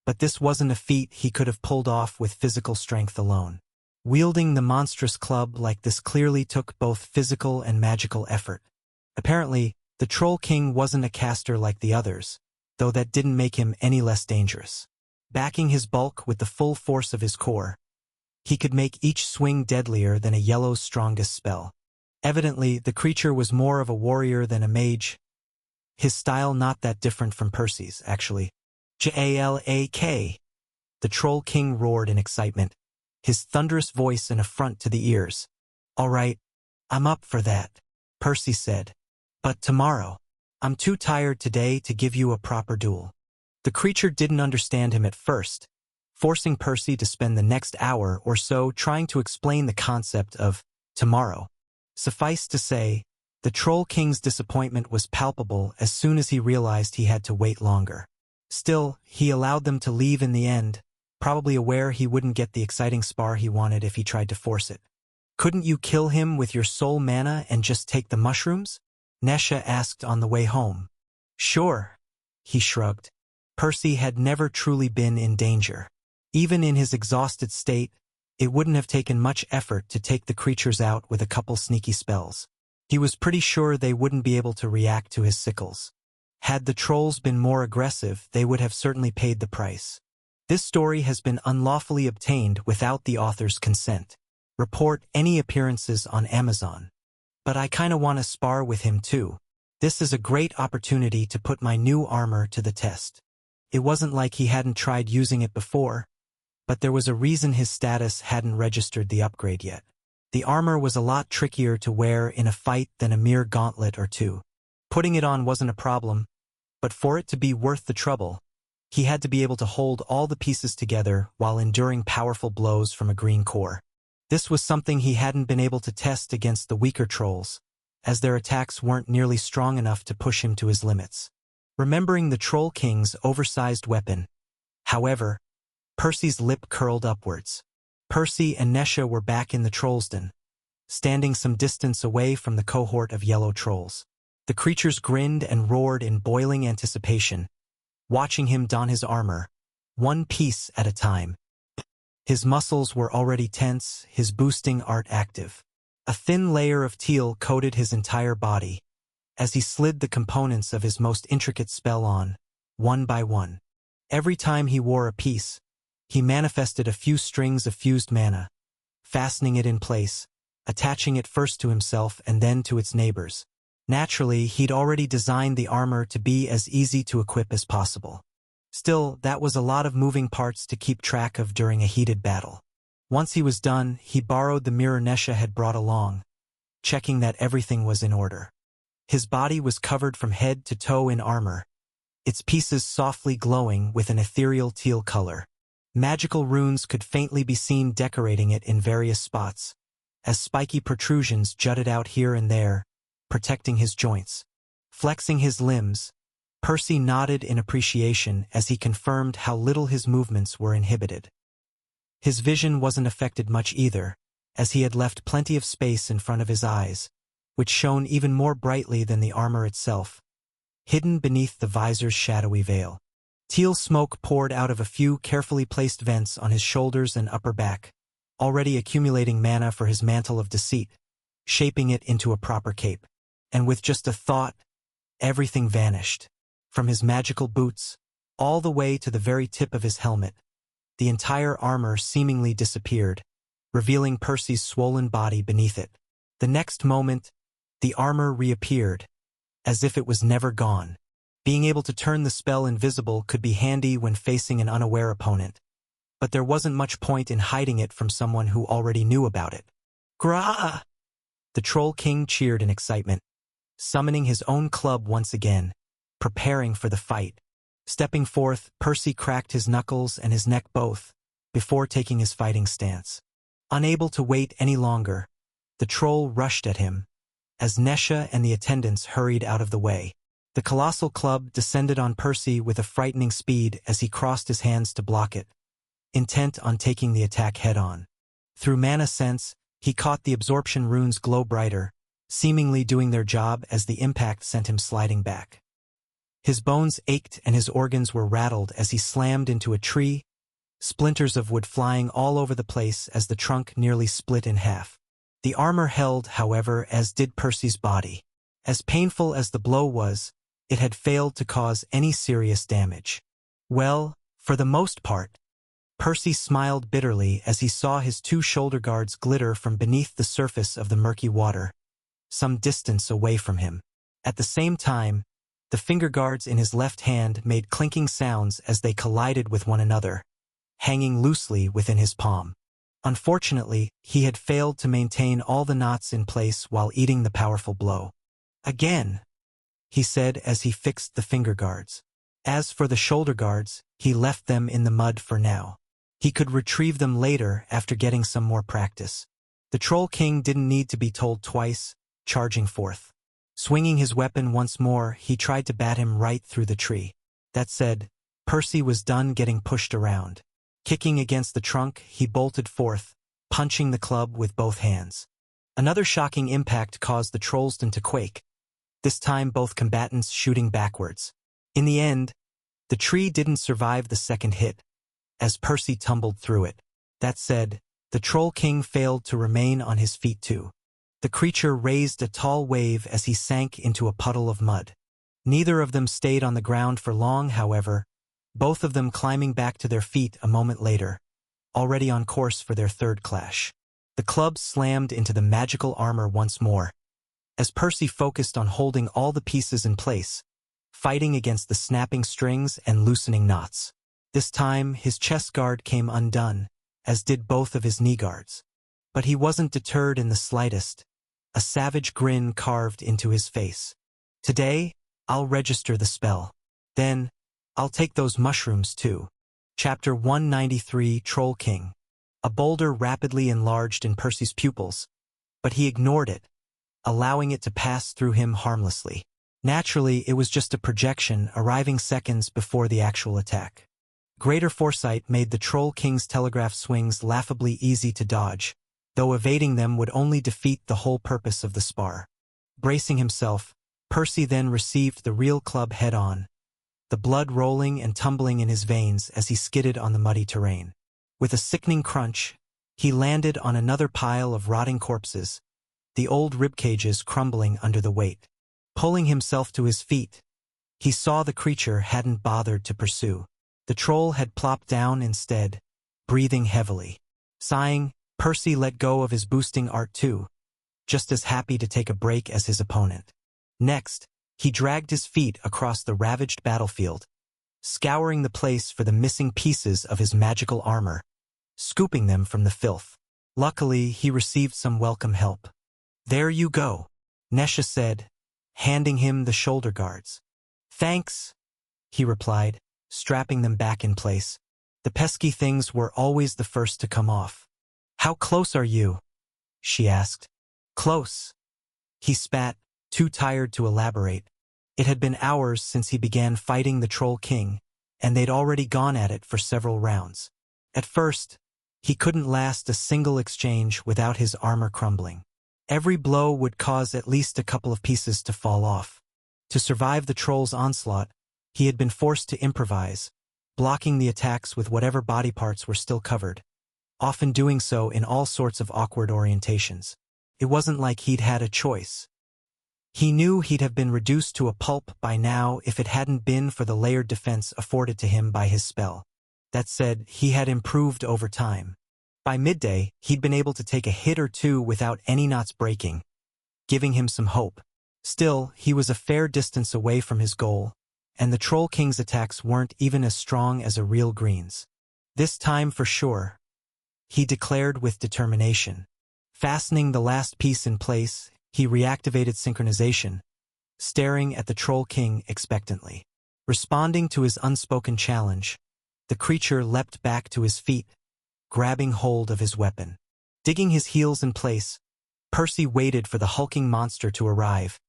Speaker 1: but this wasn't a feat he could have pulled off with physical strength alone. Wielding the monstrous club like this clearly took both physical and magical effort. Apparently, the Troll King wasn't a caster like the others, though that didn't make him any less dangerous. Backing his bulk with the full force of his core, he could make each swing deadlier than a yellow's strongest spell. Evidently, the creature was more of a warrior than a mage. His style not that different from Percy's, actually. Jalak! The Troll King roared in excitement, his thunderous voice an affront to the ears. All right, I'm up for that, Percy said. But tomorrow. I'm too tired today to give you a proper duel. The creature didn't understand him at first, forcing Percy to spend the next hour or so trying to explain the concept of tomorrow. Suffice to say, the Troll King's disappointment was palpable as soon as he realized he had to wait longer. Still, he allowed them to leave in the end, probably aware he wouldn't get the exciting spar he wanted if he tried to force it. Couldn't you kill him with your soul mana and just take the mushrooms? Nesha asked on the way home. Sure, he shrugged. Percy had never truly been in danger. Even in his exhausted state, it wouldn't have taken much effort to take the creatures out with a couple sneaky spells. He was pretty sure they wouldn't be able to react to his sickles. Had the trolls been more aggressive, they would have certainly paid the price. This story has been unlawfully obtained without the author's consent. Report any appearances on Amazon. But I kinda wanna spar with him too. This is a great opportunity to put my new armor to the test. It wasn't like he hadn't tried using it before, but there was a reason his status hadn't registered the upgrade yet. The armor was a lot trickier to wear in a fight than a mere gauntlet or two. Putting it on wasn't a problem, but for it to be worth the trouble, he had to be able to hold all the pieces together while enduring powerful blows from a green core. This was something he hadn't been able to test against the weaker trolls, as their attacks weren't nearly strong enough to push him to his limits. Remembering the Troll King's oversized weapon, however, Percy's lip curled upwards. Percy and Nesha were back in the Trollsden, standing some distance away from the cohort of yellow trolls. The creatures grinned and roared in boiling anticipation, watching him don his armor, one piece at a time. His muscles were already tense, his boosting art active. A thin layer of teal coated his entire body, as he slid the components of his most intricate spell on, one by one. Every time he wore a piece, he manifested a few strings of fused mana, fastening it in place, attaching it first to himself and then to its neighbors. Naturally, he'd already designed the armor to be as easy to equip as possible. Still, that was a lot of moving parts to keep track of during a heated battle. Once he was done, he borrowed the mirror Nesha had brought along, checking that everything was in order. His body was covered from head to toe in armor, its pieces softly glowing with an ethereal teal color. Magical runes could faintly be seen decorating it in various spots, as spiky protrusions jutted out here and there, protecting his joints. Flexing his limbs, Percy nodded in appreciation as he confirmed how little his movements were inhibited. His vision wasn't affected much either, as he had left plenty of space in front of his eyes, which shone even more brightly than the armor itself, hidden beneath the visor's shadowy veil. Teal smoke poured out of a few carefully placed vents on his shoulders and upper back, already accumulating mana for his mantle of deceit, shaping it into a proper cape. And with just a thought, everything vanished. From his magical boots, all the way to the very tip of his helmet, the entire armor seemingly disappeared, revealing Percy's swollen body beneath it. The next moment, the armor reappeared, as if it was never gone. Being able to turn the spell invisible could be handy when facing an unaware opponent, but there wasn't much point in hiding it from someone who already knew about it. Grah! The Troll King cheered in excitement, summoning his own club once again, preparing for the fight. Stepping forth, Percy cracked his knuckles and his neck both, before taking his fighting stance. Unable to wait any longer, the troll rushed at him, as Nesha and the attendants hurried out of the way. The colossal club descended on Percy with a frightening speed as he crossed his hands to block it, intent on taking the attack head-on. Through mana sense, he caught the absorption runes glow brighter, seemingly doing their job as the impact sent him sliding back. His bones ached and his organs were rattled as he slammed into a tree, splinters of wood flying all over the place as the trunk nearly split in half. The armor held, however, as did Percy's body. As painful as the blow was, it had failed to cause any serious damage. Well, for the most part. Percy smiled bitterly as he saw his two shoulder guards glitter from beneath the surface of the murky water, some distance away from him. At the same time, the finger guards in his left hand made clinking sounds as they collided with one another, hanging loosely within his palm. Unfortunately, he had failed to maintain all the knots in place while eating the powerful blow. "Again," he said as he fixed the finger guards. As for the shoulder guards, he left them in the mud for now. He could retrieve them later after getting some more practice. The Troll King didn't need to be told twice, charging forth. Swinging his weapon once more, he tried to bat him right through the tree. That said, Percy was done getting pushed around. Kicking against the trunk, he bolted forth, punching the club with both hands. Another shocking impact caused the Trollston to quake, this time both combatants shooting backwards. In the end, the tree didn't survive the second hit, as Percy tumbled through it. That said, the Troll King failed to remain on his feet too. The creature raised a tall wave as he sank into a puddle of mud. Neither of them stayed on the ground for long, however, both of them climbing back to their feet a moment later, already on course for their third clash. The club slammed into the magical armor once more, as Percy focused on holding all the pieces in place, fighting against the snapping strings and loosening knots. This time, his chest guard came undone, as did both of his knee guards. But he wasn't deterred in the slightest. A savage grin carved into his face. "Today, I'll register the spell. Then, I'll take those mushrooms too." Chapter 193, Troll King. A boulder rapidly enlarged in Percy's pupils, but he ignored it, allowing it to pass through him harmlessly. Naturally, it was just a projection, arriving seconds before the actual attack. Greater foresight made the Troll King's telegraph swings laughably easy to dodge, though evading them would only defeat the whole purpose of the spar. Bracing himself, Percy then received the real club head-on, the blood rolling and tumbling in his veins as he skidded on the muddy terrain. With a sickening crunch, he landed on another pile of rotting corpses, the old ribcages crumbling under the weight. Pulling himself to his feet, he saw the creature hadn't bothered to pursue. The troll had plopped down instead, breathing heavily. Sighing, Percy let go of his boosting art too, just as happy to take a break as his opponent. Next, he dragged his feet across the ravaged battlefield, scouring the place for the missing pieces of his magical armor, scooping them from the filth. Luckily, he received some welcome help. "There you go," Nesha said, handing him the shoulder guards. "Thanks," he replied, strapping them back in place. The pesky things were always the first to come off. "How close are you?" she asked. "Close," he spat, too tired to elaborate. It had been hours since he began fighting the Troll King, and they'd already gone at it for several rounds. At first, he couldn't last a single exchange without his armor crumbling. Every blow would cause at least a couple of pieces to fall off. To survive the troll's onslaught, he had been forced to improvise, blocking the attacks with whatever body parts were still covered, often doing so in all sorts of awkward orientations. It wasn't like he'd had a choice. He knew he'd have been reduced to a pulp by now if it hadn't been for the layered defense afforded to him by his spell. That said, he had improved over time. By midday, he'd been able to take a hit or two without any knots breaking, giving him some hope. Still, he was a fair distance away from his goal, and the Troll King's attacks weren't even as strong as a real green's. "This time for sure," he declared with determination. Fastening the last piece in place, he reactivated synchronization, staring at the Troll King expectantly. Responding to his unspoken challenge, the creature leapt back to his feet, grabbing hold of his weapon. Digging his heels in place, Percy waited for the hulking monster to arrive,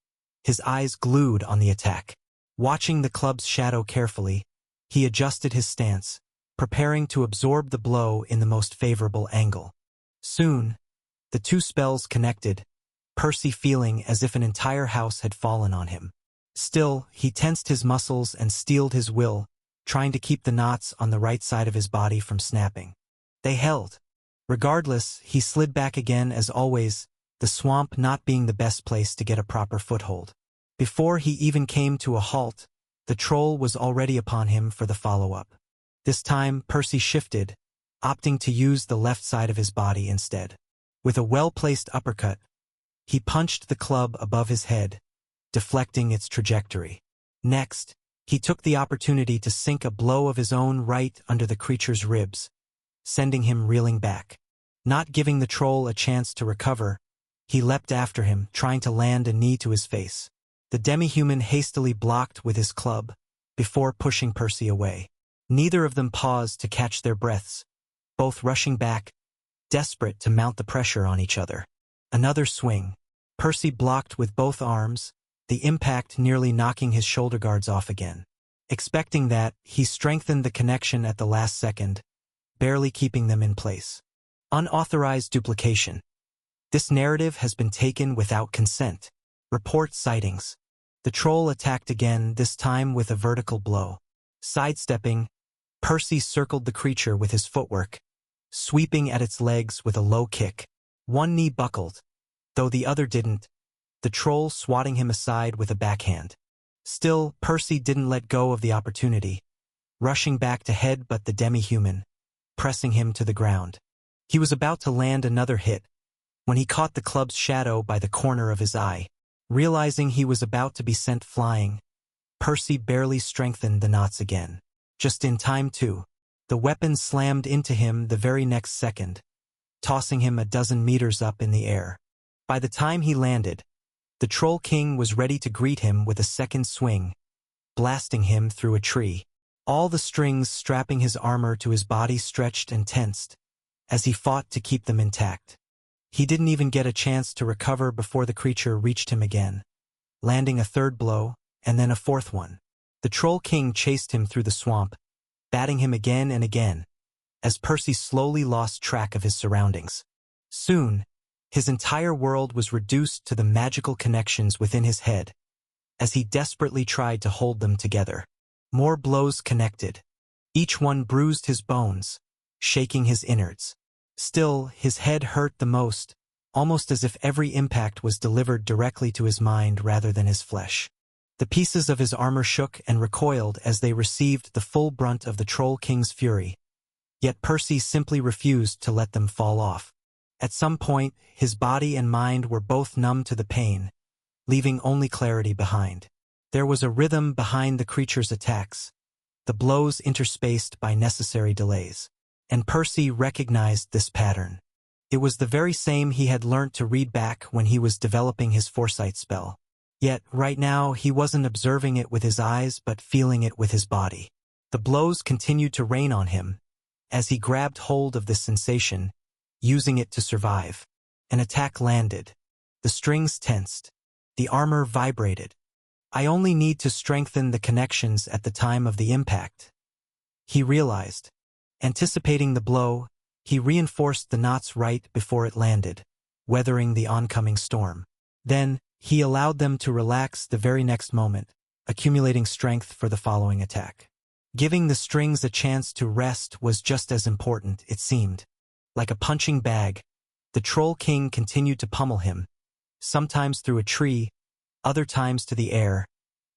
Speaker 1: his eyes glued on the attack. Watching the club's shadow carefully, he adjusted his stance, preparing to absorb the blow in the most favorable angle. Soon, the two spells connected, Percy feeling as if an entire house had fallen on him. Still, he tensed his muscles and steeled his will, trying to keep the knots on the right side of his body from snapping. They held. Regardless, he slid back again as always, the swamp not being the best place to get a proper foothold. Before he even came to a halt, the troll was already upon him for the follow-up. This time, Percy shifted, opting to use the left side of his body instead. With a well-placed uppercut, he punched the club above his head, deflecting its trajectory. Next, he took the opportunity to sink a blow of his own right under the creature's ribs, sending him reeling back. Not giving the troll a chance to recover, he leapt after him, trying to land a knee to his face. The demi-human hastily blocked with his club, before pushing Percy away. Neither of them paused to catch their breaths, both rushing back, desperate to mount the pressure on each other. Another swing. Percy blocked with both arms, the impact nearly knocking his shoulder guards off again. Expecting that, he strengthened the connection at the last second, barely keeping them in place. Unauthorized duplication. This narrative has been taken without consent. Report sightings. The troll attacked again, this time with a vertical blow. Sidestepping, Percy circled the creature with his footwork, sweeping at its legs with a low kick. One knee buckled, though the other didn't, the troll swatting him aside with a backhand. Still, Percy didn't let go of the opportunity, rushing back to headbutt the demi-human, pressing him to the ground. He was about to land another hit, when he caught the club's shadow by the corner of his eye. Realizing he was about to be sent flying, Percy barely strengthened the knots again. Just in time too. The weapon slammed into him the very next second, tossing him a dozen meters up in the air. By the time he landed, the Troll King was ready to greet him with a second swing, blasting him through a tree. All the strings strapping his armor to his body stretched and tensed, as he fought to keep them intact. He didn't even get a chance to recover before the creature reached him again, landing a third blow, and then a fourth one. The Troll King chased him through the swamp, batting him again and again, as Percy slowly lost track of his surroundings. Soon, his entire world was reduced to the magical connections within his head, as he desperately tried to hold them together. More blows connected. Each one bruised his bones, shaking his innards. Still, his head hurt the most, almost as if every impact was delivered directly to his mind rather than his flesh. The pieces of his armor shook and recoiled as they received the full brunt of the Troll King's fury, yet Percy simply refused to let them fall off. At some point, his body and mind were both numb to the pain, leaving only clarity behind. There was a rhythm behind the creature's attacks, the blows interspaced by necessary delays. And Percy recognized this pattern. It was the very same he had learnt to read back when he was developing his foresight spell. Yet, right now, he wasn't observing it with his eyes but feeling it with his body. The blows continued to rain on him, as he grabbed hold of this sensation, using it to survive. An attack landed. The strings tensed. The armor vibrated. I only need to strengthen the connections at the time of the impact, he realized. Anticipating the blow, he reinforced the knots right before it landed, weathering the oncoming storm. Then, he allowed them to relax the very next moment, accumulating strength for the following attack. Giving the strings a chance to rest was just as important, it seemed. Like a punching bag, the Troll King continued to pummel him, sometimes through a tree, other times to the air,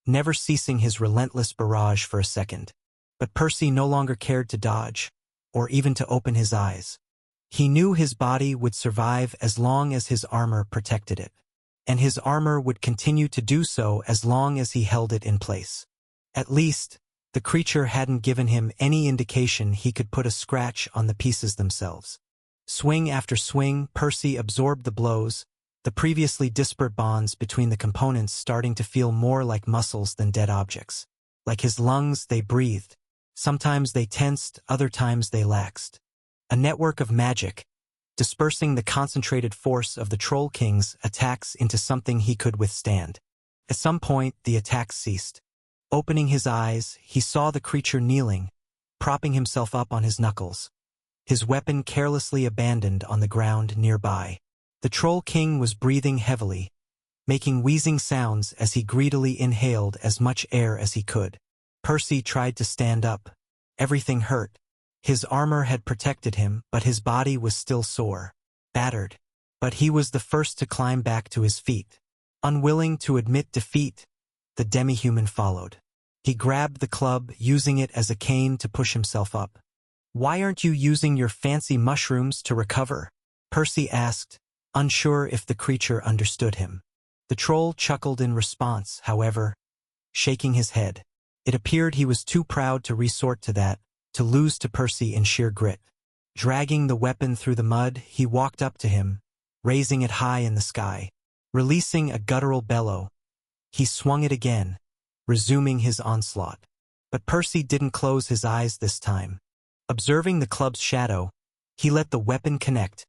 Speaker 1: never ceasing his relentless barrage for a second. But Percy no longer cared to dodge, or even to open his eyes. He knew his body would survive as long as his armor protected it, and his armor would continue to do so as long as he held it in place. At least, the creature hadn't given him any indication he could put a scratch on the pieces themselves. Swing after swing, Percy absorbed the blows, the previously disparate bonds between the components starting to feel more like muscles than dead objects. Like his lungs, they breathed. Sometimes they tensed, other times they laxed. A network of magic, dispersing the concentrated force of the Troll King's attacks into something he could withstand. At some point, the attacks ceased. Opening his eyes, he saw the creature kneeling, propping himself up on his knuckles, his weapon carelessly abandoned on the ground nearby. The Troll King was breathing heavily, making wheezing sounds as he greedily inhaled as much air as he could. Percy tried to stand up. Everything hurt. His armor had protected him, but his body was still sore, battered. But he was the first to climb back to his feet. Unwilling to admit defeat, the demi-human followed. He grabbed the club, using it as a cane to push himself up. "Why aren't you using your fancy mushrooms to recover?" Percy asked, unsure if the creature understood him. The troll chuckled in response, however, shaking his head. It appeared he was too proud to resort to that, to lose to Percy in sheer grit. Dragging the weapon through the mud, he walked up to him, raising it high in the sky. Releasing a guttural bellow, he swung it again, resuming his onslaught. But Percy didn't close his eyes this time. Observing the club's shadow, he let the weapon connect,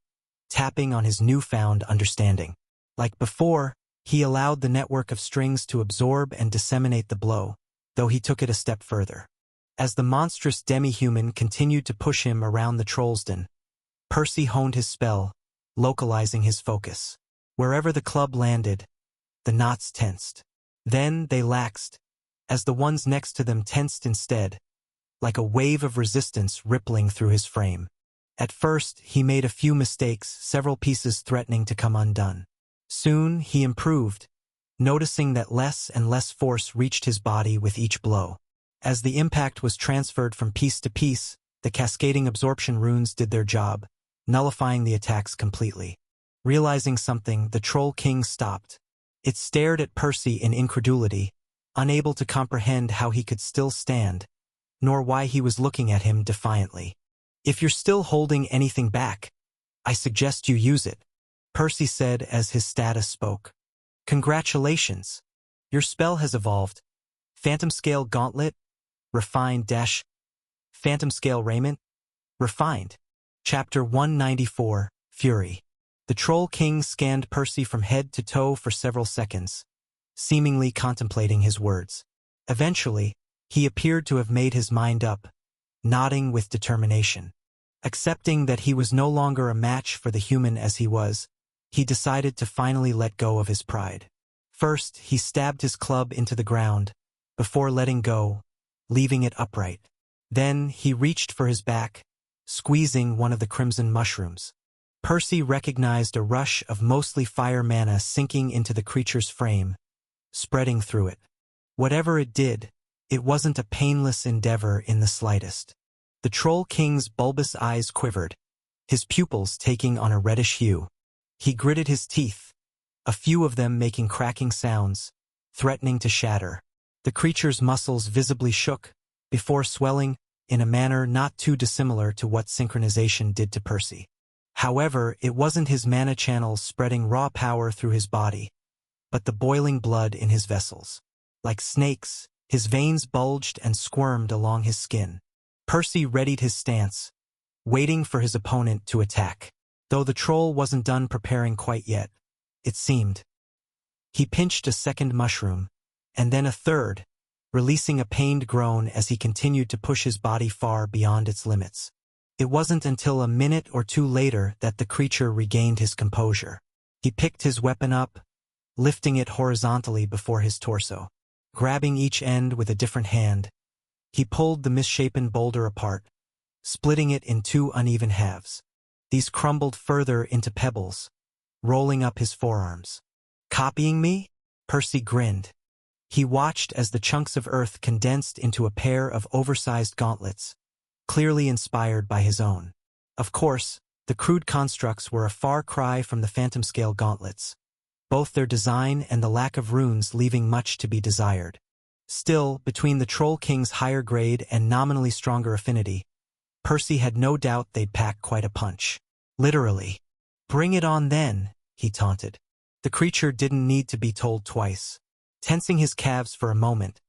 Speaker 1: tapping on his newfound understanding. Like before, he allowed the network of strings to absorb and disseminate the blow, though he took it a step further. As the monstrous demi-human continued to push him around the troll's den, Percy honed his spell, localizing his focus. Wherever the club landed, the knots tensed. Then they laxed, as the ones next to them tensed instead, like a wave of resistance rippling through his frame. At first, he made a few mistakes, several pieces threatening to come undone. Soon, he improved, noticing that less and less force reached his body with each blow. As the impact was transferred from piece to piece, the cascading absorption runes did their job, nullifying the attacks completely. Realizing something, the Troll King stopped. It stared at Percy in incredulity, unable to comprehend how he could still stand, nor why he was looking at him defiantly. "If you're still holding anything back, I suggest you use it," Percy said as his status spoke. "Congratulations. Your spell has evolved. Phantom Scale Gauntlet, Refined dash Phantom Scale Raiment, Refined." Chapter 194, Fury. The Troll King scanned Percy from head to toe for several seconds, seemingly contemplating his words. Eventually, he appeared to have made his mind up, nodding with determination. Accepting that he was no longer a match for the human as he was, he decided to finally let go of his pride. First, he stabbed his club into the ground, before letting go, leaving it upright. Then, he reached for his back, squeezing one of the crimson mushrooms. Percy recognized a rush of mostly fire mana sinking into the creature's frame, spreading through it. Whatever it did, it wasn't a painless endeavor in the slightest. The Troll King's bulbous eyes quivered, his pupils taking on a reddish hue. He gritted his teeth, a few of them making cracking sounds, threatening to shatter. The creature's muscles visibly shook, before swelling, in a manner not too dissimilar to what synchronization did to Percy. However, it wasn't his mana channels spreading raw power through his body, but the boiling blood in his vessels. Like snakes, his veins bulged and squirmed along his skin. Percy readied his stance, waiting for his opponent to attack. Though the troll wasn't done preparing quite yet, it seemed. He pinched a second mushroom, and then a third, releasing a pained groan as he continued to push his body far beyond its limits. It wasn't until a minute or two later that the creature regained his composure. He picked his weapon up, lifting it horizontally before his torso. Grabbing each end with a different hand, he pulled the misshapen boulder apart, splitting it in two uneven halves. These crumbled further into pebbles, rolling up his forearms. "Copying me?" Percy grinned. He watched as the chunks of earth condensed into a pair of oversized gauntlets, clearly inspired by his own. Of course, the crude constructs were a far cry from the Phantom Scale gauntlets, both their design and the lack of runes leaving much to be desired. Still, between the Troll King's higher grade and nominally stronger affinity, Percy had no doubt they'd pack quite a punch. Literally. "Bring it on then," he taunted. The creature didn't need to be told twice. Tensing his calves for a moment,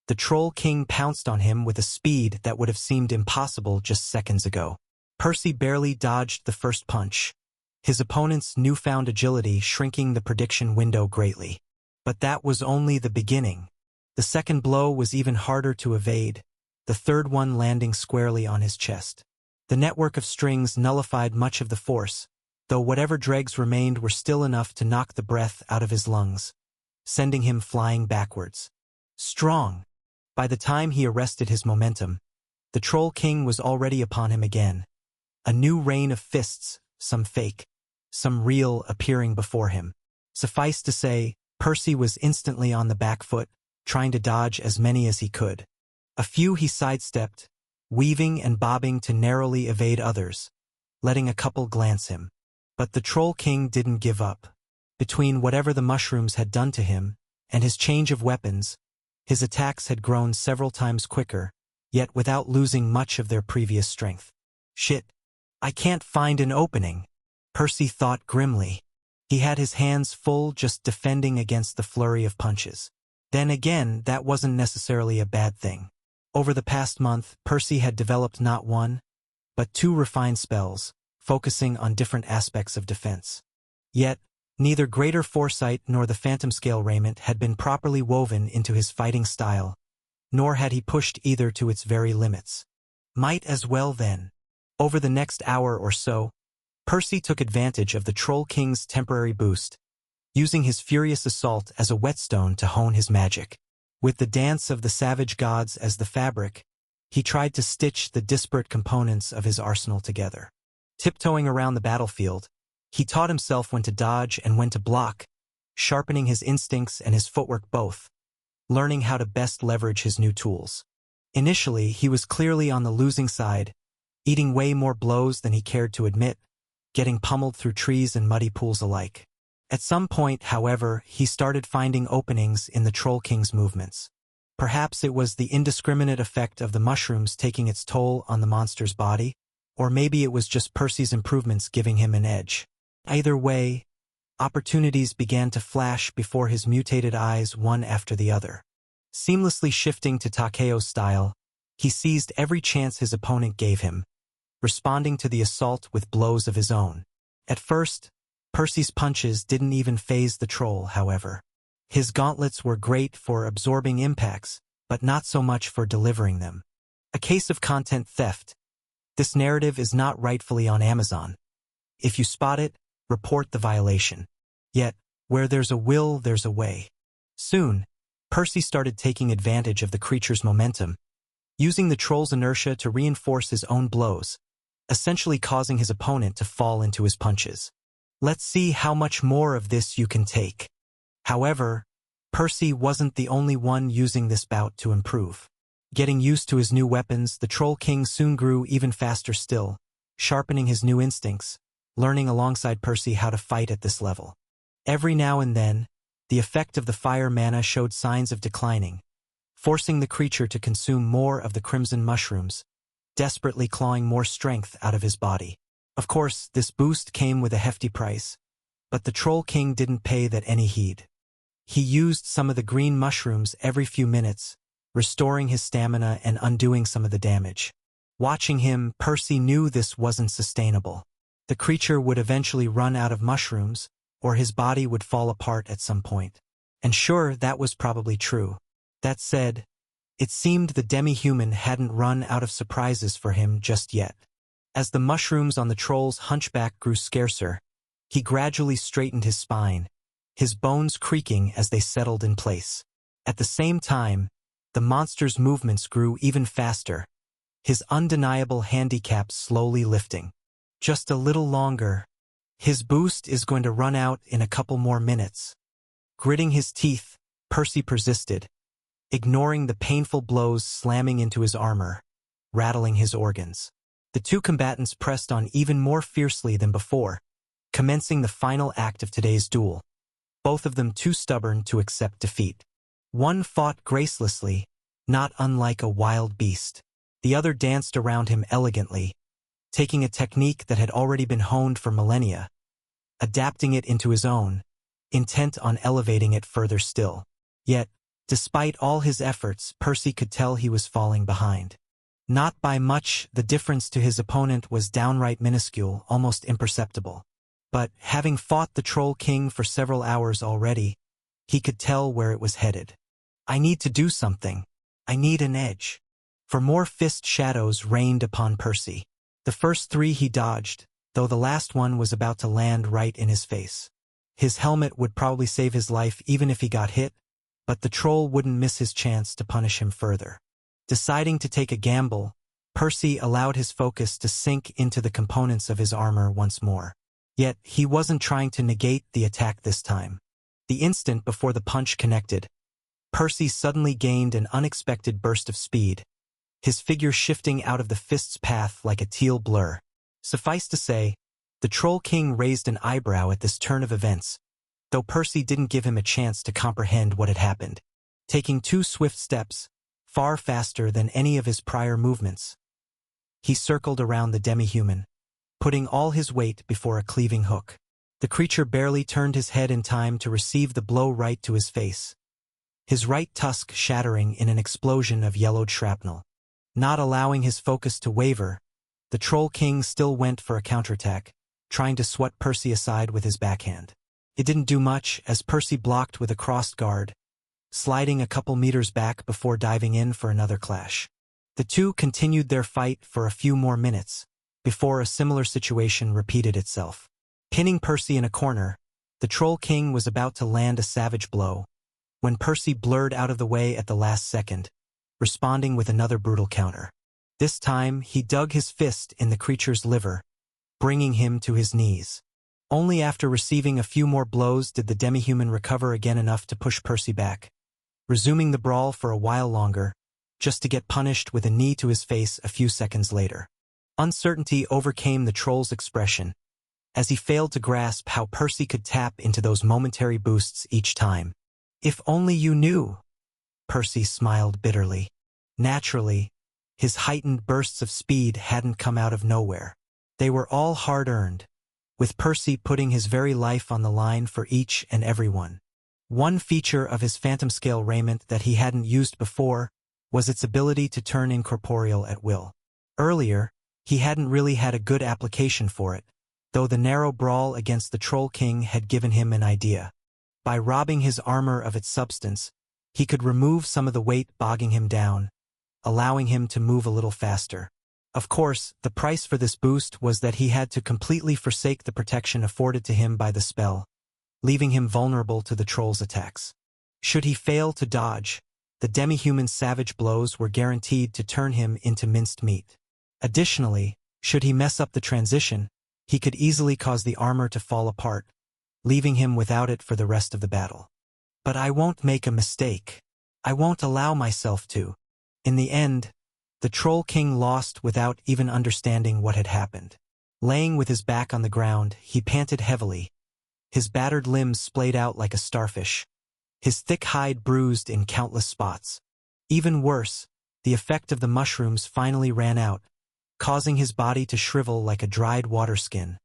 Speaker 1: the Troll King pounced on him with a speed that would have seemed impossible just seconds ago. Percy barely dodged the first punch, his opponent's newfound agility shrinking the prediction window greatly. But that was only the beginning. The second blow was even harder to evade, the third one landing squarely on his chest. The network of strings nullified much of the force, though whatever dregs remained were still enough to knock the breath out of his lungs, sending him flying backwards. Strong! By the time he arrested his momentum, the Troll King was already upon him again. A new rain of fists, some fake, some real, appearing before him. Suffice to say, Percy was instantly on the back foot, trying to dodge as many as he could. A few he sidestepped, weaving and bobbing to narrowly evade others, letting a couple glance him. But the Troll King didn't give up. Between whatever the mushrooms had done to him and his change of weapons, his attacks had grown several times quicker, yet without losing much of their previous strength. Shit, I can't find an opening, Percy thought grimly. He had his hands full just defending against the flurry of punches. Then again, that wasn't necessarily a bad thing. Over the past month, Percy had developed not one, but two refined spells, focusing on different aspects of defense. Yet, neither greater foresight nor the phantom scale raiment had been properly woven into his fighting style, nor had he pushed either to its very limits. Might as well then. Over the next hour or so, Percy took advantage of the Troll King's temporary boost, using his furious assault as a whetstone to hone his magic. With the dance of the savage gods as the fabric, he tried to stitch the disparate components of his arsenal together. Tiptoeing around the battlefield, he taught himself when to dodge and when to block, sharpening his instincts and his footwork both, learning how to best leverage his new tools. Initially, he was clearly on the losing side, eating way more blows than he cared to admit, getting pummeled through trees and muddy pools alike. At some point, however, he started finding openings in the Troll King's movements. Perhaps it was the indiscriminate effect of the mushrooms taking its toll on the monster's body, or maybe it was just Percy's improvements giving him an edge. Either way, opportunities began to flash before his mutated eyes one after the other. Seamlessly shifting to Takeo's style, he seized every chance his opponent gave him, responding to the assault with blows of his own. At first, Percy's punches didn't even faze the troll, however. His gauntlets were great for absorbing impacts, but not so much for delivering them. A case of content theft. This narrative is not rightfully on Amazon. If you spot it, report the violation. Yet, where there's a will, there's a way. Soon, Percy started taking advantage of the creature's momentum, using the troll's inertia to reinforce his own blows, essentially causing his opponent to fall into his punches. Let's see how much more of this you can take. However, Percy wasn't the only one using this bout to improve. Getting used to his new weapons, the Troll King soon grew even faster still, sharpening his new instincts, learning alongside Percy how to fight at this level. Every now and then, the effect of the fire mana showed signs of declining, forcing the creature to consume more of the crimson mushrooms, desperately clawing more strength out of his body. Of course, this boost came with a hefty price, but the Troll King didn't pay that any heed. He used some of the green mushrooms every few minutes, restoring his stamina and undoing some of the damage. Watching him, Percy knew this wasn't sustainable. The creature would eventually run out of mushrooms, or his body would fall apart at some point. And sure, that was probably true. That said, it seemed the demi-human hadn't run out of surprises for him just yet. As the mushrooms on the troll's hunchback grew scarcer, he gradually straightened his spine, his bones creaking as they settled in place. At the same time, the monster's movements grew even faster, his undeniable handicap slowly lifting. Just a little longer. His boost is going to run out in a couple more minutes. Gritting his teeth, Percy persisted, ignoring the painful blows slamming into his armor, rattling his organs. The two combatants pressed on even more fiercely than before, commencing the final act of today's duel, both of them too stubborn to accept defeat. One fought gracelessly, not unlike a wild beast. The other danced around him elegantly, taking a technique that had already been honed for millennia, adapting it into his own, intent on elevating it further still. Yet, despite all his efforts, Percy could tell he was falling behind. Not by much, the difference to his opponent was downright minuscule, almost imperceptible. But, having fought the Troll King for several hours already, he could tell where it was headed. I need to do something. I need an edge. For more fist shadows rained upon Percy. The first three he dodged, though the last one was about to land right in his face. His helmet would probably save his life even if he got hit, but the troll wouldn't miss his chance to punish him further. Deciding to take a gamble, Percy allowed his focus to sink into the components of his armor once more. Yet, he wasn't trying to negate the attack this time. The instant before the punch connected, Percy suddenly gained an unexpected burst of speed, his figure shifting out of the fist's path like a teal blur. Suffice to say, the Troll King raised an eyebrow at this turn of events, though Percy didn't give him a chance to comprehend what had happened. Taking 2 swift steps, far faster than any of his prior movements, he circled around the demi-human, putting all his weight before a cleaving hook. The creature barely turned his head in time to receive the blow right to his face, his right tusk shattering in an explosion of yellowed shrapnel. Not allowing his focus to waver, the Troll King still went for a counterattack, trying to swat Percy aside with his backhand. It didn't do much, as Percy blocked with a crossed guard, sliding a couple meters back before diving in for another clash. The two continued their fight for a few more minutes, before a similar situation repeated itself. Pinning Percy in a corner, the Troll King was about to land a savage blow, when Percy blurred out of the way at the last second, responding with another brutal counter. This time, he dug his fist in the creature's liver, bringing him to his knees. Only after receiving a few more blows did the demi-human recover again enough to push Percy back, resuming the brawl for a while longer, just to get punished with a knee to his face a few seconds later. Uncertainty overcame the troll's expression, as he failed to grasp how Percy could tap into those momentary boosts each time. If only you knew, Percy smiled bitterly. Naturally, his heightened bursts of speed hadn't come out of nowhere. They were all hard-earned, with Percy putting his very life on the line for each and every one. One feature of his phantom-scale raiment that he hadn't used before was its ability to turn incorporeal at will. Earlier, he hadn't really had a good application for it, though the narrow brawl against the Troll King had given him an idea. By robbing his armor of its substance, he could remove some of the weight bogging him down, allowing him to move a little faster. Of course, the price for this boost was that he had to completely forsake the protection afforded to him by the spell, leaving him vulnerable to the troll's attacks. Should he fail to dodge, the demi-human's savage blows were guaranteed to turn him into minced meat. Additionally, should he mess up the transition, he could easily cause the armor to fall apart, leaving him without it for the rest of the battle. But I won't make a mistake. I won't allow myself to. In the end, the Troll King lost without even understanding what had happened. Laying with his back on the ground, he panted heavily, his battered limbs splayed out like a starfish, his thick hide bruised in countless spots. Even worse, the effect of the mushrooms finally ran out, causing his body to shrivel like a dried water skin,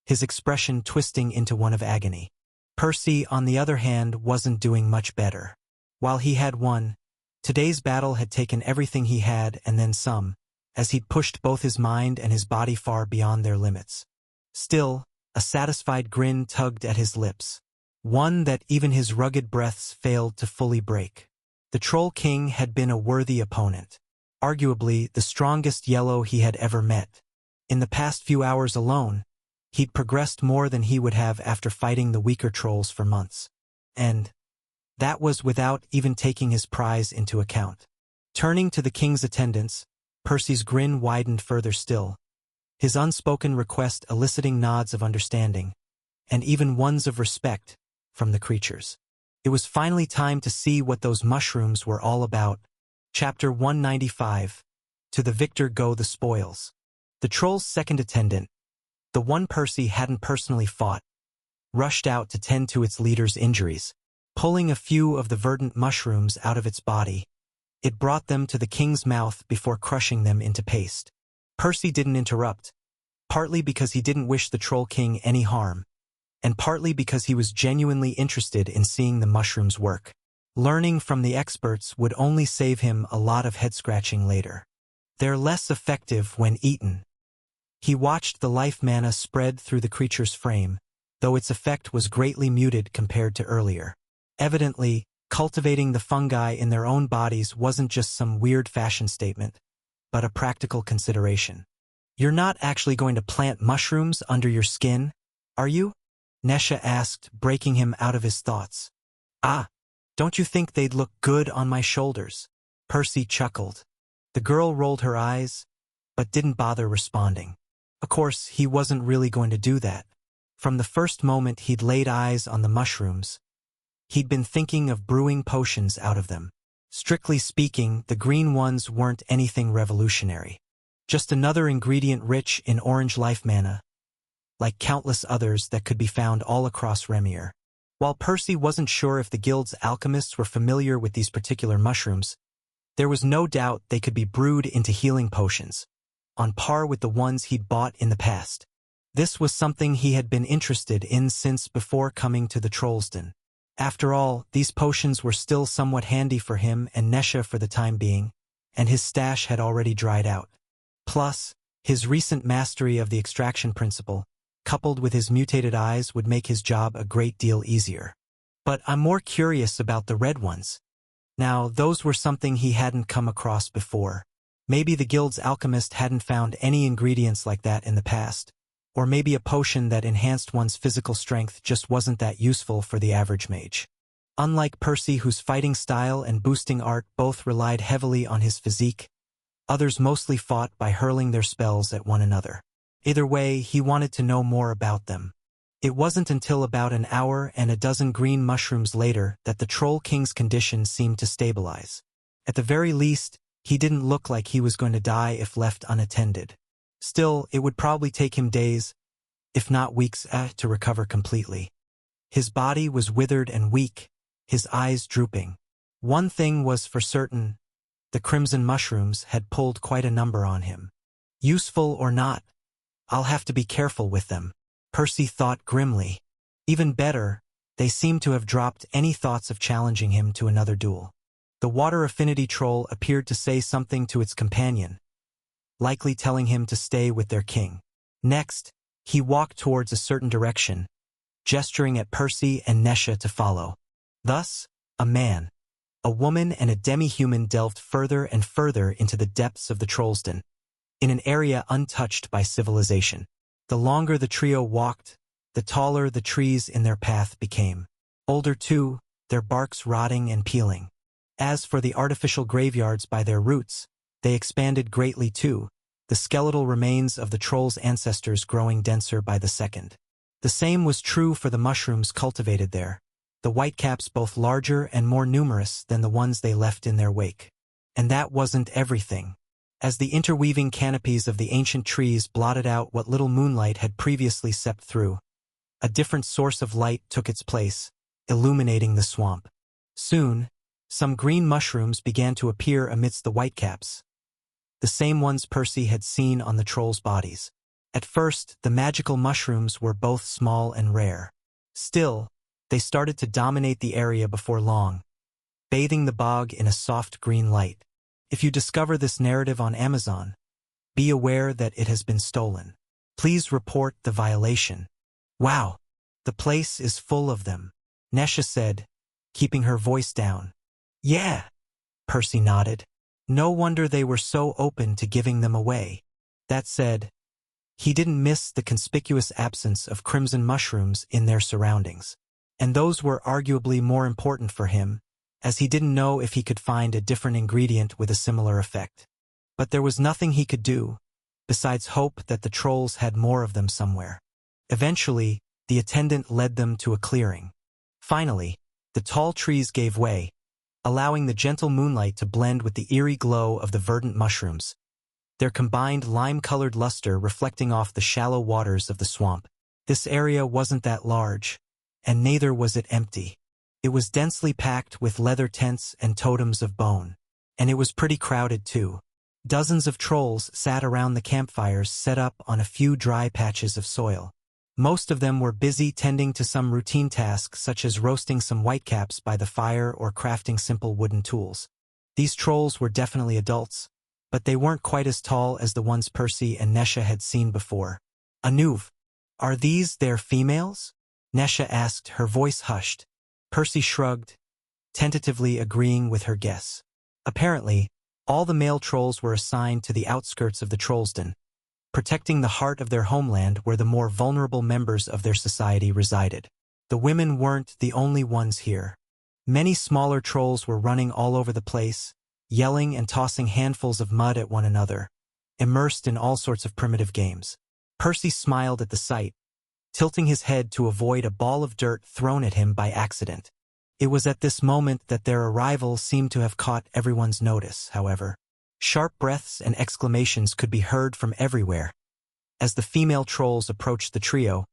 Speaker 1: his expression twisting into one of agony. Percy, on the other hand, wasn't doing much better. While he had won, today's battle had taken everything he had and then some, as he'd pushed both his mind and his body far beyond their limits. Still, a satisfied grin tugged at his lips, one that even his rugged breaths failed to fully break. The Troll King had been a worthy opponent, arguably the strongest yellow he had ever met. In the past few hours alone, he'd progressed more than he would have after fighting the weaker trolls for months. And that was without even taking his prize into account. Turning to the king's attendants, Percy's grin widened further still, his unspoken request eliciting nods of understanding, and even ones of respect, from the creatures. It was finally time to see what those mushrooms were all about. Chapter 195. To the victor go the spoils. The troll's second attendant, the one Percy hadn't personally fought, rushed out to tend to its leader's injuries. Pulling a few of the verdant mushrooms out of its body, it brought them to the king's mouth before crushing them into paste. Percy didn't interrupt, partly because he didn't wish the Troll King any harm, and partly because he was genuinely interested in seeing the mushrooms work. Learning from the experts would only save him a lot of head-scratching later. They're less effective when eaten. He watched the life mana spread through the creature's frame, though its effect was greatly muted compared to earlier. Evidently, cultivating the fungi in their own bodies wasn't just some weird fashion statement, but a practical consideration. You're not actually going to plant mushrooms under your skin, are you? Nesha asked, breaking him out of his thoughts. Ah, don't you think they'd look good on my shoulders? Percy chuckled. The girl rolled her eyes, but didn't bother responding. Of course, he wasn't really going to do that. From the first moment he'd laid eyes on the mushrooms, he'd been thinking of brewing potions out of them. Strictly speaking, the green ones weren't anything revolutionary. Just another ingredient rich in orange life mana, like countless others that could be found all across Remir. While Percy wasn't sure if the guild's alchemists were familiar with these particular mushrooms, there was no doubt they could be brewed into healing potions, on par with the ones he'd bought in the past. This was something he had been interested in since before coming to the Trollsden. After all, these potions were still somewhat handy for him and Nesha for the time being, and his stash had already dried out. Plus, his recent mastery of the extraction principle, coupled with his mutated eyes, would make his job a great deal easier. But I'm more curious about the red ones. Now, those were something he hadn't come across before. Maybe the guild's alchemist hadn't found any ingredients like that in the past, or maybe a potion that enhanced one's physical strength just wasn't that useful for the average mage. Unlike Percy, whose fighting style and boosting art both relied heavily on his physique, others mostly fought by hurling their spells at one another. Either way, he wanted to know more about them. It wasn't until about an hour and a dozen green mushrooms later that the Troll King's condition seemed to stabilize. At the very least, he didn't look like he was going to die if left unattended. Still, it would probably take him days, if not weeks, to recover completely. His body was withered and weak, his eyes drooping. One thing was for certain: the crimson mushrooms had pulled quite a number on him. Useful or not, I'll have to be careful with them, Percy thought grimly. Even better, they seemed to have dropped any thoughts of challenging him to another duel. The water affinity troll appeared to say something to its companion, likely telling him to stay with their king. Next, he walked towards a certain direction, gesturing at Percy and Nesha to follow. Thus, a man, a woman and a demi-human delved further and further into the depths of the Trollsden, in an area untouched by civilization. The longer the trio walked, the taller the trees in their path became. Older too, their barks rotting and peeling. As for the artificial graveyards by their roots, they expanded greatly too, the skeletal remains of the troll's ancestors growing denser by the second. The same was true for the mushrooms cultivated there, the whitecaps both larger and more numerous than the ones they left in their wake. And that wasn't everything. As the interweaving canopies of the ancient trees blotted out what little moonlight had previously seeped through, a different source of light took its place, illuminating the swamp. Soon, some green mushrooms began to appear amidst the whitecaps, the same ones Percy had seen on the trolls' bodies. At first, the magical mushrooms were both small and rare. Still, they started to dominate the area before long, bathing the bog in a soft green light. If you discover this narrative on Amazon, be aware that it has been stolen. Please report the violation. Wow, the place is full of them, Nesha said, keeping her voice down. Yeah, Percy nodded. No wonder they were so open to giving them away. That said, he didn't miss the conspicuous absence of crimson mushrooms in their surroundings. And those were arguably more important for him, as he didn't know if he could find a different ingredient with a similar effect. But there was nothing he could do, besides hope that the trolls had more of them somewhere. Eventually, the attendant led them to a clearing. Finally, the tall trees gave way, allowing the gentle moonlight to blend with the eerie glow of the verdant mushrooms, their combined lime-colored luster reflecting off the shallow waters of the swamp. This area wasn't that large, and neither was it empty. It was densely packed with leather tents and totems of bone, and it was pretty crowded too. Dozens of trolls sat around the campfires set up on a few dry patches of soil. Most of them were busy tending to some routine tasks such as roasting some whitecaps by the fire or crafting simple wooden tools. These trolls were definitely adults, but they weren't quite as tall as the ones Percy and Nesha had seen before. Anuv, are these their females? Nesha asked, her voice hushed. Percy shrugged, tentatively agreeing with her guess. Apparently, all the male trolls were assigned to the outskirts of the Trollsden, protecting the heart of their homeland where the more vulnerable members of their society resided. The women weren't the only ones here. Many smaller trolls were running all over the place, yelling and tossing handfuls of mud at one another, immersed in all sorts of primitive games. Percy smiled at the sight, tilting his head to avoid a ball of dirt thrown at him by accident. It was at this moment that their arrival seemed to have caught everyone's notice, however. Sharp breaths and exclamations could be heard from everywhere as the female trolls approached the trio,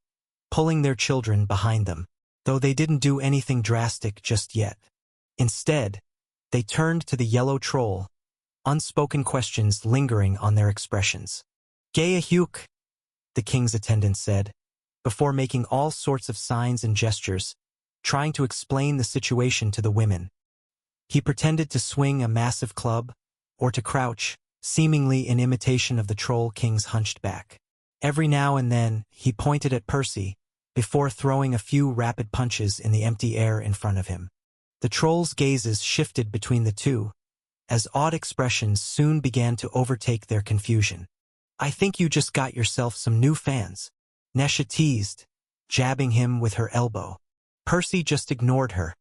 Speaker 1: pulling their children behind them, though they didn't do anything drastic just yet. Instead, they turned to the yellow troll, unspoken questions lingering on their expressions. Gaia Huk, the king's attendant said, before making all sorts of signs and gestures, trying to explain the situation to the women. He pretended to swing a massive club, or to crouch, seemingly in imitation of the Troll King's hunched back. Every now and then, he pointed at Percy, before throwing a few rapid punches in the empty air in front of him. The troll's gazes shifted between the two, as odd expressions soon began to overtake their confusion. I think you just got yourself some new fans, Nesha teased, jabbing him with her elbow. Percy just ignored her,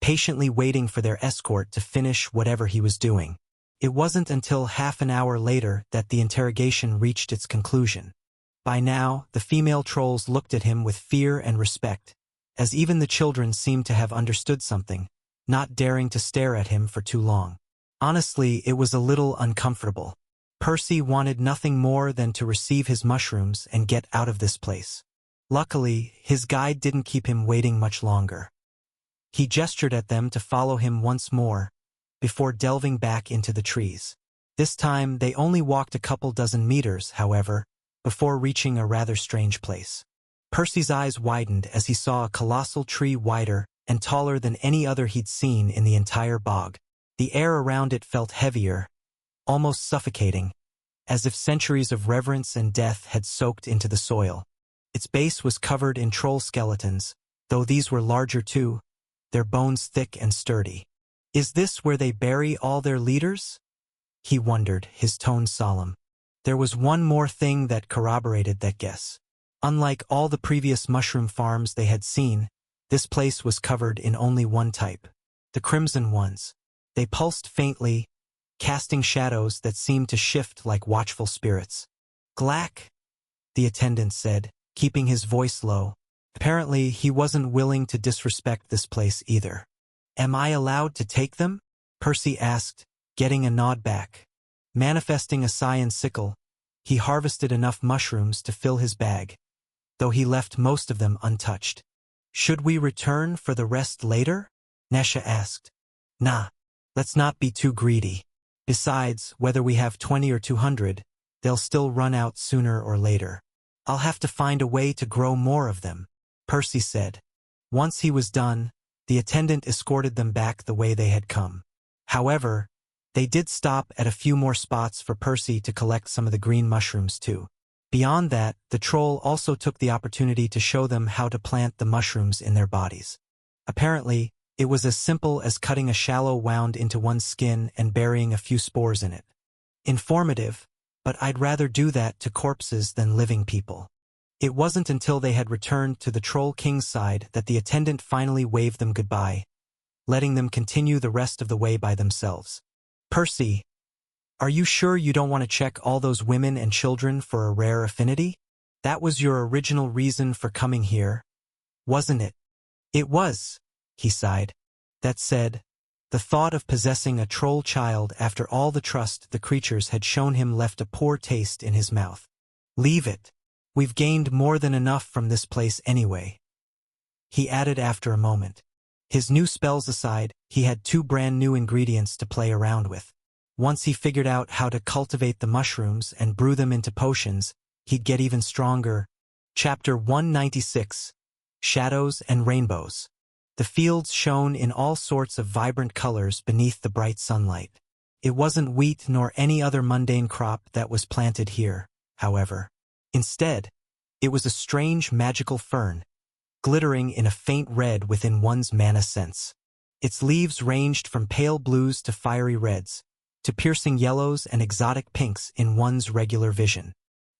Speaker 1: patiently waiting for their escort to finish whatever he was doing. It wasn't until half an hour later that the interrogation reached its conclusion. By now, the female trolls looked at him with fear and respect, as even the children seemed to have understood something, not daring to stare at him for too long. Honestly, it was a little uncomfortable. Percy wanted nothing more than to receive his mushrooms and get out of this place. Luckily, his guide didn't keep him waiting much longer. He gestured at them to follow him once more, before delving back into the trees. This time, they only walked a couple dozen meters, however, before reaching a rather strange place. Percy's eyes widened as he saw a colossal tree wider and taller than any other he'd seen in the entire bog. The air around it felt heavier, almost suffocating, as if centuries of reverence and death had soaked into the soil. Its base was covered in troll skeletons, though these were larger too, their bones thick and sturdy. Is this where they bury all their leaders? He wondered, his tone solemn. There was one more thing that corroborated that guess. Unlike all the previous mushroom farms they had seen, this place was covered in only one type, the crimson ones. They pulsed faintly, casting shadows that seemed to shift like watchful spirits. Glack, the attendant said, keeping his voice low. Apparently, he wasn't willing to disrespect this place either. Am I allowed to take them? Percy asked, getting a nod back. Manifesting a scion sickle, he harvested enough mushrooms to fill his bag, though he left most of them untouched. Should we return for the rest later? Nesha asked. Nah, let's not be too greedy. Besides, whether we have 20 or 200, they'll still run out sooner or later. I'll have to find a way to grow more of them, Percy said. Once he was done, the attendant escorted them back the way they had come. However, they did stop at a few more spots for Percy to collect some of the green mushrooms too. Beyond that, the troll also took the opportunity to show them how to plant the mushrooms in their bodies. Apparently, it was as simple as cutting a shallow wound into one's skin and burying a few spores in it. Informative, but I'd rather do that to corpses than living people. It wasn't until they had returned to the Troll King's side that the attendant finally waved them goodbye, letting them continue the rest of the way by themselves. Percy, are you sure you don't want to check all those women and children for a rare affinity? That was your original reason for coming here, wasn't it? It was, he sighed. That said, the thought of possessing a troll child after all the trust the creatures had shown him left a poor taste in his mouth. Leave it. We've gained more than enough from this place anyway. He added after a moment. His new spells aside, he had 2 brand new ingredients to play around with. Once he figured out how to cultivate the mushrooms and brew them into potions, he'd get even stronger, Chapter 196. Shadows and Rainbows. The fields shone in all sorts of vibrant colors beneath the bright sunlight. It wasn't wheat nor any other mundane crop that was planted here, however. Instead, it was a strange magical fern, glittering in a faint red within one's mana sense. Its leaves ranged from pale blues to fiery reds, to piercing yellows and exotic pinks in one's regular vision.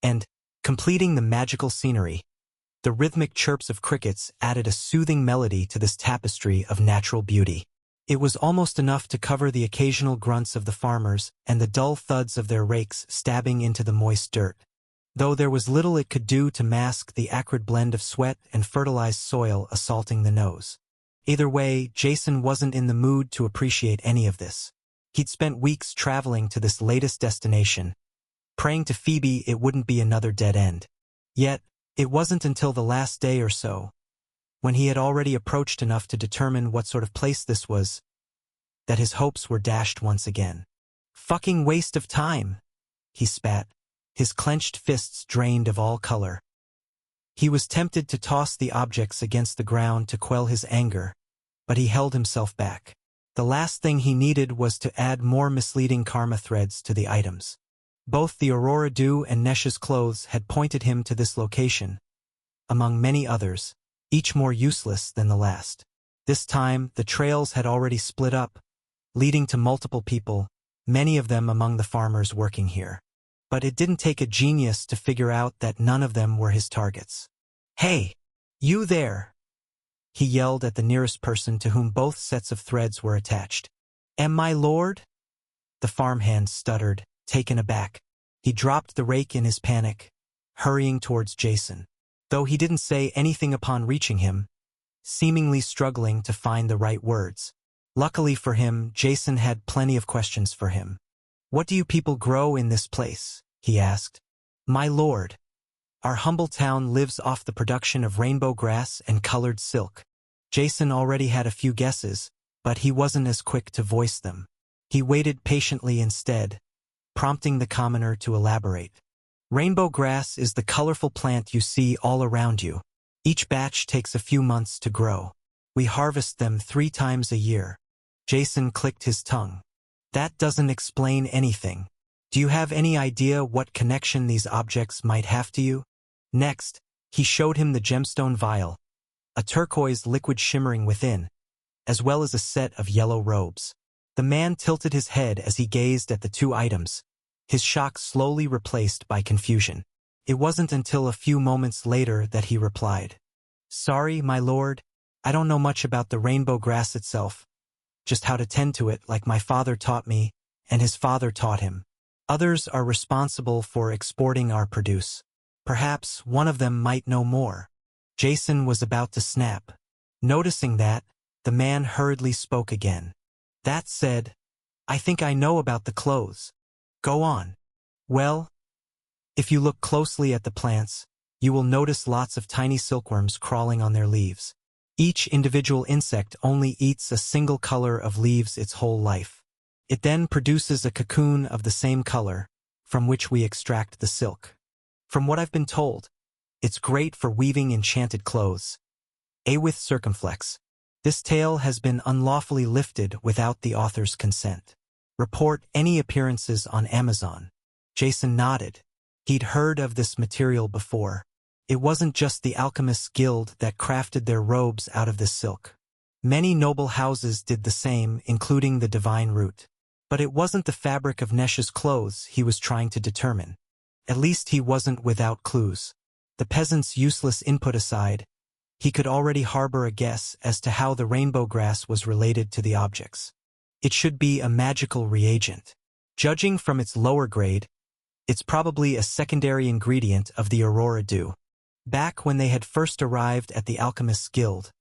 Speaker 1: And, completing the magical scenery, the rhythmic chirps of crickets added a soothing melody to this tapestry of natural beauty. It was almost enough to cover the occasional grunts of the farmers and the dull thuds of their rakes stabbing into the moist dirt, though there was little it could do to mask the acrid blend of sweat and fertilized soil assaulting the nose. Either way, Jason wasn't in the mood to appreciate any of this. He'd spent weeks traveling to this latest destination, praying to Phoebe it wouldn't be another dead end. Yet, it wasn't until the last day or so, when he had already approached enough to determine what sort of place this was, that his hopes were dashed once again. "Fucking waste of time," he spat, his clenched fists drained of all color. He was tempted to toss the objects against the ground to quell his anger, but he held himself back. The last thing he needed was to add more misleading karma threads to the items. Both the Aurora Dew and Nesh's clothes had pointed him to this location, among many others, each more useless than the last. This time, the trails had already split up, leading to multiple people, many of them among the farmers working here. But it didn't take a genius to figure out that none of them were his targets. "Hey, you there!" he yelled at the nearest person to whom both sets of threads were attached. "Am my lord?" The farmhand stuttered, taken aback. He dropped the rake in his panic, hurrying towards Jason, though he didn't say anything upon reaching him, seemingly struggling to find the right words. Luckily for him, Jason had plenty of questions for him. "What do you people grow in this place?" he asked. "My lord, our humble town lives off the production of rainbow grass and colored silk." Jason already had a few guesses, but he wasn't as quick to voice them. He waited patiently instead, prompting the commoner to elaborate. "Rainbow grass is the colorful plant you see all around you. Each batch takes a few months to grow. We harvest them 3 times a year." Jason clicked his tongue. "That doesn't explain anything. Do you have any idea what connection these objects might have to you?" Next, he showed him the gemstone vial, a turquoise liquid shimmering within, as well as a set of yellow robes. The man tilted his head as he gazed at the 2 items, his shock slowly replaced by confusion. It wasn't until a few moments later that he replied, "Sorry, my lord, I don't know much about the rainbow grass itself, just how to tend to it like my father taught me and his father taught him. Others are responsible for exporting our produce. Perhaps one of them might know more." Jason was about to snap. Noticing that, the man hurriedly spoke again. "That said, I think I know about the clothes. Go on." "Well, if you look closely at the plants, you will notice lots of tiny silkworms crawling on their leaves. Each individual insect only eats a single color of leaves its whole life. It then produces a cocoon of the same color, from which we extract the silk. From what I've been told, it's great for weaving enchanted clothes. Awith circumflex. This tale has been unlawfully lifted without the author's consent. Report any appearances on Amazon." Jason nodded. He'd heard of this material before. It wasn't just the Alchemists' Guild that crafted their robes out of this silk. Many noble houses did the same, including the Divine Root. But it wasn't the fabric of Nesh's clothes he was trying to determine. At least he wasn't without clues. The peasant's useless input aside, he could already harbor a guess as to how the rainbow grass was related to the objects. It should be a magical reagent. Judging from its lower grade, it's probably a secondary ingredient of the Aurora Dew. Back when they had first arrived at the Alchemists' Guild,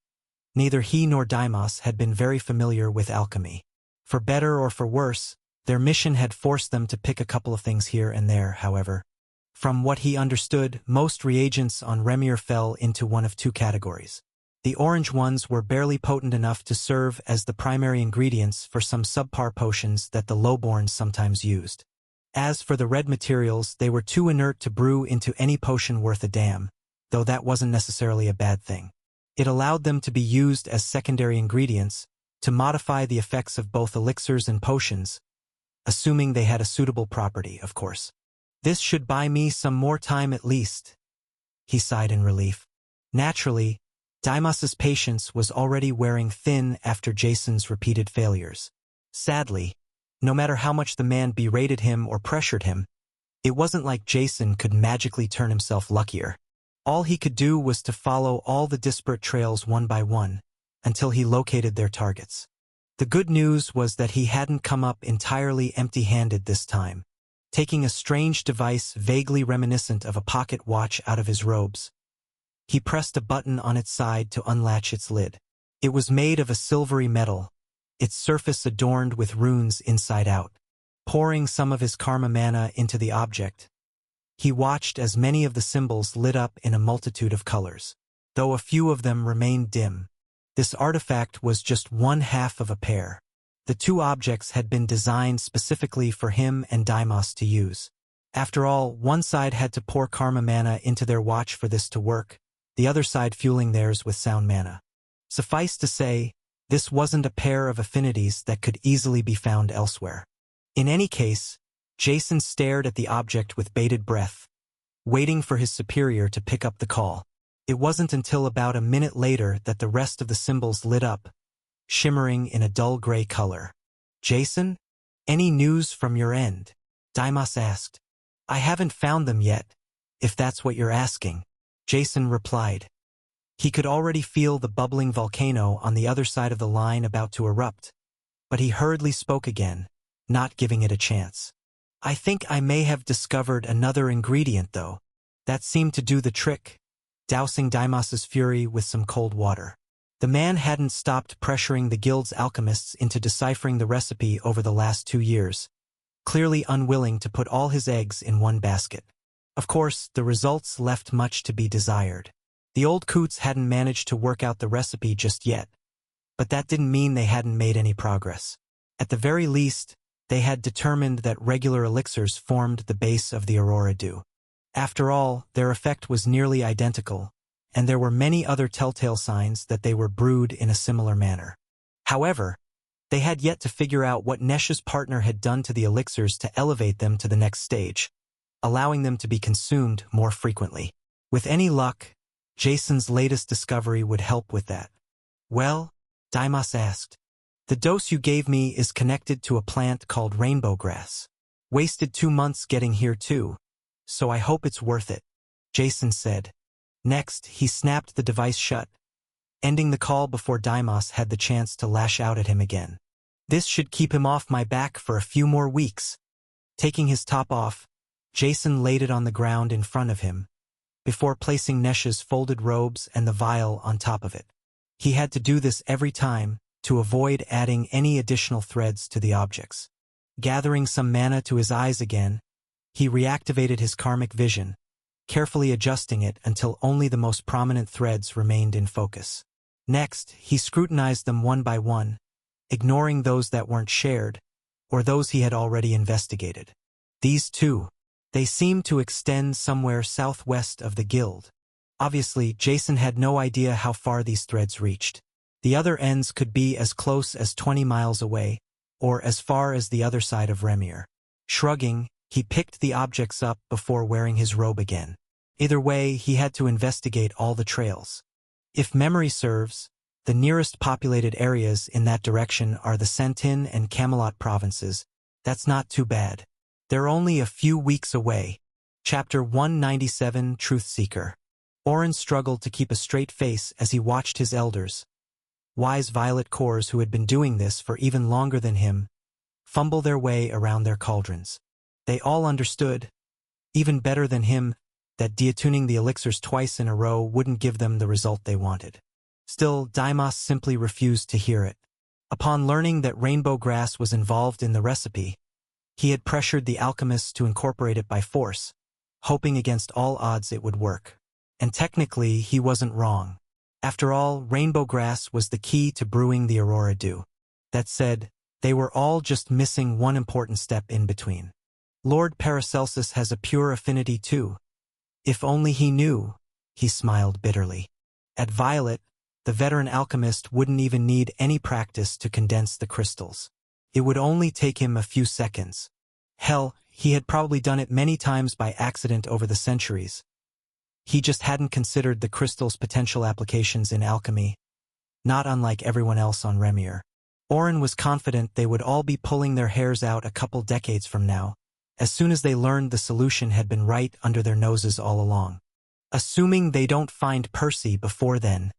Speaker 1: neither he nor Deimos had been very familiar with alchemy. For better or for worse, their mission had forced them to pick a couple of things here and there, however. From what he understood, most reagents on Remir fell into one of 2 categories. The orange ones were barely potent enough to serve as the primary ingredients for some subpar potions that the lowborn sometimes used. As for the red materials, they were too inert to brew into any potion worth a damn, though that wasn't necessarily a bad thing. It allowed them to be used as secondary ingredients to modify the effects of both elixirs and potions, assuming they had a suitable property, of course. This should buy me some more time at least, he sighed in relief. Naturally, Deimos's patience was already wearing thin after Jason's repeated failures. Sadly, no matter how much the man berated him or pressured him, it wasn't like Jason could magically turn himself luckier. All he could do was to follow all the disparate trails one by one, until he located their targets. The good news was that he hadn't come up entirely empty-handed this time, taking a strange device vaguely reminiscent of a pocket watch out of his robes. He pressed a button on its side to unlatch its lid. It was made of a silvery metal, its surface adorned with runes inside out. Pouring some of his karma mana into the object, he watched as many of the symbols lit up in a multitude of colors. Though a few of them remained dim, this artifact was just one half of a pair. The two objects had been designed specifically for him and Deimos to use. After all, one side had to pour karma mana into their watch for this to work, the other side fueling theirs with sound mana. Suffice to say, this wasn't a pair of affinities that could easily be found elsewhere. In any case, Jason stared at the object with bated breath, waiting for his superior to pick up the call. It wasn't until about a minute later that the rest of the symbols lit up, shimmering in a dull gray color. "Jason, any news from your end?" Deimos asked. "I haven't found them yet, if that's what you're asking," Jason replied. He could already feel the bubbling volcano on the other side of the line about to erupt, but he hurriedly spoke again, not giving it a chance. "I think I may have discovered another ingredient, though. That seemed to do the trick," dousing Deimos's fury with some cold water. The man hadn't stopped pressuring the guild's alchemists into deciphering the recipe over the last 2 years, clearly unwilling to put all his eggs in one basket. Of course, the results left much to be desired. The old coots hadn't managed to work out the recipe just yet, but that didn't mean they hadn't made any progress. At the very least, they had determined that regular elixirs formed the base of the Aurora Dew. After all, their effect was nearly identical, and there were many other telltale signs that they were brewed in a similar manner. However, they had yet to figure out what Nesh's partner had done to the elixirs to elevate them to the next stage, allowing them to be consumed more frequently. With any luck, Jason's latest discovery would help with that. "Well?" Deimos asked. "The dose you gave me is connected to a plant called rainbow grass. Wasted 2 months getting here too, so I hope it's worth it," Jason said. Next, he snapped the device shut, ending the call before Deimos had the chance to lash out at him again. "This should keep him off my back for a few more weeks." Taking his top off, Jason laid it on the ground in front of him, before placing Nesh's folded robes and the vial on top of it. He had to do this every time to avoid adding any additional threads to the objects. Gathering some mana to his eyes again, he reactivated his karmic vision, carefully adjusting it until only the most prominent threads remained in focus. Next, he scrutinized them one by one, ignoring those that weren't shared, or those he had already investigated. These two, they seemed to extend somewhere southwest of the guild. Obviously, Jason had no idea how far these threads reached. The other ends could be as close as 20 miles away, or as far as the other side of Remir. Shrugging, he picked the objects up before wearing his robe again. Either way, he had to investigate all the trails. If memory serves, the nearest populated areas in that direction are the Sentin and Camelot provinces. That's not too bad. They're only a few weeks away. Chapter 197, Truth Seeker. Orin struggled to keep a straight face as he watched his elders, wise violet cores who had been doing this for even longer than him, fumble their way around their cauldrons. They all understood, even better than him, that deatuning the elixirs twice in a row wouldn't give them the result they wanted. Still, Deimos simply refused to hear it. Upon learning that rainbow grass was involved in the recipe, he had pressured the alchemists to incorporate it by force, hoping against all odds it would work. And technically, he wasn't wrong. After all, rainbow grass was the key to brewing the Aurora Dew. That said, they were all just missing one important step in between. Lord Paracelsus has a pure affinity too. If only he knew, He smiled bitterly. At Violet, the veteran alchemist wouldn't even need any practice to condense the crystals. It would only take him a few seconds. Hell, he had probably done it many times by accident over the centuries. He just hadn't considered the crystal's potential applications in alchemy, not unlike everyone else on Remier. Oren was confident they would all be pulling their hairs out a couple decades from now, as soon as they learned the solution had been right under their noses all along. Assuming they don't find Percy before then.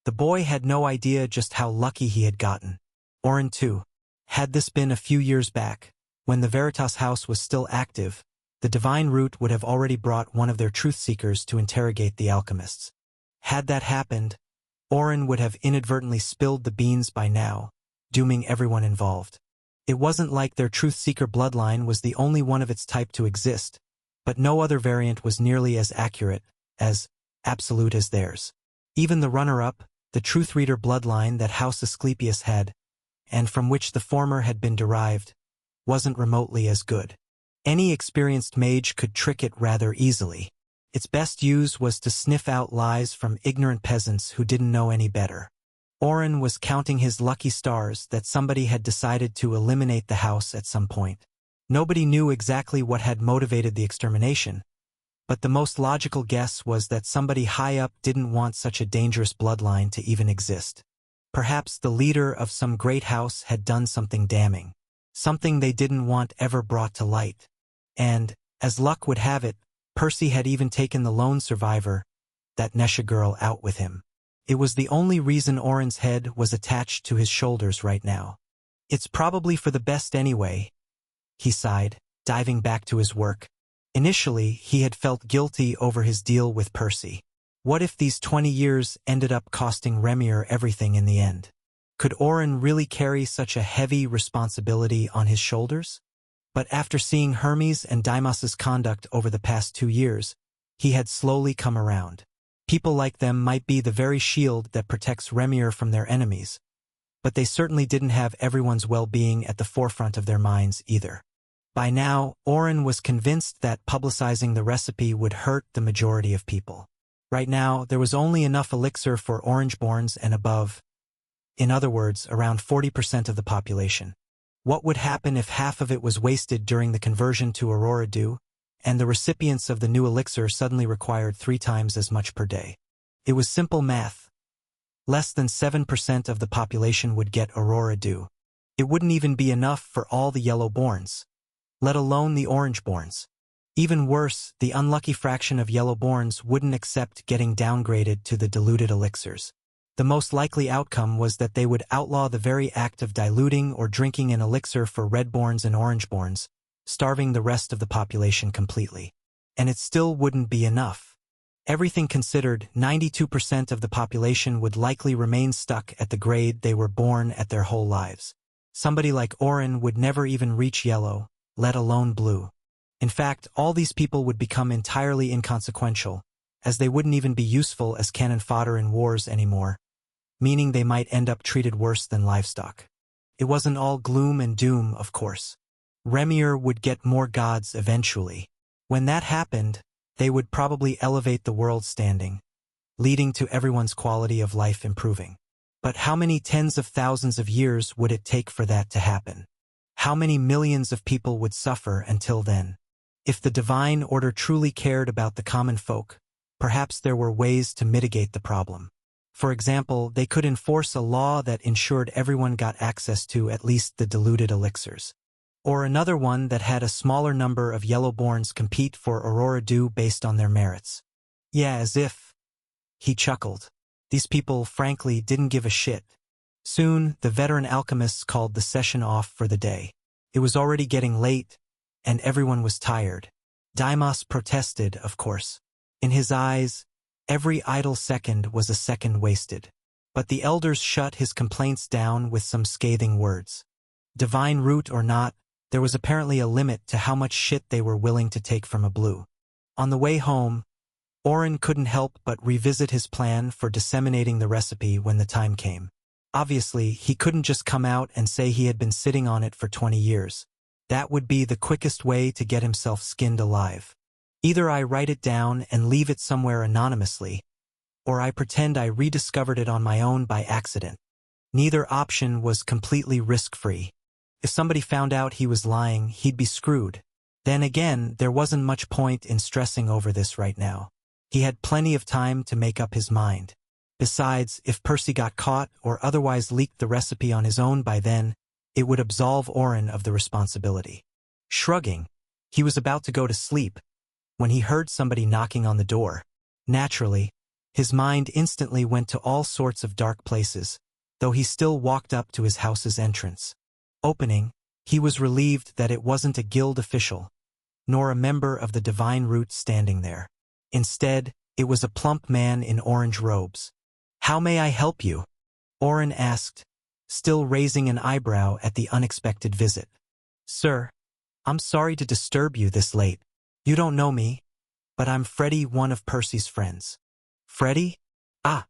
Speaker 1: The boy had no idea just how lucky he had gotten. Oren too. Had this been a few years back, when the Veritas House was still active, the Divine Root would have already brought one of their truth-seekers to interrogate the alchemists. Had that happened, Oren would have inadvertently spilled the beans by now, dooming everyone involved. It wasn't like their truth-seeker bloodline was the only one of its type to exist, but no other variant was nearly as accurate, as absolute as theirs. Even the runner-up, the truth-reader bloodline that House Asclepius had, and from which the former had been derived, wasn't remotely as good. Any experienced mage could trick it rather easily. Its best use was to sniff out lies from ignorant peasants who didn't know any better. Oren was counting his lucky stars that somebody had decided to eliminate the house at some point. Nobody knew exactly what had motivated the extermination, but the most logical guess was that somebody high up didn't want such a dangerous bloodline to even exist. Perhaps the leader of some great house had done something damning, something they didn't want ever brought to light. And, as luck would have it, Percy had even taken the lone survivor, that Nesha girl, out with him. It was the only reason Oren's head was attached to his shoulders right now. It's probably for the best anyway, he sighed, diving back to his work. Initially, he had felt guilty over his deal with Percy. What if these 20 years ended up costing Remier everything in the end? Could Oren really carry such a heavy responsibility on his shoulders? But after seeing Hermes and Deimos's conduct over the past 2 years, he had slowly come around. People like them might be the very shield that protects Remier from their enemies, but they certainly didn't have everyone's well-being at the forefront of their minds either. By now, Oren was convinced that publicizing the recipe would hurt the majority of people. Right now, there was only enough elixir for Orangeborns and above. In other words, around 40% of the population. What would happen if half of it was wasted during the conversion to Aurora Dew, and the recipients of the new elixir suddenly required 3 times as much per day? It was simple math. Less than 7% of the population would get Aurora Dew. It wouldn't even be enough for all the Yellowborns, let alone the Orangeborns. Even worse, the unlucky fraction of Yellowborns wouldn't accept getting downgraded to the diluted elixirs. The most likely outcome was that they would outlaw the very act of diluting or drinking an elixir for Redborns and Orangeborns, starving the rest of the population completely. And it still wouldn't be enough. Everything considered, 92% of the population would likely remain stuck at the grade they were born at their whole lives. Somebody like Oren would never even reach yellow, let alone blue. In fact, all these people would become entirely inconsequential, as they wouldn't even be useful as cannon fodder in wars anymore, meaning they might end up treated worse than livestock. It wasn't all gloom and doom, of course. Remier would get more gods eventually. When that happened, they would probably elevate the world's standing, leading to everyone's quality of life improving. But how many tens of thousands of years would it take for that to happen? How many millions of people would suffer until then? If the divine order truly cared about the common folk, perhaps there were ways to mitigate the problem. For example, they could enforce a law that ensured everyone got access to at least the diluted elixirs. Or another one that had a smaller number of Yellowborns compete for Aurora Dew based on their merits. Yeah, as if. He chuckled. These people, frankly, didn't give a shit. Soon, the veteran alchemists called the session off for the day. It was already getting late, and everyone was tired. Deimos protested, of course. In his eyes, every idle second was a second wasted. But the elders shut his complaints down with some scathing words. Divine root or not, there was apparently a limit to how much shit they were willing to take from a blue. On the way home, Oren couldn't help but revisit his plan for disseminating the recipe when the time came. Obviously, he couldn't just come out and say he had been sitting on it for 20 years. That would be the quickest way to get himself skinned alive. Either I write it down and leave it somewhere anonymously, or I pretend I rediscovered it on my own by accident. Neither option was completely risk-free. If somebody found out he was lying, he'd be screwed. Then again, there wasn't much point in stressing over this right now. He had plenty of time to make up his mind. Besides, if Percy got caught or otherwise leaked the recipe on his own by then, it would absolve Oren of the responsibility. Shrugging, he was about to go to sleep when he heard somebody knocking on the door. Naturally, his mind instantly went to all sorts of dark places, though he still walked up to his house's entrance. Opening, he was relieved that it wasn't a guild official, nor a member of the Divine Root standing there. Instead, it was a plump man in orange robes. "How may I help you?" Oren asked, still raising an eyebrow at the unexpected visit. "Sir, I'm sorry to disturb you this late. You don't know me, but I'm Freddy, one of Percy's friends." "Freddy? Ah."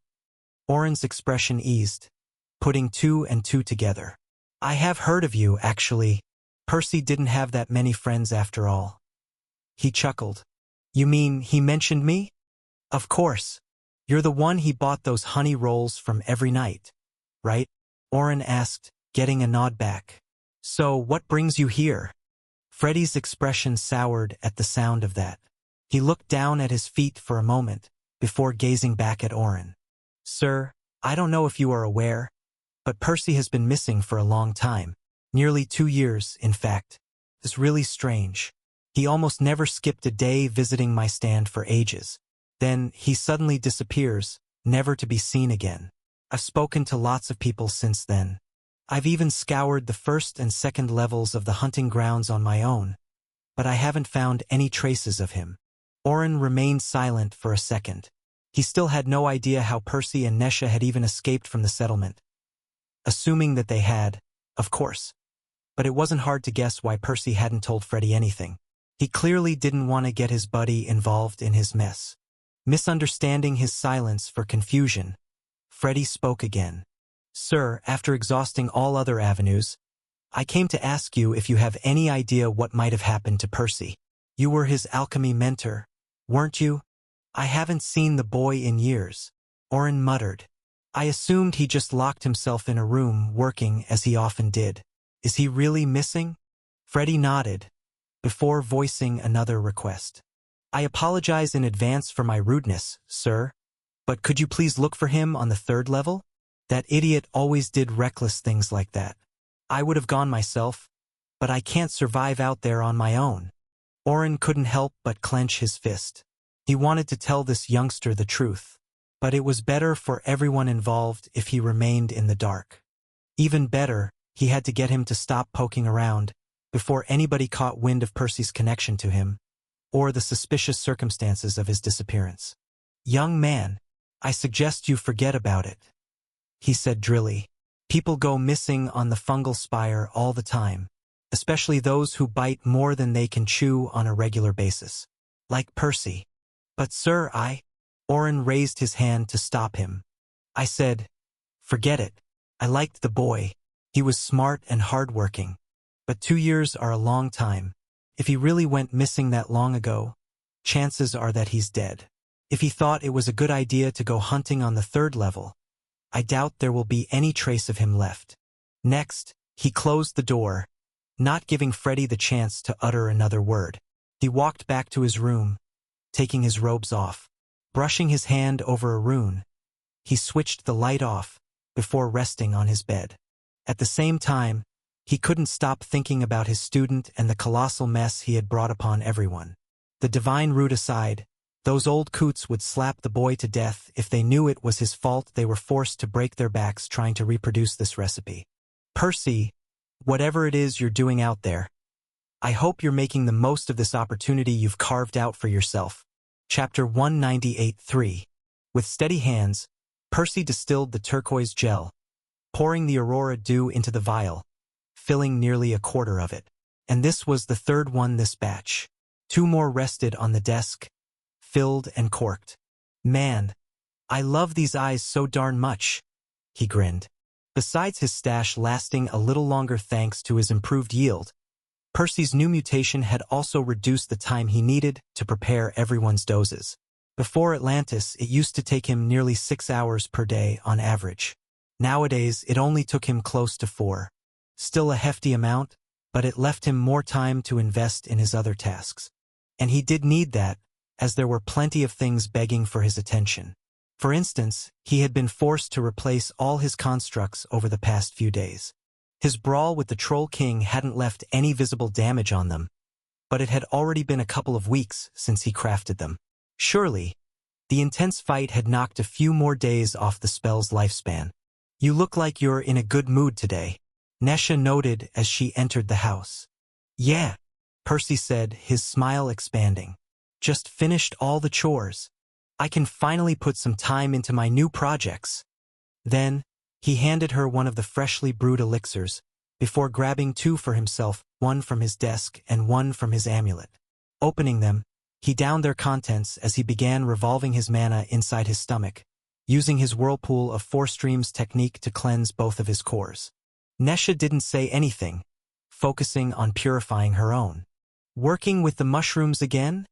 Speaker 1: Oren's expression eased, putting two and two together. "I have heard of you, actually. Percy didn't have that many friends after all." He chuckled. "You mean he mentioned me?" "Of course. You're the one he bought those honey rolls from every night, right?" Oren asked, getting a nod back. "So what brings you here?" Freddy's expression soured at the sound of that. He looked down at his feet for a moment, before gazing back at Oren. "Sir, I don't know if you are aware, but Percy has been missing for a long time. Nearly 2 years, in fact. It's really strange. He almost never skipped a day visiting my stand for ages. Then he suddenly disappears, never to be seen again. I've spoken to lots of people since then. I've even scoured the first and second levels of the hunting grounds on my own, but I haven't found any traces of him." Oren remained silent for a second. He still had no idea how Percy and Nesha had even escaped from the settlement. Assuming that they had, of course. But it wasn't hard to guess why Percy hadn't told Freddy anything. He clearly didn't want to get his buddy involved in his mess. Misunderstanding his silence for confusion, Freddy spoke again. "Sir, after exhausting all other avenues, I came to ask you if you have any idea what might have happened to Percy. You were his alchemy mentor, weren't you?" "I haven't seen the boy in years," Oren muttered. "I assumed he just locked himself in a room working as he often did. Is he really missing?" Freddy nodded, before voicing another request. "I apologize in advance for my rudeness, sir, but could you please look for him on the 3rd level? That idiot always did reckless things like that. I would have gone myself, but I can't survive out there on my own." Oren couldn't help but clench his fist. He wanted to tell this youngster the truth, but it was better for everyone involved if he remained in the dark. Even better, he had to get him to stop poking around before anybody caught wind of Percy's connection to him, or the suspicious circumstances of his disappearance. "Young man, I suggest you forget about it," he said drily. "People go missing on the fungal spire all the time, especially those who bite more than they can chew on a regular basis. Like Percy." "But sir, Oren raised his hand to stop him. "I said, forget it. I liked the boy. He was smart and hardworking. But 2 years are a long time. If he really went missing that long ago, chances are that he's dead. If he thought it was a good idea to go hunting on the 3rd level, I doubt there will be any trace of him left." Next, he closed the door, not giving Freddy the chance to utter another word. He walked back to his room, taking his robes off. Brushing his hand over a rune, he switched the light off before resting on his bed. At the same time, he couldn't stop thinking about his student and the colossal mess he had brought upon everyone. The Divine Root aside, those old coots would slap the boy to death if they knew it was his fault they were forced to break their backs trying to reproduce this recipe. "Percy, whatever it is you're doing out there, I hope you're making the most of this opportunity you've carved out for yourself." Chapter 198-3. With steady hands, Percy distilled the turquoise gel, pouring the Aurora Dew into the vial, filling nearly a quarter of it. And this was the 3rd one this batch. 2 more rested on the desk, filled and corked. "Man, I love these eyes so darn much," he grinned. Besides his stash lasting a little longer thanks to his improved yield, Percy's new mutation had also reduced the time he needed to prepare everyone's doses. Before Atlantis, it used to take him nearly 6 hours per day on average. Nowadays, it only took him close to 4. Still a hefty amount, but it left him more time to invest in his other tasks. And he did need that, as there were plenty of things begging for his attention. For instance, he had been forced to replace all his constructs over the past few days. His brawl with the Troll King hadn't left any visible damage on them, but it had already been a couple of weeks since he crafted them. Surely, the intense fight had knocked a few more days off the spell's lifespan. "You look like you're in a good mood today," Nesha noted as she entered the house. "Yeah," Percy said, his smile expanding. "Just finished all the chores. I can finally put some time into my new projects." Then, he handed her one of the freshly brewed elixirs, before grabbing 2 for himself, one from his desk and one from his amulet. Opening them, he downed their contents as he began revolving his mana inside his stomach, using his whirlpool of 4 streams technique to cleanse both of his cores. Nesha didn't say anything, focusing on purifying her own. "Working with the mushrooms again?"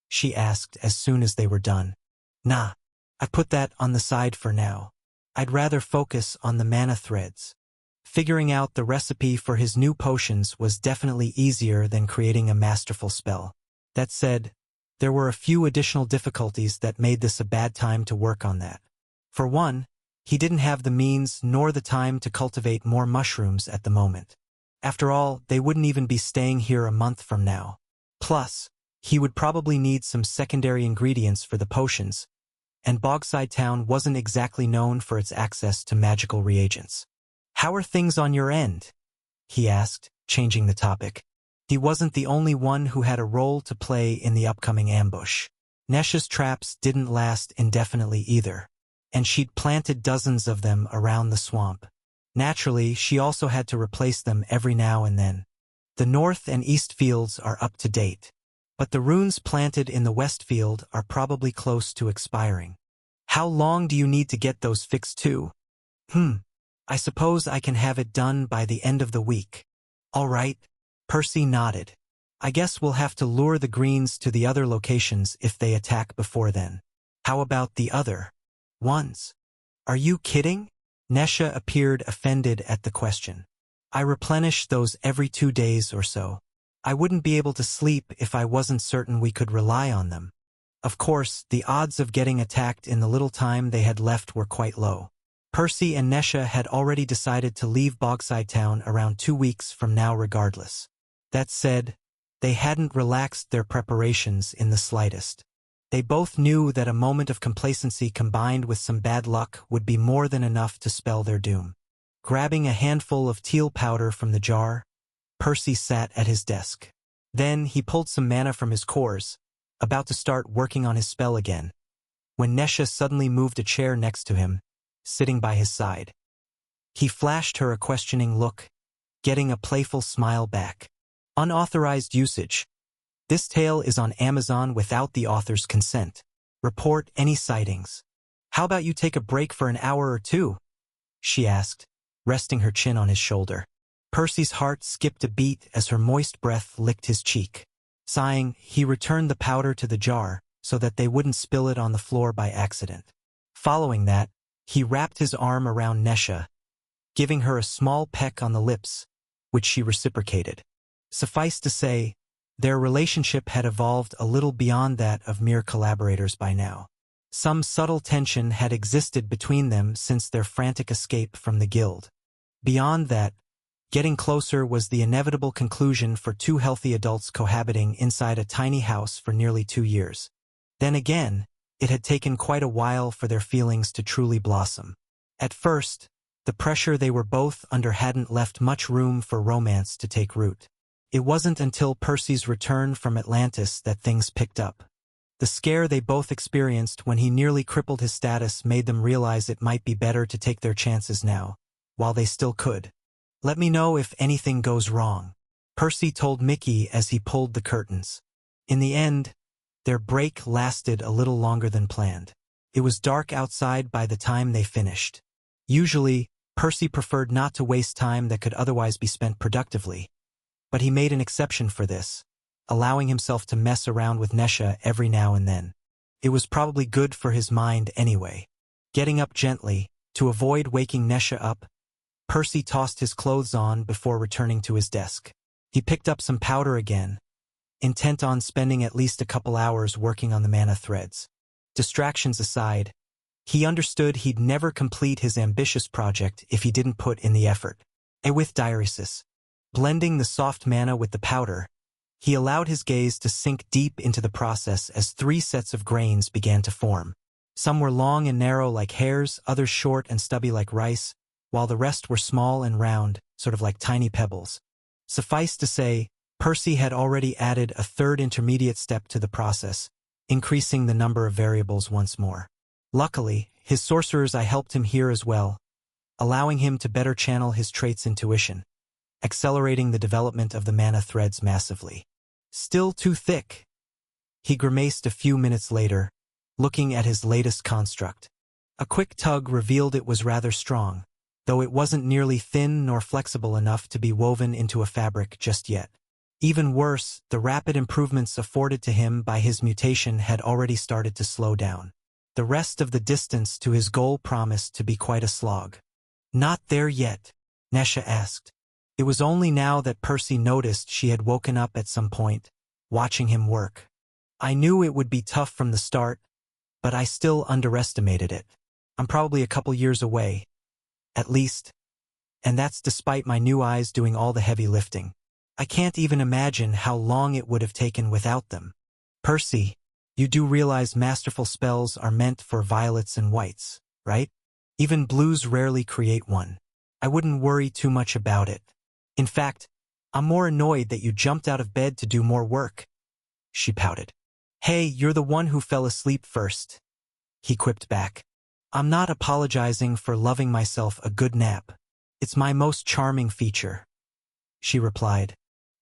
Speaker 1: she asked as soon as they were done. "Nah, I put that on the side for now. I'd rather focus on the mana threads." Figuring out the recipe for his new potions was definitely easier than creating a masterful spell. That said, there were a few additional difficulties that made this a bad time to work on that. For one, he didn't have the means nor the time to cultivate more mushrooms at the moment. After all, they wouldn't even be staying here a month from now. Plus, he would probably need some secondary ingredients for the potions, and Bogside Town wasn't exactly known for its access to magical reagents. "How are things on your end?" he asked, changing the topic. He wasn't the only one who had a role to play in the upcoming ambush. Nesha's traps didn't last indefinitely either, and she'd planted dozens of them around the swamp. Naturally, she also had to replace them every now and then. The north and east fields are up to date, but the runes planted in the west field are probably close to expiring. "How long do you need to get those fixed too?" I suppose I can have it done by the end of the week." "All right," Percy nodded. "I guess we'll have to lure the greens to the other locations if they attack before then." "How about the other ones?" "Are you kidding?" Nesha appeared offended at the question. "I replenish those every 2 days or so. I wouldn't be able to sleep if I wasn't certain we could rely on them." Of course, the odds of getting attacked in the little time they had left were quite low. Percy and Nesha had already decided to leave Bogside Town around 2 weeks from now regardless. That said, they hadn't relaxed their preparations in the slightest. They both knew that a moment of complacency combined with some bad luck would be more than enough to spell their doom. Grabbing a handful of teal powder from the jar, Percy sat at his desk. Then he pulled some mana from his cores, about to start working on his spell again, when Nesha suddenly moved a chair next to him, sitting by his side. He flashed her a questioning look, getting a playful smile back. "Unauthorized usage. This tale is on Amazon without the author's consent. Report any sightings." "How about you take a break for an hour or 2? She asked, resting her chin on his shoulder. Percy's heart skipped a beat as her moist breath licked his cheek. Sighing, he returned the powder to the jar so that they wouldn't spill it on the floor by accident. Following that, he wrapped his arm around Nesha, giving her a small peck on the lips, which she reciprocated. Suffice to say, their relationship had evolved a little beyond that of mere collaborators by now. Some subtle tension had existed between them since their frantic escape from the guild. Beyond that, getting closer was the inevitable conclusion for 2 healthy adults cohabiting inside a tiny house for nearly 2 years. Then again, it had taken quite a while for their feelings to truly blossom. At first, the pressure they were both under hadn't left much room for romance to take root. It wasn't until Percy's return from Atlantis that things picked up. The scare they both experienced when he nearly crippled his status made them realize it might be better to take their chances now, while they still could. "Let me know if anything goes wrong," Percy told Mickey as he pulled the curtains. In the end, their break lasted a little longer than planned. It was dark outside by the time they finished. Usually, Percy preferred not to waste time that could otherwise be spent productively. But he made an exception for this, allowing himself to mess around with Nesha every now and then. It was probably good for his mind anyway. Getting up gently, to avoid waking Nesha up, Percy tossed his clothes on before returning to his desk. He picked up some powder again, intent on spending at least a couple hours working on the mana threads. Distractions aside, he understood he'd never complete his ambitious project if he didn't put in the effort. And with diuresis, blending the soft mana with the powder, he allowed his gaze to sink deep into the process as 3 sets of grains began to form. Some were long and narrow like hairs, others short and stubby like rice, while the rest were small and round, sort of like tiny pebbles. Suffice to say, Percy had already added a 3rd intermediate step to the process, increasing the number of variables once more. Luckily, his sorcerer's eye helped him here as well, allowing him to better channel his trait's intuition, accelerating the development of the mana threads massively. Still too thick. He grimaced a few minutes later, looking at his latest construct. A quick tug revealed it was rather strong, though it wasn't nearly thin nor flexible enough to be woven into a fabric just yet. Even worse, the rapid improvements afforded to him by his mutation had already started to slow down. The rest of the distance to his goal promised to be quite a slog. "Not there yet?" Nesha asked. It was only now that Percy noticed she had woken up at some point, watching him work. "I knew it would be tough from the start, but I still underestimated it. I'm probably a couple years away, at least, and that's despite my new eyes doing all the heavy lifting. I can't even imagine how long it would have taken without them." "Percy, you do realize masterful spells are meant for violets and whites, right? Even blues rarely create one. I wouldn't worry too much about it. In fact, I'm more annoyed that you jumped out of bed to do more work." She pouted. "Hey, you're the one who fell asleep first," he quipped back. "I'm not apologizing for loving myself a good nap. It's my most charming feature," she replied.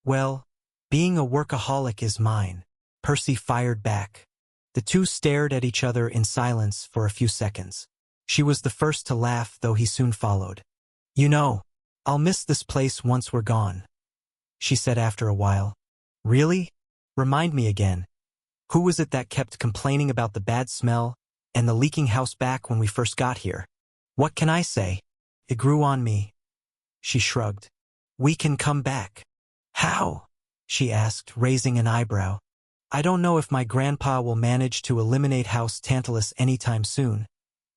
Speaker 1: "Well, being a workaholic is mine," Percy fired back. The two stared at each other in silence for a few seconds. She was the first to laugh, though he soon followed. "You know, I'll miss this place once we're gone," she said after a while. "Really? Remind me again. Who was it that kept complaining about the bad smell and the leaking house back when we first got here? What can I say? It grew on me." She shrugged. "We can come back." "How?" she asked, raising an eyebrow. "I don't know if my grandpa will manage to eliminate House Tantalus anytime soon,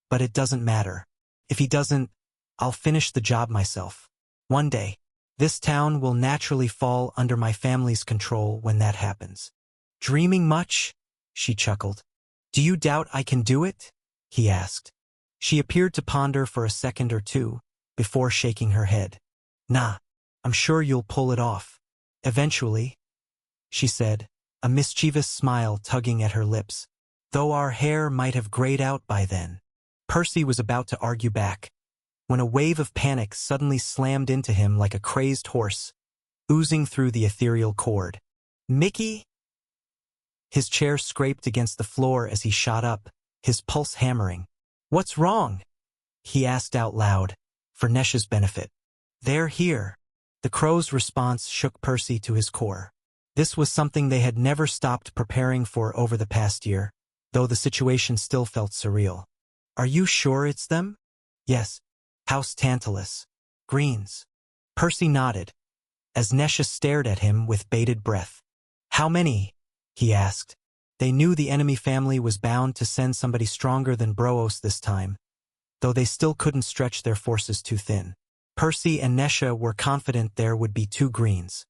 Speaker 1: but it doesn't matter. If he doesn't, I'll finish the job myself. One day, this town will naturally fall under my family's control when that happens." "Dreaming much?" she chuckled. "Do you doubt I can do it?" he asked. She appeared to ponder for a second or two, before shaking her head. "Nah, I'm sure you'll pull it off. Eventually," she said, a mischievous smile tugging at her lips. "Though our hair might have grayed out by then." Percy was about to argue back, when a wave of panic suddenly slammed into him like a crazed horse, oozing through the ethereal cord. "Mickey?" His chair scraped against the floor as he shot up, his pulse hammering. "What's wrong?" he asked out loud, for Nesha's benefit. "They're here." The crow's response shook Percy to his core. This was something they had never stopped preparing for over the past year, though the situation still felt surreal. "Are you sure it's them?" "Yes. House Tantalus. Greens." Percy nodded, as Nesha stared at him with bated breath. "How many?" he asked. They knew the enemy family was bound to send somebody stronger than Broos this time, though they still couldn't stretch their forces too thin. Percy and Nesha were confident there would be 2 greens.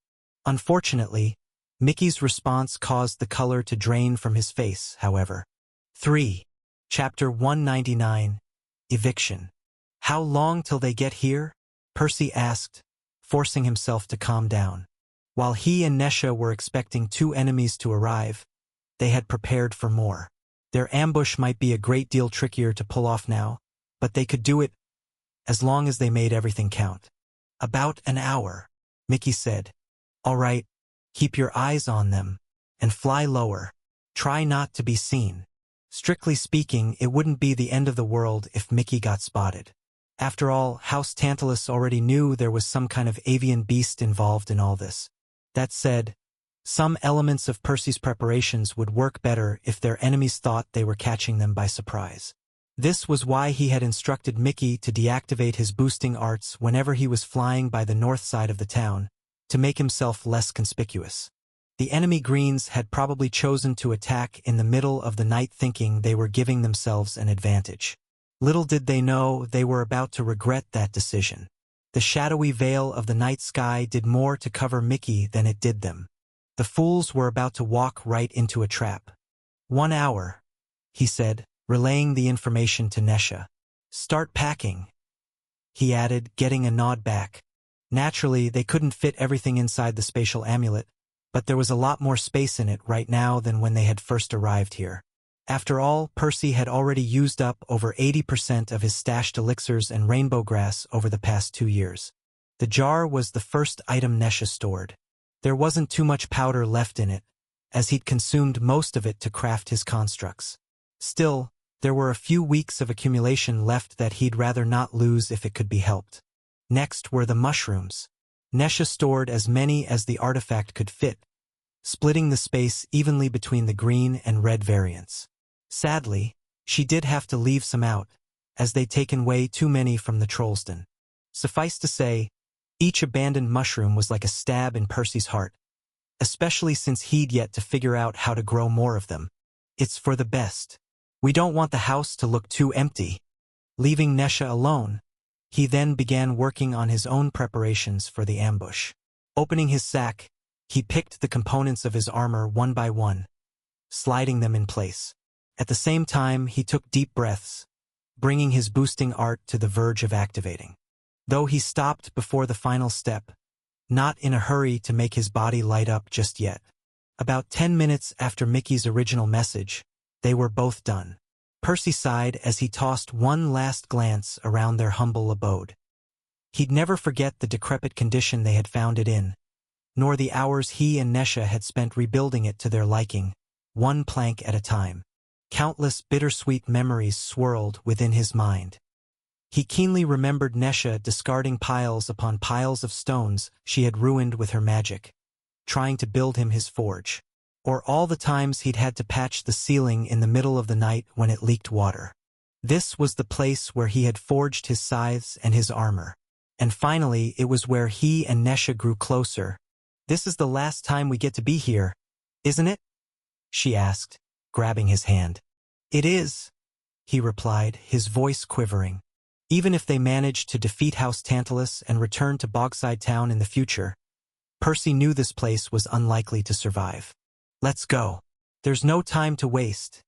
Speaker 1: Unfortunately, Mickey's response caused the color to drain from his face, however. 3. Chapter 199. Eviction. "How long till they get here?" Percy asked, forcing himself to calm down. While he and Nesha were expecting 2 enemies to arrive, they had prepared for more. Their ambush might be a great deal trickier to pull off now, but they could do it as long as they made everything count. "About an hour," Mickey said. "All right, keep your eyes on them, and fly lower. Try not to be seen." Strictly speaking, it wouldn't be the end of the world if Mickey got spotted. After all, House Tantalus already knew there was some kind of avian beast involved in all this. That said, some elements of Percy's preparations would work better if their enemies thought they were catching them by surprise. This was why he had instructed Mickey to deactivate his boosting arts whenever he was flying by the north side of the town, to make himself less conspicuous. The enemy Greens had probably chosen to attack in the middle of the night thinking they were giving themselves an advantage. Little did they know they were about to regret that decision. The shadowy veil of the night sky did more to cover Mickey than it did them. The fools were about to walk right into a trap. 1 hour, he said, relaying the information to Nesha. Start packing, he added, getting a nod back. Naturally, they couldn't fit everything inside the spatial amulet, but there was a lot more space in it right now than when they had first arrived here. After all, Percy had already used up over 80% of his stashed elixirs and rainbow grass over the past 2 years. The jar was the first item Nesha stored. There wasn't too much powder left in it, as he'd consumed most of it to craft his constructs. Still, there were a few weeks of accumulation left that he'd rather not lose if it could be helped. Next were the mushrooms. Nesha stored as many as the artifact could fit, splitting the space evenly between the green and red variants. Sadly, she did have to leave some out, as they'd taken way too many from the Trollsden. Suffice to say, each abandoned mushroom was like a stab in Percy's heart, especially since he'd yet to figure out how to grow more of them. It's for the best. We don't want the house to look too empty. Leaving Nesha alone, he then began working on his own preparations for the ambush. Opening his sack, he picked the components of his armor one by one, sliding them in place. At the same time, he took deep breaths, bringing his boosting art to the verge of activating. Though he stopped before the final step, not in a hurry to make his body light up just yet. About 10 minutes after Mickey's original message, they were both done. Percy sighed as he tossed one last glance around their humble abode. He'd never forget the decrepit condition they had found it in, nor the hours he and Nesha had spent rebuilding it to their liking, one plank at a time. Countless bittersweet memories swirled within his mind. He keenly remembered Nesha discarding piles upon piles of stones she had ruined with her magic, trying to build him his forge. Or all the times he'd had to patch the ceiling in the middle of the night when it leaked water. This was the place where he had forged his scythes and his armor. And finally, it was where he and Nesha grew closer. This is the last time we get to be here, isn't it? She asked, grabbing his hand. It is, he replied, his voice quivering. Even if they managed to defeat House Tantalus and return to Bogside Town in the future, Percy knew this place was unlikely to survive. Let's go. There's no time to waste,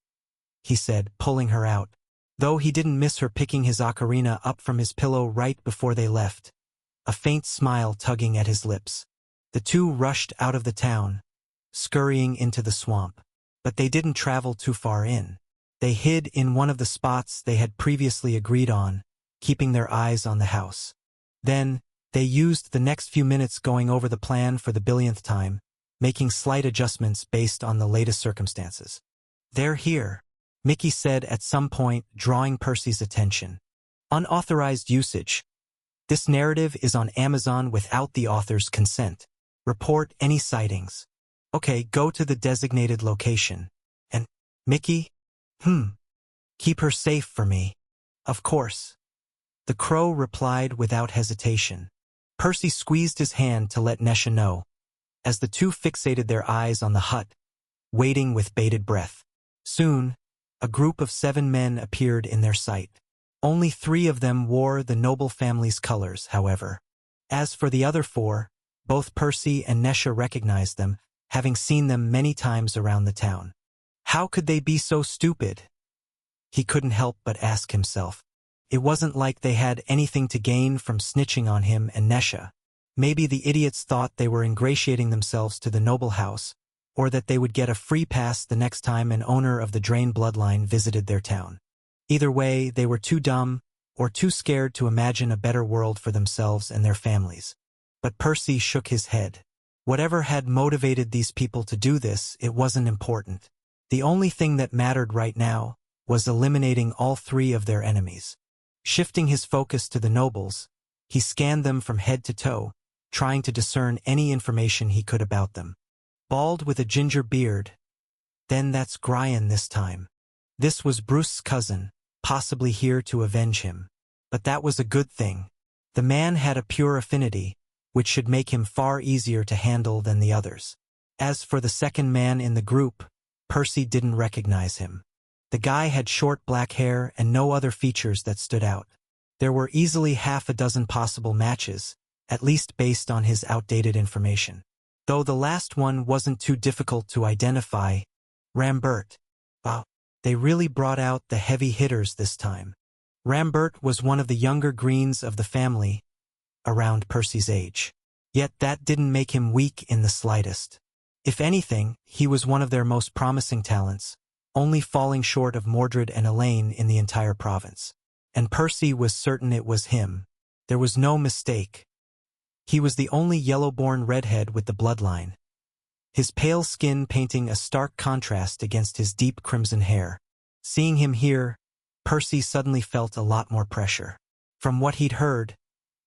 Speaker 1: he said, pulling her out, though he didn't miss her picking his ocarina up from his pillow right before they left, a faint smile tugging at his lips. The two rushed out of the town, scurrying into the swamp. But they didn't travel too far in. They hid in one of the spots they had previously agreed on, keeping their eyes on the house. Then, they used the next few minutes going over the plan for the billionth time, making slight adjustments based on the latest circumstances. They're here, Mickey said at some point, drawing Percy's attention. Unauthorized usage. This narrative is on Amazon without the author's consent. Report any sightings. Okay, go to the designated location. And, Mickey? Keep her safe for me. Of course. The crow replied without hesitation. Percy squeezed his hand to let Nesha know, as the two fixated their eyes on the hut, waiting with bated breath. Soon, a group of 7 men appeared in their sight. Only 3 of them wore the noble family's colors, however. As for the other 4, both Percy and Nesha recognized them, having seen them many times around the town. How could they be so stupid? He couldn't help but ask himself. It wasn't like they had anything to gain from snitching on him and Nesha. Maybe the idiots thought they were ingratiating themselves to the noble house, or that they would get a free pass the next time an owner of the Drain bloodline visited their town. Either way, they were too dumb or too scared to imagine a better world for themselves and their families. But Percy shook his head. Whatever had motivated these people to do this, it wasn't important. The only thing that mattered right now was eliminating all 3 of their enemies. Shifting his focus to the nobles, he scanned them from head to toe, trying to discern any information he could about them. Bald with a ginger beard. Then that's Gryan this time. This was Bruce's cousin, possibly here to avenge him. But that was a good thing. The man had a pure affinity, which should make him far easier to handle than the others. As for the second man in the group, Percy didn't recognize him. The guy had short black hair and no other features that stood out. There were easily half a dozen possible matches, at least based on his outdated information. Though the last one wasn't too difficult to identify, Rambert. Wow, they really brought out the heavy hitters this time. Rambert was one of the younger Greens of the family, around Percy's age. Yet that didn't make him weak in the slightest. If anything, he was one of their most promising talents, only falling short of Mordred and Elaine in the entire province. And Percy was certain it was him. There was no mistake. He was the only yellow-born redhead with the bloodline, his pale skin painting a stark contrast against his deep crimson hair. Seeing him here, Percy suddenly felt a lot more pressure. From what he'd heard,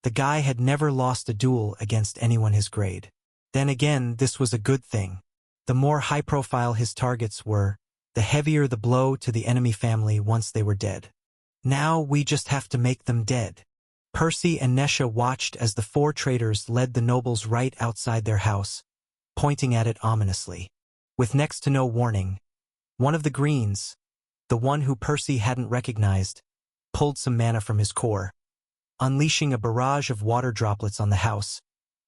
Speaker 1: the guy had never lost a duel against anyone his grade. Then again, this was a good thing. The more high-profile his targets were, the heavier the blow to the enemy family once they were dead. Now we just have to make them dead. Percy and Nesha watched as the four traitors led the nobles right outside their house, pointing at it ominously. With next to no warning, one of the Greens, the one who Percy hadn't recognized, pulled some mana from his core, unleashing a barrage of water droplets on the house,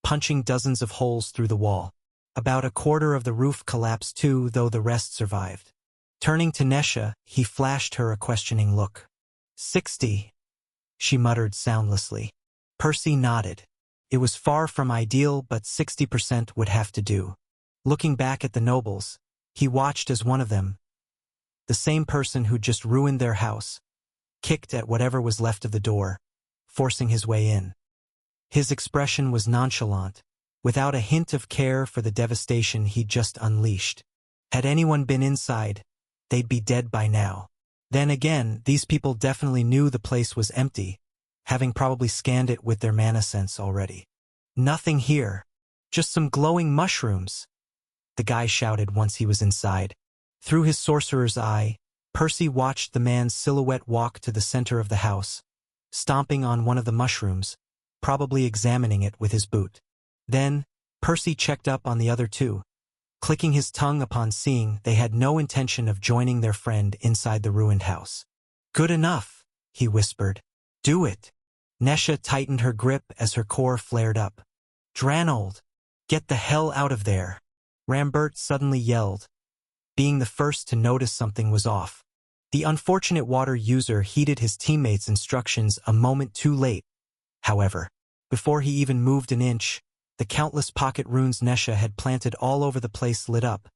Speaker 1: punching dozens of holes through the wall. About a quarter of the roof collapsed too, though the rest survived. Turning to Nesha, he flashed her a questioning look. 60, she muttered soundlessly. Percy nodded. It was far from ideal, but 60% would have to do. Looking back at the nobles, he watched as one of them, the same person who'd just ruined their house, kicked at whatever was left of the door, forcing his way in. His expression was nonchalant, without a hint of care for the devastation he'd just unleashed. Had anyone been inside, they'd be dead by now. Then again, these people definitely knew the place was empty, having probably scanned it with their mana sense already. Nothing here. Just some glowing mushrooms, the guy shouted once he was inside. Through his sorcerer's eye, Percy watched the man's silhouette walk to the center of the house, stomping on one of the mushrooms, probably examining it with his boot. Then, Percy checked up on the other two, clicking his tongue upon seeing they had no intention of joining their friend inside the ruined house. Good enough, he whispered. Do it. Nesha tightened her grip as her core flared up. Dranold, get the hell out of there. Rambert suddenly yelled, being the first to notice something was off. The unfortunate water user heeded his teammates' instructions a moment too late. However, before he even moved an inch, the countless pocket runes Nesha had planted all over the place lit up,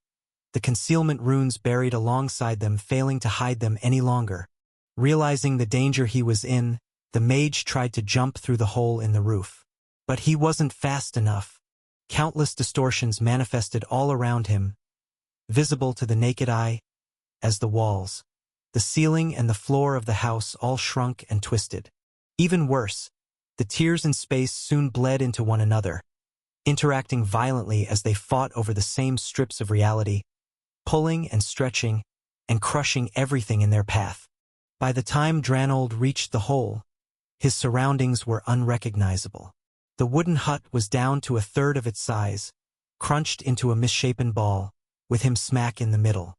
Speaker 1: the concealment runes buried alongside them failing to hide them any longer. Realizing the danger he was in, the mage tried to jump through the hole in the roof. But he wasn't fast enough. Countless distortions manifested all around him, visible to the naked eye, as the walls, the ceiling and the floor of the house all shrunk and twisted. Even worse, the tiers in space soon bled into one another, interacting violently as they fought over the same strips of reality, pulling and stretching and crushing everything in their path. By the time Dranold reached the hole, his surroundings were unrecognizable. The wooden hut was down to a third of its size, crunched into a misshapen ball, with him smack in the middle.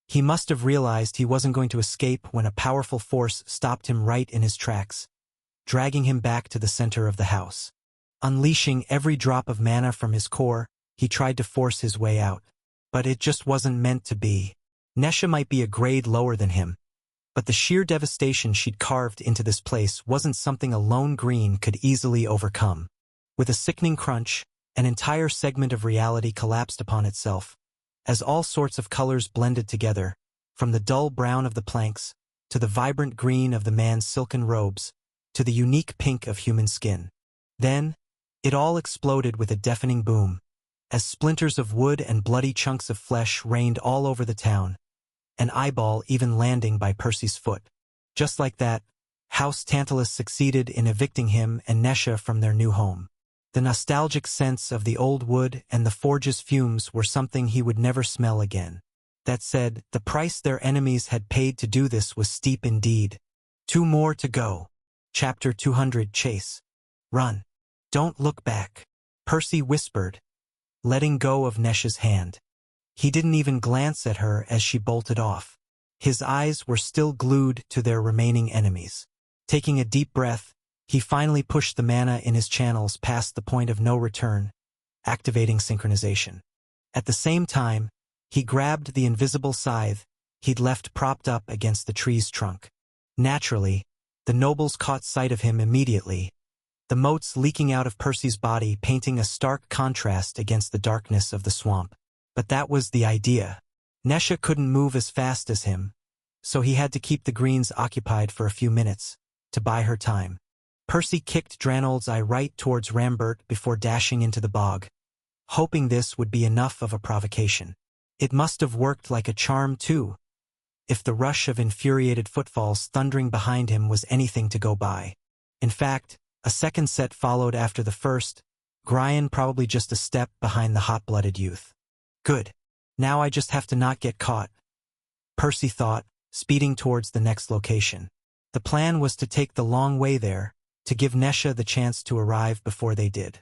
Speaker 1: He must have realized he wasn't going to escape when a powerful force stopped him right in his tracks, dragging him back to the center of the house. Unleashing every drop of mana from his core, he tried to force his way out. But it just wasn't meant to be. Nesha might be a grade lower than him, but the sheer devastation she'd carved into this place wasn't something a lone green could easily overcome. With a sickening crunch, an entire segment of reality collapsed upon itself, as all sorts of colors blended together, from the dull brown of the planks, to the vibrant green of the man's silken robes, to the unique pink of human skin. Then, it all exploded with a deafening boom, as splinters of wood and bloody chunks of flesh rained all over the town, an eyeball even landing by Percy's foot. Just like that, House Tantalus succeeded in evicting him and Nesha from their new home. The nostalgic scents of the old wood and the forge's fumes were something he would never smell again. That said, the price their enemies had paid to do this was steep indeed. 2 more to go. Chapter 200 Chase. Run. Don't look back. Percy whispered, letting go of Nesha's hand. He didn't even glance at her as she bolted off. His eyes were still glued to their remaining enemies. Taking a deep breath, he finally pushed the mana in his channels past the point of no return, activating synchronization. At the same time, he grabbed the invisible scythe he'd left propped up against the tree's trunk. Naturally, the nobles caught sight of him immediately, the motes leaking out of Percy's body painting a stark contrast against the darkness of the swamp. But that was the idea. Nesha couldn't move as fast as him, so he had to keep the greens occupied for a few minutes, to buy her time. Percy kicked Dranold's eye right towards Rambert before dashing into the bog, hoping this would be enough of a provocation. It must have worked like a charm too, if the rush of infuriated footfalls thundering behind him was anything to go by. In fact, a second set followed after the first, Gryan probably just a step behind the hot-blooded youth. Good. Now I just have to not get caught, Percy thought, speeding towards the next location. The plan was to take the long way there, to give Nesha the chance to arrive before they did.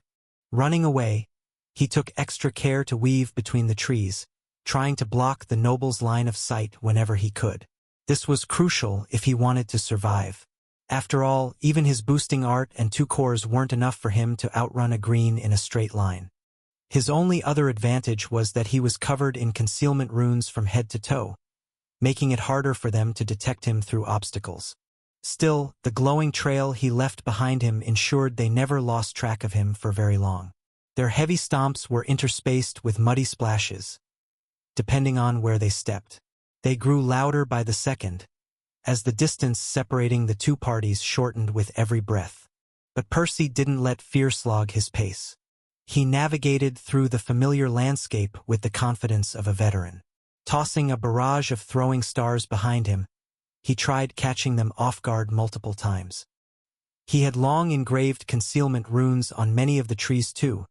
Speaker 1: Running away, he took extra care to weave between the trees, trying to block the noble's line of sight whenever he could. This was crucial if he wanted to survive. After all, even his boosting art and 2 cores weren't enough for him to outrun a green in a straight line. His only other advantage was that he was covered in concealment runes from head to toe, making it harder for them to detect him through obstacles. Still, the glowing trail he left behind him ensured they never lost track of him for very long. Their heavy stomps were interspaced with muddy splashes, depending on where they stepped. They grew louder by the second, as the distance separating the 2 parties shortened with every breath. But Percy didn't let fear slog his pace. He navigated through the familiar landscape with the confidence of a veteran. Tossing a barrage of throwing stars behind him, he tried catching them off guard multiple times. He had long engraved concealment runes on many of the trees too,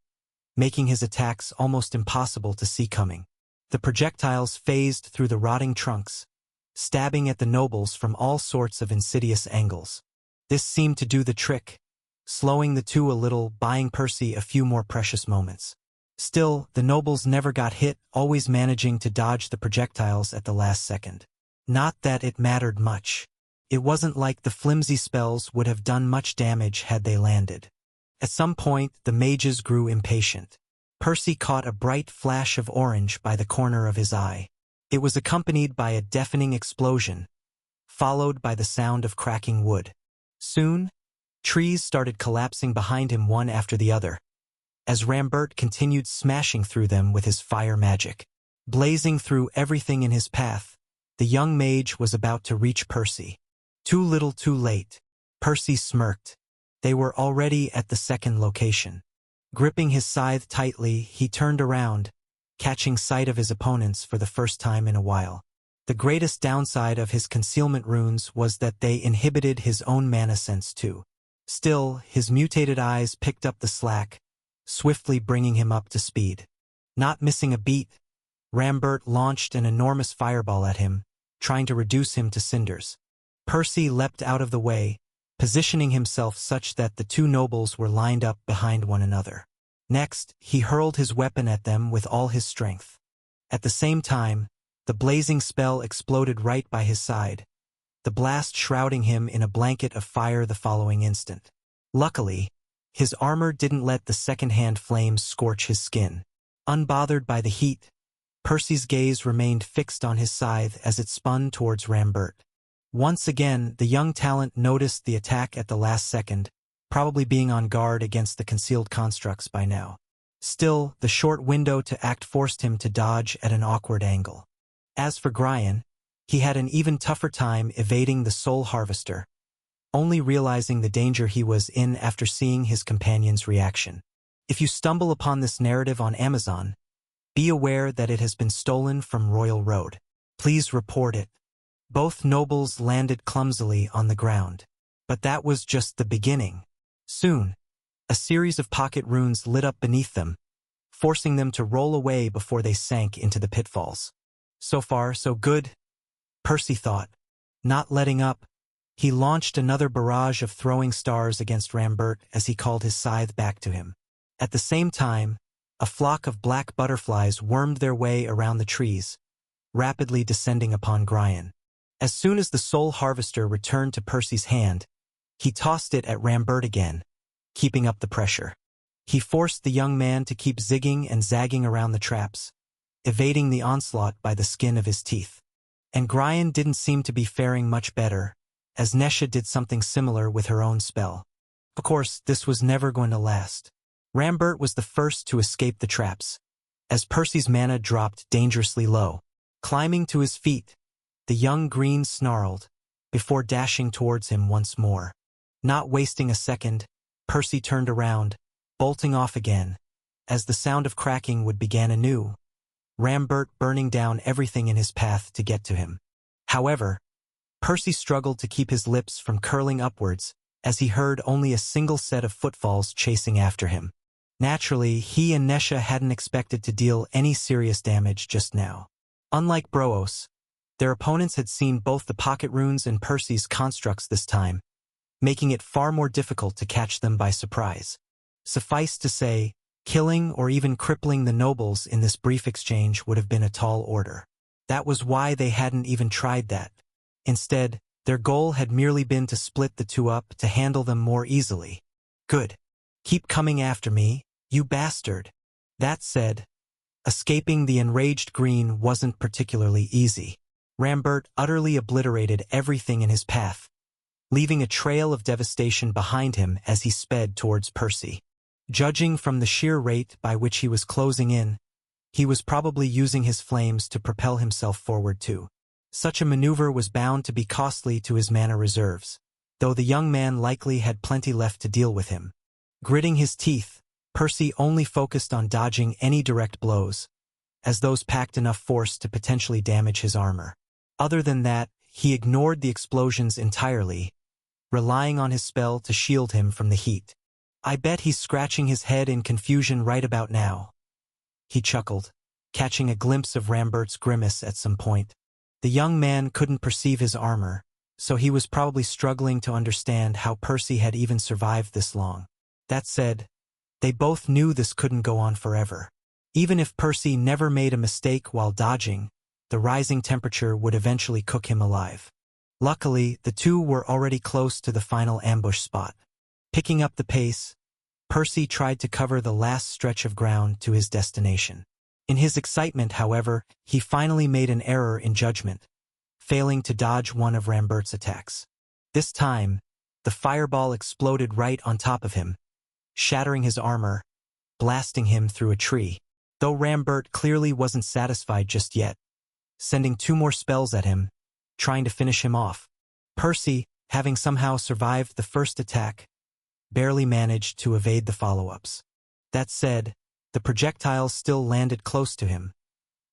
Speaker 1: making his attacks almost impossible to see coming. The projectiles phased through the rotting trunks, stabbing at the nobles from all sorts of insidious angles. This seemed to do the trick, slowing the 2 a little, buying Percy a few more precious moments. Still, the nobles never got hit, always managing to dodge the projectiles at the last second. Not that it mattered much. It wasn't like the flimsy spells would have done much damage had they landed. At some point, the mages grew impatient. Percy caught a bright flash of orange by the corner of his eye. It was accompanied by a deafening explosion, followed by the sound of cracking wood. Soon, trees started collapsing behind him one after the other, as Rambert continued smashing through them with his fire magic. Blazing through everything in his path, the young mage was about to reach Percy. Too little too late. Percy smirked. They were already at the second location. Gripping his scythe tightly, he turned around, catching sight of his opponents for the first time in a while. The greatest downside of his concealment runes was that they inhibited his own mana sense too. Still, his mutated eyes picked up the slack, swiftly bringing him up to speed. Not missing a beat, Rambert launched an enormous fireball at him, trying to reduce him to cinders. Percy leapt out of the way, positioning himself such that the 2 nobles were lined up behind one another. Next, he hurled his weapon at them with all his strength. At the same time, the blazing spell exploded right by his side, the blast shrouding him in a blanket of fire the following instant. Luckily, his armor didn't let the second-hand flames scorch his skin. Unbothered by the heat, Percy's gaze remained fixed on his scythe as it spun towards Rambert. Once again, the young talent noticed the attack at the last second, probably being on guard against the concealed constructs by now. Still, the short window to act forced him to dodge at an awkward angle. As for Gryan, he had an even tougher time evading the Soul Harvester, only realizing the danger he was in after seeing his companion's reaction. If you stumble upon this narrative on Amazon, be aware that it has been stolen from Royal Road. Please report it. Both nobles landed clumsily on the ground. But that was just the beginning. Soon, A series of pocket runes lit up beneath them, forcing them to roll away before they sank into the pitfalls. So far, so good, Percy thought. Not letting up, he launched another barrage of throwing stars against Rambert as he called his scythe back to him. At the same time, a flock of black butterflies wormed their way around the trees, rapidly descending upon Gryan. As soon as the soul harvester returned to Percy's hand, he tossed it at Rambert again, keeping up the pressure. He forced the young man to keep zigging and zagging around the traps, evading the onslaught by the skin of his teeth. And Gryan didn't seem to be faring much better, as Nesha did something similar with her own spell. Of course, this was never going to last. Rambert was the first to escape the traps, as Percy's mana dropped dangerously low. Climbing to his feet, the young green snarled, before dashing towards him once more. Not wasting a second, Percy turned around, bolting off again, as the sound of cracking would begin anew, Rambert burning down everything in his path to get to him. However, Percy struggled to keep his lips from curling upwards as he heard only a single set of footfalls chasing after him. Naturally, he and Nesha hadn't expected to deal any serious damage just now. Unlike Broos, their opponents had seen both the pocket runes and Percy's constructs this time, making it far more difficult to catch them by surprise. Suffice to say, killing or even crippling the nobles in this brief exchange would have been a tall order. That was why they hadn't even tried that. Instead, their goal had merely been to split the two up to handle them more easily. Good. Keep coming after me, you bastard. That said, escaping the enraged green wasn't particularly easy. Rambert utterly obliterated everything in his path, leaving a trail of devastation behind him as he sped towards Percy. Judging from the sheer rate by which he was closing in, he was probably using his flames to propel himself forward too. Such a maneuver was bound to be costly to his mana reserves, though the young man likely had plenty left to deal with him. Gritting his teeth, Percy only focused on dodging any direct blows, as those packed enough force to potentially damage his armor. Other than that, he ignored the explosions entirely, relying on his spell to shield him from the heat. I bet he's scratching his head in confusion right about now. He chuckled, catching a glimpse of Rambert's grimace at some point. The young man couldn't perceive his armor, so he was probably struggling to understand how Percy had even survived this long. That said, they both knew this couldn't go on forever. Even if Percy never made a mistake while dodging, the rising temperature would eventually cook him alive. Luckily, the two were already close to the final ambush spot. Picking up the pace, Percy tried to cover the last stretch of ground to his destination. In his excitement, however, he finally made an error in judgment, failing to dodge one of Rambert's attacks. This time, the fireball exploded right on top of him, shattering his armor, blasting him through a tree. Though Rambert clearly wasn't satisfied just yet, sending two more spells at him, trying to finish him off. Percy, having somehow survived the first attack, barely managed to evade the follow-ups. That said, the projectiles still landed close to him,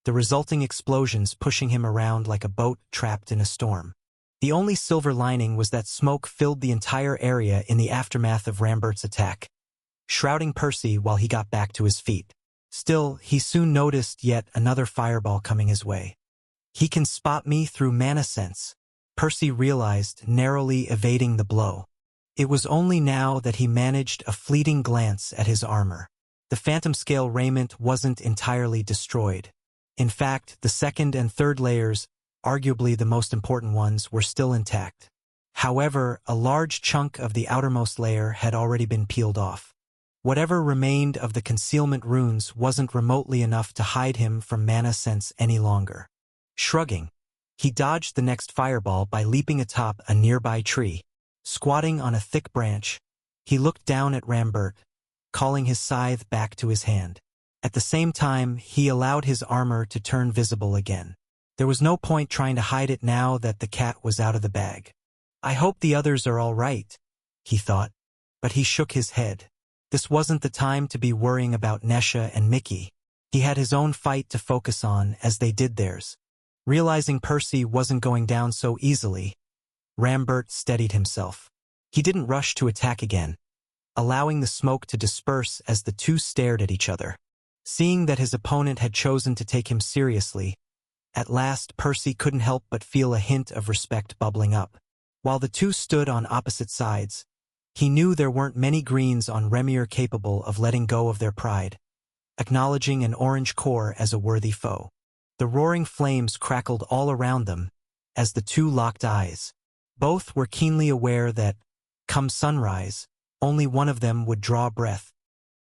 Speaker 1: the resulting explosions pushing him around like a boat trapped in a storm. The only silver lining was that smoke filled the entire area in the aftermath of Rambert's attack, shrouding Percy while he got back to his feet. Still, he soon noticed yet another fireball coming his way. He can spot me through mana sense, Percy realized, narrowly evading the blow. It was only now that he managed a fleeting glance at his armor. The phantom scale raiment wasn't entirely destroyed. In fact, the second and third layers, arguably the most important ones, were still intact. However, a large chunk of the outermost layer had already been peeled off. Whatever remained of the concealment runes wasn't remotely enough to hide him from mana sense any longer. Shrugging, he dodged the next fireball by leaping atop a nearby tree. Squatting on a thick branch, he looked down at Rambert, calling his scythe back to his hand. At the same time, he allowed his armor to turn visible again. There was no point trying to hide it now that the cat was out of the bag. I hope the others are all right, he thought, but he shook his head. This wasn't the time to be worrying about Nesha and Mickey. He had his own fight to focus on as they did theirs. Realizing Percy wasn't going down so easily, Rambert steadied himself. He didn't rush to attack again, allowing the smoke to disperse as the two stared at each other. Seeing that his opponent had chosen to take him seriously, at last Percy couldn't help but feel a hint of respect bubbling up. While the two stood on opposite sides, he knew there weren't many greens on Remir capable of letting go of their pride, acknowledging an orange core as a worthy foe. The roaring flames crackled all around them as the two locked eyes. Both were keenly aware that, come sunrise, only one of them would draw breath.